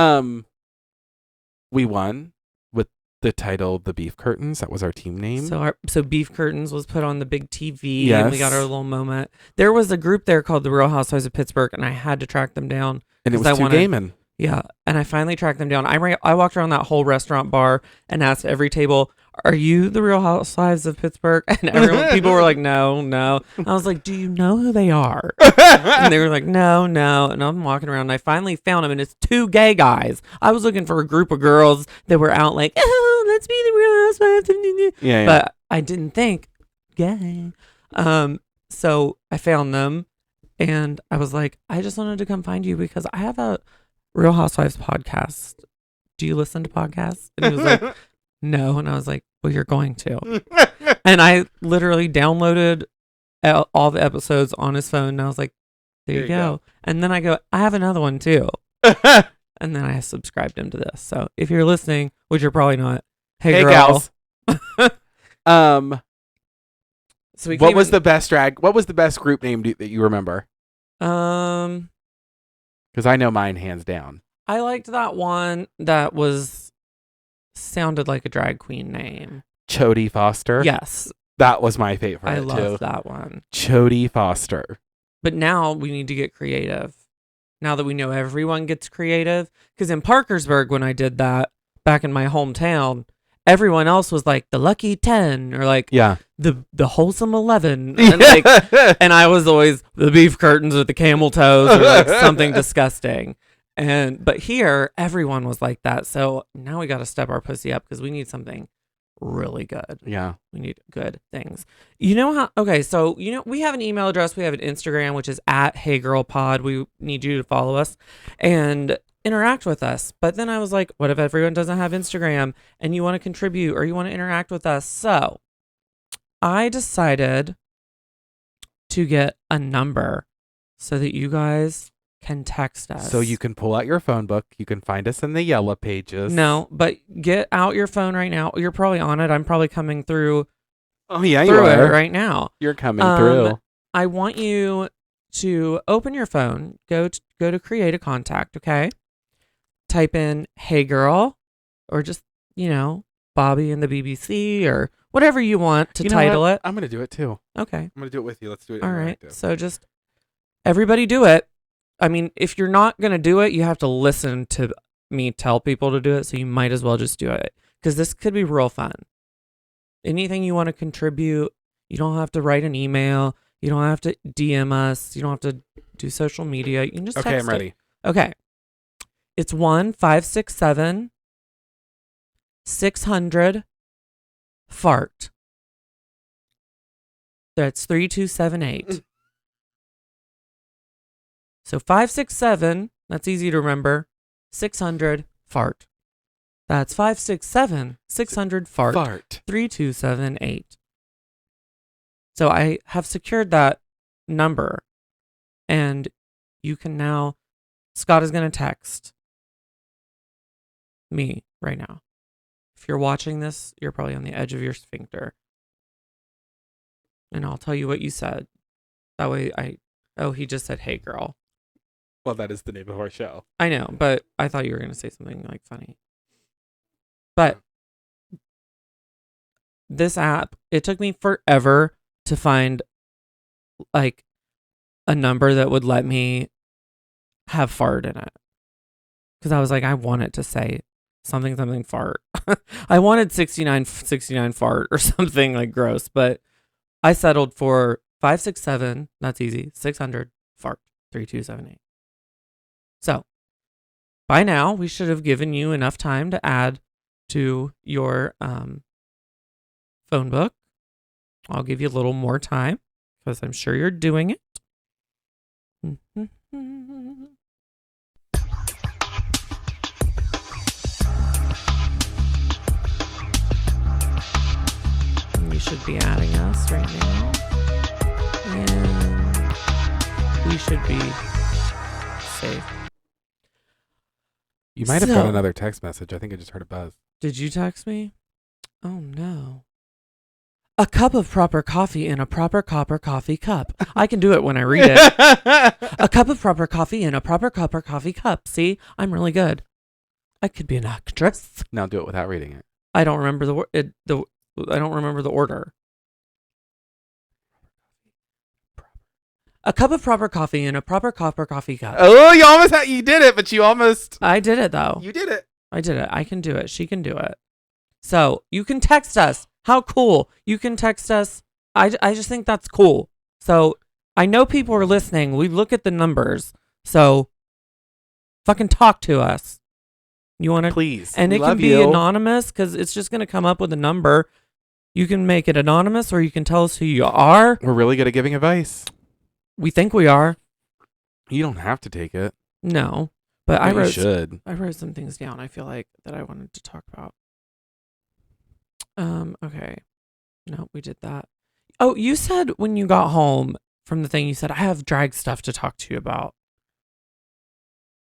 [SPEAKER 3] we won with the title "The Beef Curtains." That was our team name.
[SPEAKER 1] So Beef Curtains was put on the big TV, and we got
[SPEAKER 3] Yes.
[SPEAKER 1] our little moment. There was a group there called the Real Housewives of Pittsburgh, and I had to track them down.
[SPEAKER 3] and it
[SPEAKER 1] 'cause
[SPEAKER 3] was
[SPEAKER 1] I
[SPEAKER 3] too
[SPEAKER 1] wanted-
[SPEAKER 3] gaming.
[SPEAKER 1] Yeah, and I finally tracked them down. I walked around that whole restaurant bar and asked every table, "Are you the Real Housewives of Pittsburgh?" And people were like, "No, no." I was like, "Do you know who they are?" And they were like, "No, no." And I'm walking around, and I finally found them, and it's 2 gay guys. I was looking for a group of girls that were out like, "Oh, let's be the Real Housewives."
[SPEAKER 3] Yeah,
[SPEAKER 1] But I didn't think gay. So I found them, and I was like, I just wanted to come find you because I have a Real Housewives podcast. Do you listen to podcasts? And he was like, no. And I was like, well, you're going to. And I literally downloaded all the episodes on his phone, and I was like, there you go. And then I go, I have another one too. And then I subscribed him to this. So if you're listening, which you're probably not, hey girl.
[SPEAKER 3] gals.
[SPEAKER 1] So we
[SPEAKER 3] What
[SPEAKER 1] came
[SPEAKER 3] was
[SPEAKER 1] in-
[SPEAKER 3] the best drag? What was the best group name that you remember? Because I know mine hands down.
[SPEAKER 1] I liked that one that sounded like a drag queen name.
[SPEAKER 3] Jodie Foster.
[SPEAKER 1] Yes,
[SPEAKER 3] That was my favorite
[SPEAKER 1] I
[SPEAKER 3] too.
[SPEAKER 1] love that one.
[SPEAKER 3] Jodie Foster.
[SPEAKER 1] But now we need to get creative. Now that we know everyone gets creative. Because in Parkersburg, when I did that back in my hometown, everyone else was like the Lucky 10 or like
[SPEAKER 3] Yeah.
[SPEAKER 1] the Wholesome 11. And, like, and I was always the beef curtains with the camel toes or like something disgusting. But here, everyone was like that. So now we got to step our pussy up because we need something really good.
[SPEAKER 3] Yeah.
[SPEAKER 1] We need good things. You know how? Okay, so we have an email address. We have an Instagram, which is @HeyGirlPod. We need you to follow us and interact with us. But then I was like, what if everyone doesn't have Instagram and you want to contribute or you want to interact with us? So I decided to get a number so that you guys can text us.
[SPEAKER 3] So you can pull out your phone book. You can find us in the yellow pages.
[SPEAKER 1] No, but get out your phone right now. You're probably on it. I'm probably coming through
[SPEAKER 3] Oh yeah, you
[SPEAKER 1] it
[SPEAKER 3] are.
[SPEAKER 1] right now.
[SPEAKER 3] You're coming through.
[SPEAKER 1] I want you to open your phone, go to create a contact, okay? Type in "Hey Girl," or just Bobby and the BBC or whatever you want to
[SPEAKER 3] You know
[SPEAKER 1] title
[SPEAKER 3] what?
[SPEAKER 1] it.
[SPEAKER 3] I'm gonna do it too.
[SPEAKER 1] Okay,
[SPEAKER 3] I'm gonna do it with you. Let's do it.
[SPEAKER 1] all right.
[SPEAKER 3] interactive.
[SPEAKER 1] So just everybody do it. I mean, if you're not gonna do it, you have to listen to me tell people to do it. So you might as well just do it because this could be real fun. Anything you want to contribute, you don't have to write an email. You don't have to DM us. You don't have to do social media. You can just
[SPEAKER 3] Okay,
[SPEAKER 1] text
[SPEAKER 3] I'm ready.
[SPEAKER 1] it. Okay. It's 1-567 600 fart. That's 3278. So 567, that's easy to remember. 600 fart. That's 567 600 fart. 3278. So I have secured that number, and you can now. Scott is going to text me right now. If you're watching this, you're probably on the edge of your sphincter, and I'll tell you what you said. That way, he just said, "Hey, girl."
[SPEAKER 3] Well, that is the name of our show.
[SPEAKER 1] I know, but I thought you were going to say something like funny. But this app, it took me forever to find like a number that would let me have fart in it. Because I was like, I want it to say something fart. I wanted 69 fart or something like gross, but I settled for 567, that's easy, 600 fart, 3278. So by now, we should have given you enough time to add to your phone book. I'll give you a little more time because I'm sure you're doing it. You should be adding us right now. And we should be safe.
[SPEAKER 3] You might have got
[SPEAKER 1] So-
[SPEAKER 3] another text message. I think I just heard a buzz.
[SPEAKER 1] Did you text me? Oh no. A cup of proper coffee in a proper copper coffee cup. I can do it when I read it. A cup of proper coffee in a proper copper coffee cup. See, I'm really good. I could be an actress.
[SPEAKER 3] Now do it without reading it.
[SPEAKER 1] I don't remember I don't remember the order. A cup of proper coffee in a proper copper coffee cup.
[SPEAKER 3] Oh, you did it, but you almost.
[SPEAKER 1] I did it though.
[SPEAKER 3] You did it.
[SPEAKER 1] I did it. I can do it. She can do it. So you can text us. How cool. You can text us. I just think that's cool. So I know people are listening. We look at the numbers. So fucking talk to us. You want to?
[SPEAKER 3] Please.
[SPEAKER 1] And
[SPEAKER 3] we
[SPEAKER 1] it can
[SPEAKER 3] love
[SPEAKER 1] be
[SPEAKER 3] you.
[SPEAKER 1] anonymous because it's just going to come up with a number. You can make it anonymous or you can tell us who you are.
[SPEAKER 3] We're really good at giving advice.
[SPEAKER 1] We think we are.
[SPEAKER 3] You don't have to take it.
[SPEAKER 1] No. But
[SPEAKER 3] But you should.
[SPEAKER 1] I wrote some things down I feel like that I wanted to talk about. Okay. No, we did that. Oh, you said when you got home from the thing, you said, I have drag stuff to talk to you about.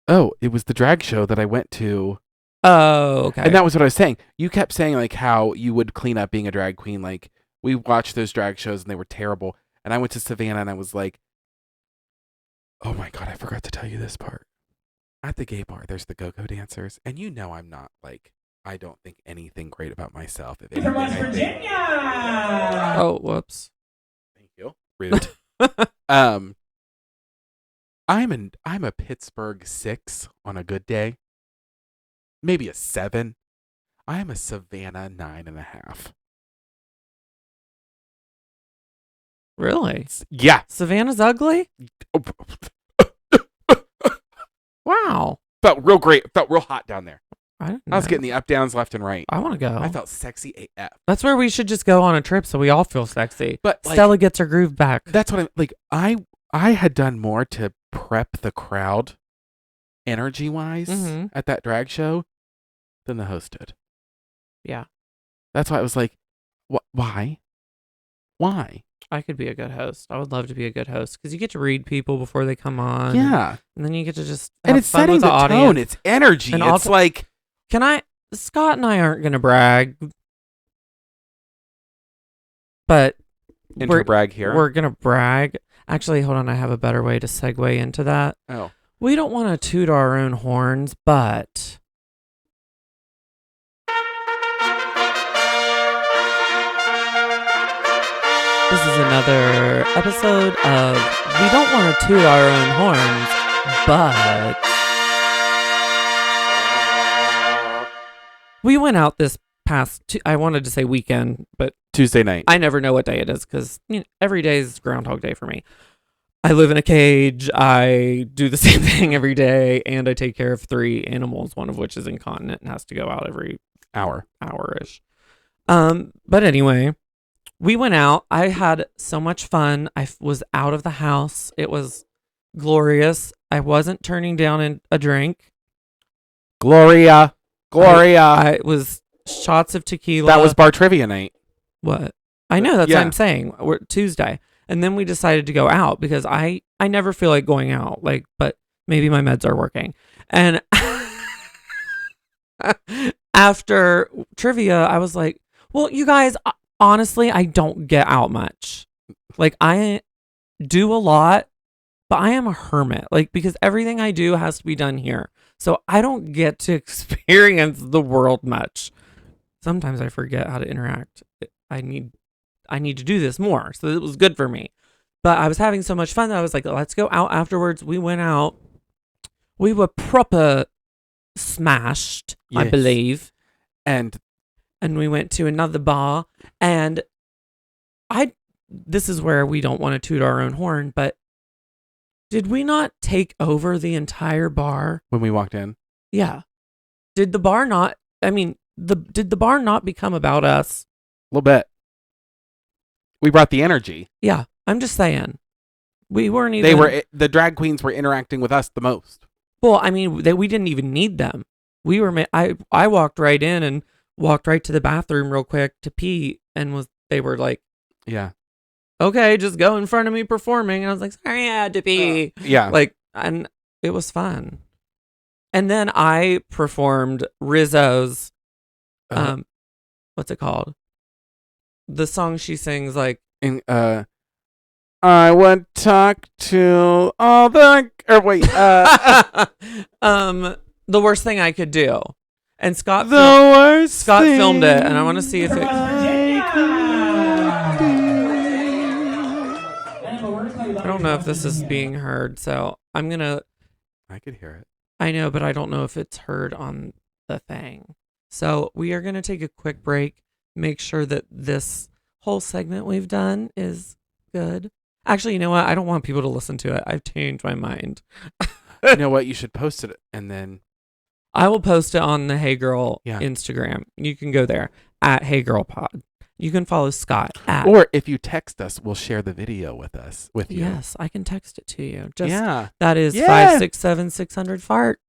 [SPEAKER 3] Oh, it was the drag show that I went to.
[SPEAKER 1] Oh, okay.
[SPEAKER 3] And that was what I was saying. You kept saying like how you would clean up being a drag queen. Like we watched those drag shows and they were terrible. And I went to Savannah and I was like, oh my God, I forgot to tell you this part. At the gay bar, there's the go-go dancers. And you know I'm not like, I don't think anything great about myself. If anything,
[SPEAKER 6] From West
[SPEAKER 3] I think-
[SPEAKER 6] Virginia.
[SPEAKER 1] Oh, whoops.
[SPEAKER 3] Thank you. Rude. I'm a Pittsburgh 6 on a good day. Maybe a 7. I am a Savannah 9.5.
[SPEAKER 1] Really?
[SPEAKER 3] Yeah.
[SPEAKER 1] Savannah's ugly? Wow.
[SPEAKER 3] Felt real great. Felt real hot down there.
[SPEAKER 1] I didn't
[SPEAKER 3] I was
[SPEAKER 1] know.
[SPEAKER 3] getting the up downs left and right.
[SPEAKER 1] I want to go.
[SPEAKER 3] I felt sexy AF.
[SPEAKER 1] That's where we should just go on a trip so we all feel sexy.
[SPEAKER 3] But like,
[SPEAKER 1] Stella gets her groove back.
[SPEAKER 3] that's what I'm like. I had done more to prep the crowd, energy wise,
[SPEAKER 1] Mhm.
[SPEAKER 3] at that drag show than the host did.
[SPEAKER 1] Yeah.
[SPEAKER 3] That's why I was like, why? Why?
[SPEAKER 1] I could be a good host. I would love to be a good host because you get to read people before they come on.
[SPEAKER 3] Yeah.
[SPEAKER 1] And then you get to just have
[SPEAKER 3] And it's
[SPEAKER 1] fun
[SPEAKER 3] setting
[SPEAKER 1] with
[SPEAKER 3] the
[SPEAKER 1] the audience.
[SPEAKER 3] tone. It's energy.
[SPEAKER 1] And
[SPEAKER 3] it's
[SPEAKER 1] also-
[SPEAKER 3] like,
[SPEAKER 1] Scott and I aren't going to brag, but we're
[SPEAKER 3] brag here.
[SPEAKER 1] going to brag. Actually, hold on. I have a better way to segue into that.
[SPEAKER 3] Oh.
[SPEAKER 1] We don't want to toot our own horns, but this is another episode of We Don't Want to Toot Our Own Horns, but we went out this past, I wanted to say weekend, but
[SPEAKER 3] Tuesday night.
[SPEAKER 1] I never know what day it is because every day is Groundhog Day for me. I live in a cage. I do the same thing every day, and I take care of 3 animals, one of which is incontinent and has to go out every hour-ish. But anyway, we went out. I had so much fun. I was out of the house. It was glorious. I wasn't turning down a drink.
[SPEAKER 3] Gloria.
[SPEAKER 1] I was shots of tequila.
[SPEAKER 3] That was bar trivia night.
[SPEAKER 1] What? I know, that's
[SPEAKER 3] Yeah.
[SPEAKER 1] what I'm saying. We're Tuesday. And then we decided to go out because I never feel like going out, but maybe my meds are working. And after trivia, I was like, well, you guys, honestly, I don't get out much. Like, I do a lot, but I am a hermit. Like, because everything I do has to be done here. So I don't get to experience the world much. Sometimes I forget how to interact. I need to do this more. So it was good for me. But I was having so much fun that I was like, let's go out afterwards. We went out. We were proper smashed, I
[SPEAKER 3] Yes.
[SPEAKER 1] believe.
[SPEAKER 3] And
[SPEAKER 1] And we went to another bar. And this is where we don't want to toot our own horn, but did we not take over the entire bar?
[SPEAKER 3] when we walked in,
[SPEAKER 1] Yeah. Did the bar not? I mean, did the bar not become about us?
[SPEAKER 3] A little bit. We brought the energy.
[SPEAKER 1] Yeah, I'm just saying. We weren't even.
[SPEAKER 3] The drag queens were interacting with us the most.
[SPEAKER 1] Well, I mean, we didn't even need them. We were. I walked right in and walked right to the bathroom real quick to pee, and they were like,
[SPEAKER 3] Yeah.
[SPEAKER 1] okay, just go in front of me performing. And I was like, sorry, I had to pee.
[SPEAKER 3] Yeah.
[SPEAKER 1] Like, and it was fun. And then I performed Rizzo's, what's it called? The song she sings, like,
[SPEAKER 3] I would talk to all the, or wait,
[SPEAKER 1] The Worst Thing I Could Do. And Scott
[SPEAKER 3] thing
[SPEAKER 1] filmed it, and I want to see if it. I don't know if this is being heard, so I'm gonna.
[SPEAKER 3] I could hear it.
[SPEAKER 1] I know, but I don't know if it's heard on the thing. So we are gonna take a quick break. Make sure that this whole segment we've done is good. Actually, you know what? I don't want people to listen to it. I've changed my mind.
[SPEAKER 3] You know what? You should post it and then.
[SPEAKER 1] I will post it on the Hey Girl
[SPEAKER 3] Yeah.
[SPEAKER 1] Instagram. You can go there at Hey Girl Pod. You can follow Scott at.
[SPEAKER 3] Or if you text us, we'll share the video with you.
[SPEAKER 1] Yes, I can text it to you. Just
[SPEAKER 3] yeah.
[SPEAKER 1] that is
[SPEAKER 3] Yeah.
[SPEAKER 1] 567-600 fart.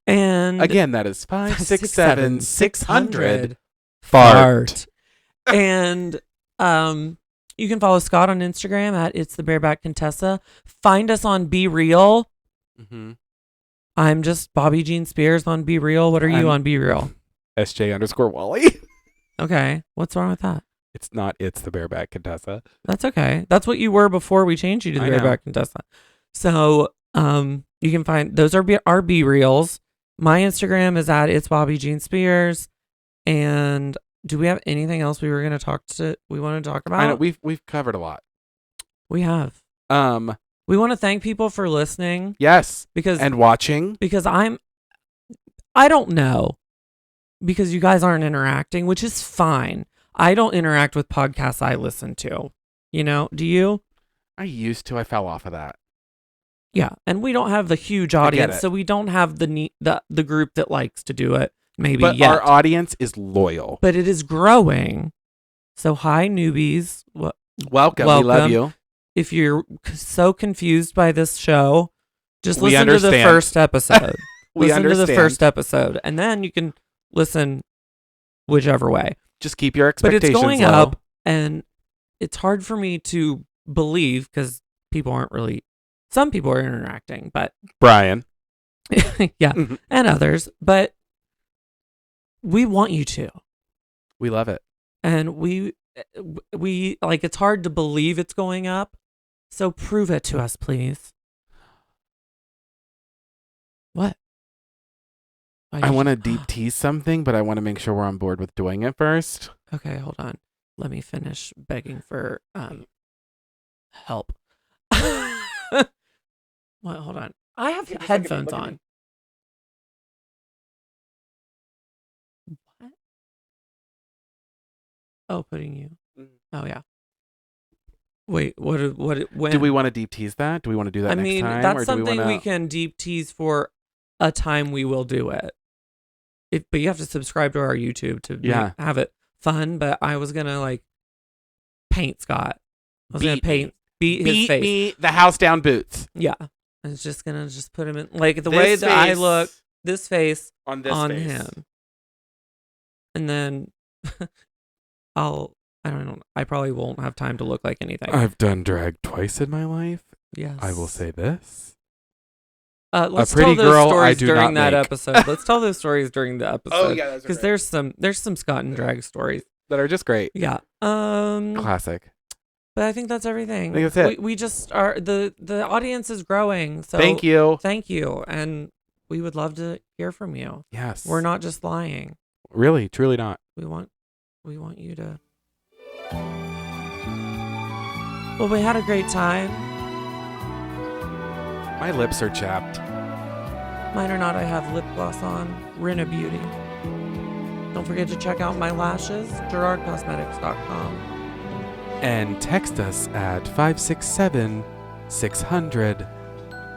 [SPEAKER 1] And
[SPEAKER 3] Again, that is 567-600
[SPEAKER 1] fart. And you can follow Scott on Instagram at It's the Bareback Contessa. Find us on Be Real.
[SPEAKER 3] Mm-hmm.
[SPEAKER 1] I'm just Bobby Jean Spears on Be Real. What are you on Be Real?
[SPEAKER 3] SJ_Wally.
[SPEAKER 1] Okay. What's wrong with that?
[SPEAKER 3] It's not. It's the Bareback Contessa.
[SPEAKER 1] That's okay. That's what you were before we changed you to the
[SPEAKER 3] I know.
[SPEAKER 1] Bareback Contessa. So you can find those are our Be Reels. My Instagram is at It's Bobby Jean Spears. And do we have anything else we want to talk about?
[SPEAKER 3] I know we've covered a lot.
[SPEAKER 1] We have. We want to thank people for listening.
[SPEAKER 3] Yes.
[SPEAKER 1] Because
[SPEAKER 3] watching.
[SPEAKER 1] Because I don't know. Because you guys aren't interacting, which is fine. I don't interact with podcasts I listen to. You know, do you?
[SPEAKER 3] I used to. I fell off of that.
[SPEAKER 1] Yeah, and we don't have the huge audience, so we don't have the group that likes to do it. Maybe
[SPEAKER 3] But
[SPEAKER 1] yet.
[SPEAKER 3] our audience is loyal.
[SPEAKER 1] But it is growing. So hi newbies.
[SPEAKER 3] Welcome. We love you.
[SPEAKER 1] If you're so confused by this show, just
[SPEAKER 3] We
[SPEAKER 1] listen to the
[SPEAKER 3] understand.
[SPEAKER 1] first episode.
[SPEAKER 3] We
[SPEAKER 1] listen to the
[SPEAKER 3] understand.
[SPEAKER 1] first episode, and then you can listen whichever way.
[SPEAKER 3] Just keep your
[SPEAKER 1] But
[SPEAKER 3] expectations
[SPEAKER 1] it's going
[SPEAKER 3] low.
[SPEAKER 1] up, and it's hard for me to believe because some people are interacting, but
[SPEAKER 3] Brian.
[SPEAKER 1] yeah, and others, but we want you to.
[SPEAKER 3] We love it.
[SPEAKER 1] And we like, it's hard to believe it's going up. So prove it to us, please. What?
[SPEAKER 3] I want to deep tease something, but I want to make sure we're on board with doing it first.
[SPEAKER 1] Okay, hold on. Let me finish begging for help. What? Hold on. I have headphones on. What? Oh, putting you. Oh yeah. Wait, when?
[SPEAKER 3] Do we want to deep tease that? Do we want to do that next time?
[SPEAKER 1] That's
[SPEAKER 3] or do we
[SPEAKER 1] something
[SPEAKER 3] wanna...
[SPEAKER 1] we can deep tease for a time we will do it. But you have to subscribe to our YouTube to have it fun. But I was gonna like paint Scott. I was gonna beat his face.
[SPEAKER 3] Me the house down boots.
[SPEAKER 1] Yeah, I was just gonna put him in like the
[SPEAKER 3] This
[SPEAKER 1] way that I
[SPEAKER 3] face
[SPEAKER 1] look. This face
[SPEAKER 3] on this
[SPEAKER 1] on
[SPEAKER 3] face.
[SPEAKER 1] him, and then I don't know. I probably won't have time to look like anything.
[SPEAKER 3] I've done drag twice in my life.
[SPEAKER 1] Yes,
[SPEAKER 3] I will say this.
[SPEAKER 1] Let's
[SPEAKER 3] pretty
[SPEAKER 1] tell those
[SPEAKER 3] girl
[SPEAKER 1] stories
[SPEAKER 3] I do
[SPEAKER 1] during
[SPEAKER 3] not
[SPEAKER 1] that
[SPEAKER 3] make.
[SPEAKER 1] episode. Let's tell those stories during the episode.
[SPEAKER 3] Oh yeah,
[SPEAKER 1] because there's some Scott and drag stories
[SPEAKER 3] that are just great.
[SPEAKER 1] Yeah.
[SPEAKER 3] Classic.
[SPEAKER 1] But I think that's everything.
[SPEAKER 3] I think that's it.
[SPEAKER 1] We just are the audience is growing. So
[SPEAKER 3] Thank you,
[SPEAKER 1] and we would love to hear from you.
[SPEAKER 3] Yes,
[SPEAKER 1] We're not just lying.
[SPEAKER 3] Really, truly not.
[SPEAKER 1] We want you to. Well, we had a great time.
[SPEAKER 3] My lips are chapped.
[SPEAKER 1] Mine are not. I have lip gloss on. Rinna Beauty. Don't forget to check out my lashes. GerardCosmetics.com.
[SPEAKER 3] And text us at 567-600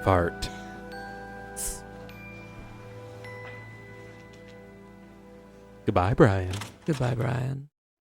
[SPEAKER 3] fart. Goodbye, Brian.
[SPEAKER 1] Goodbye, Brian.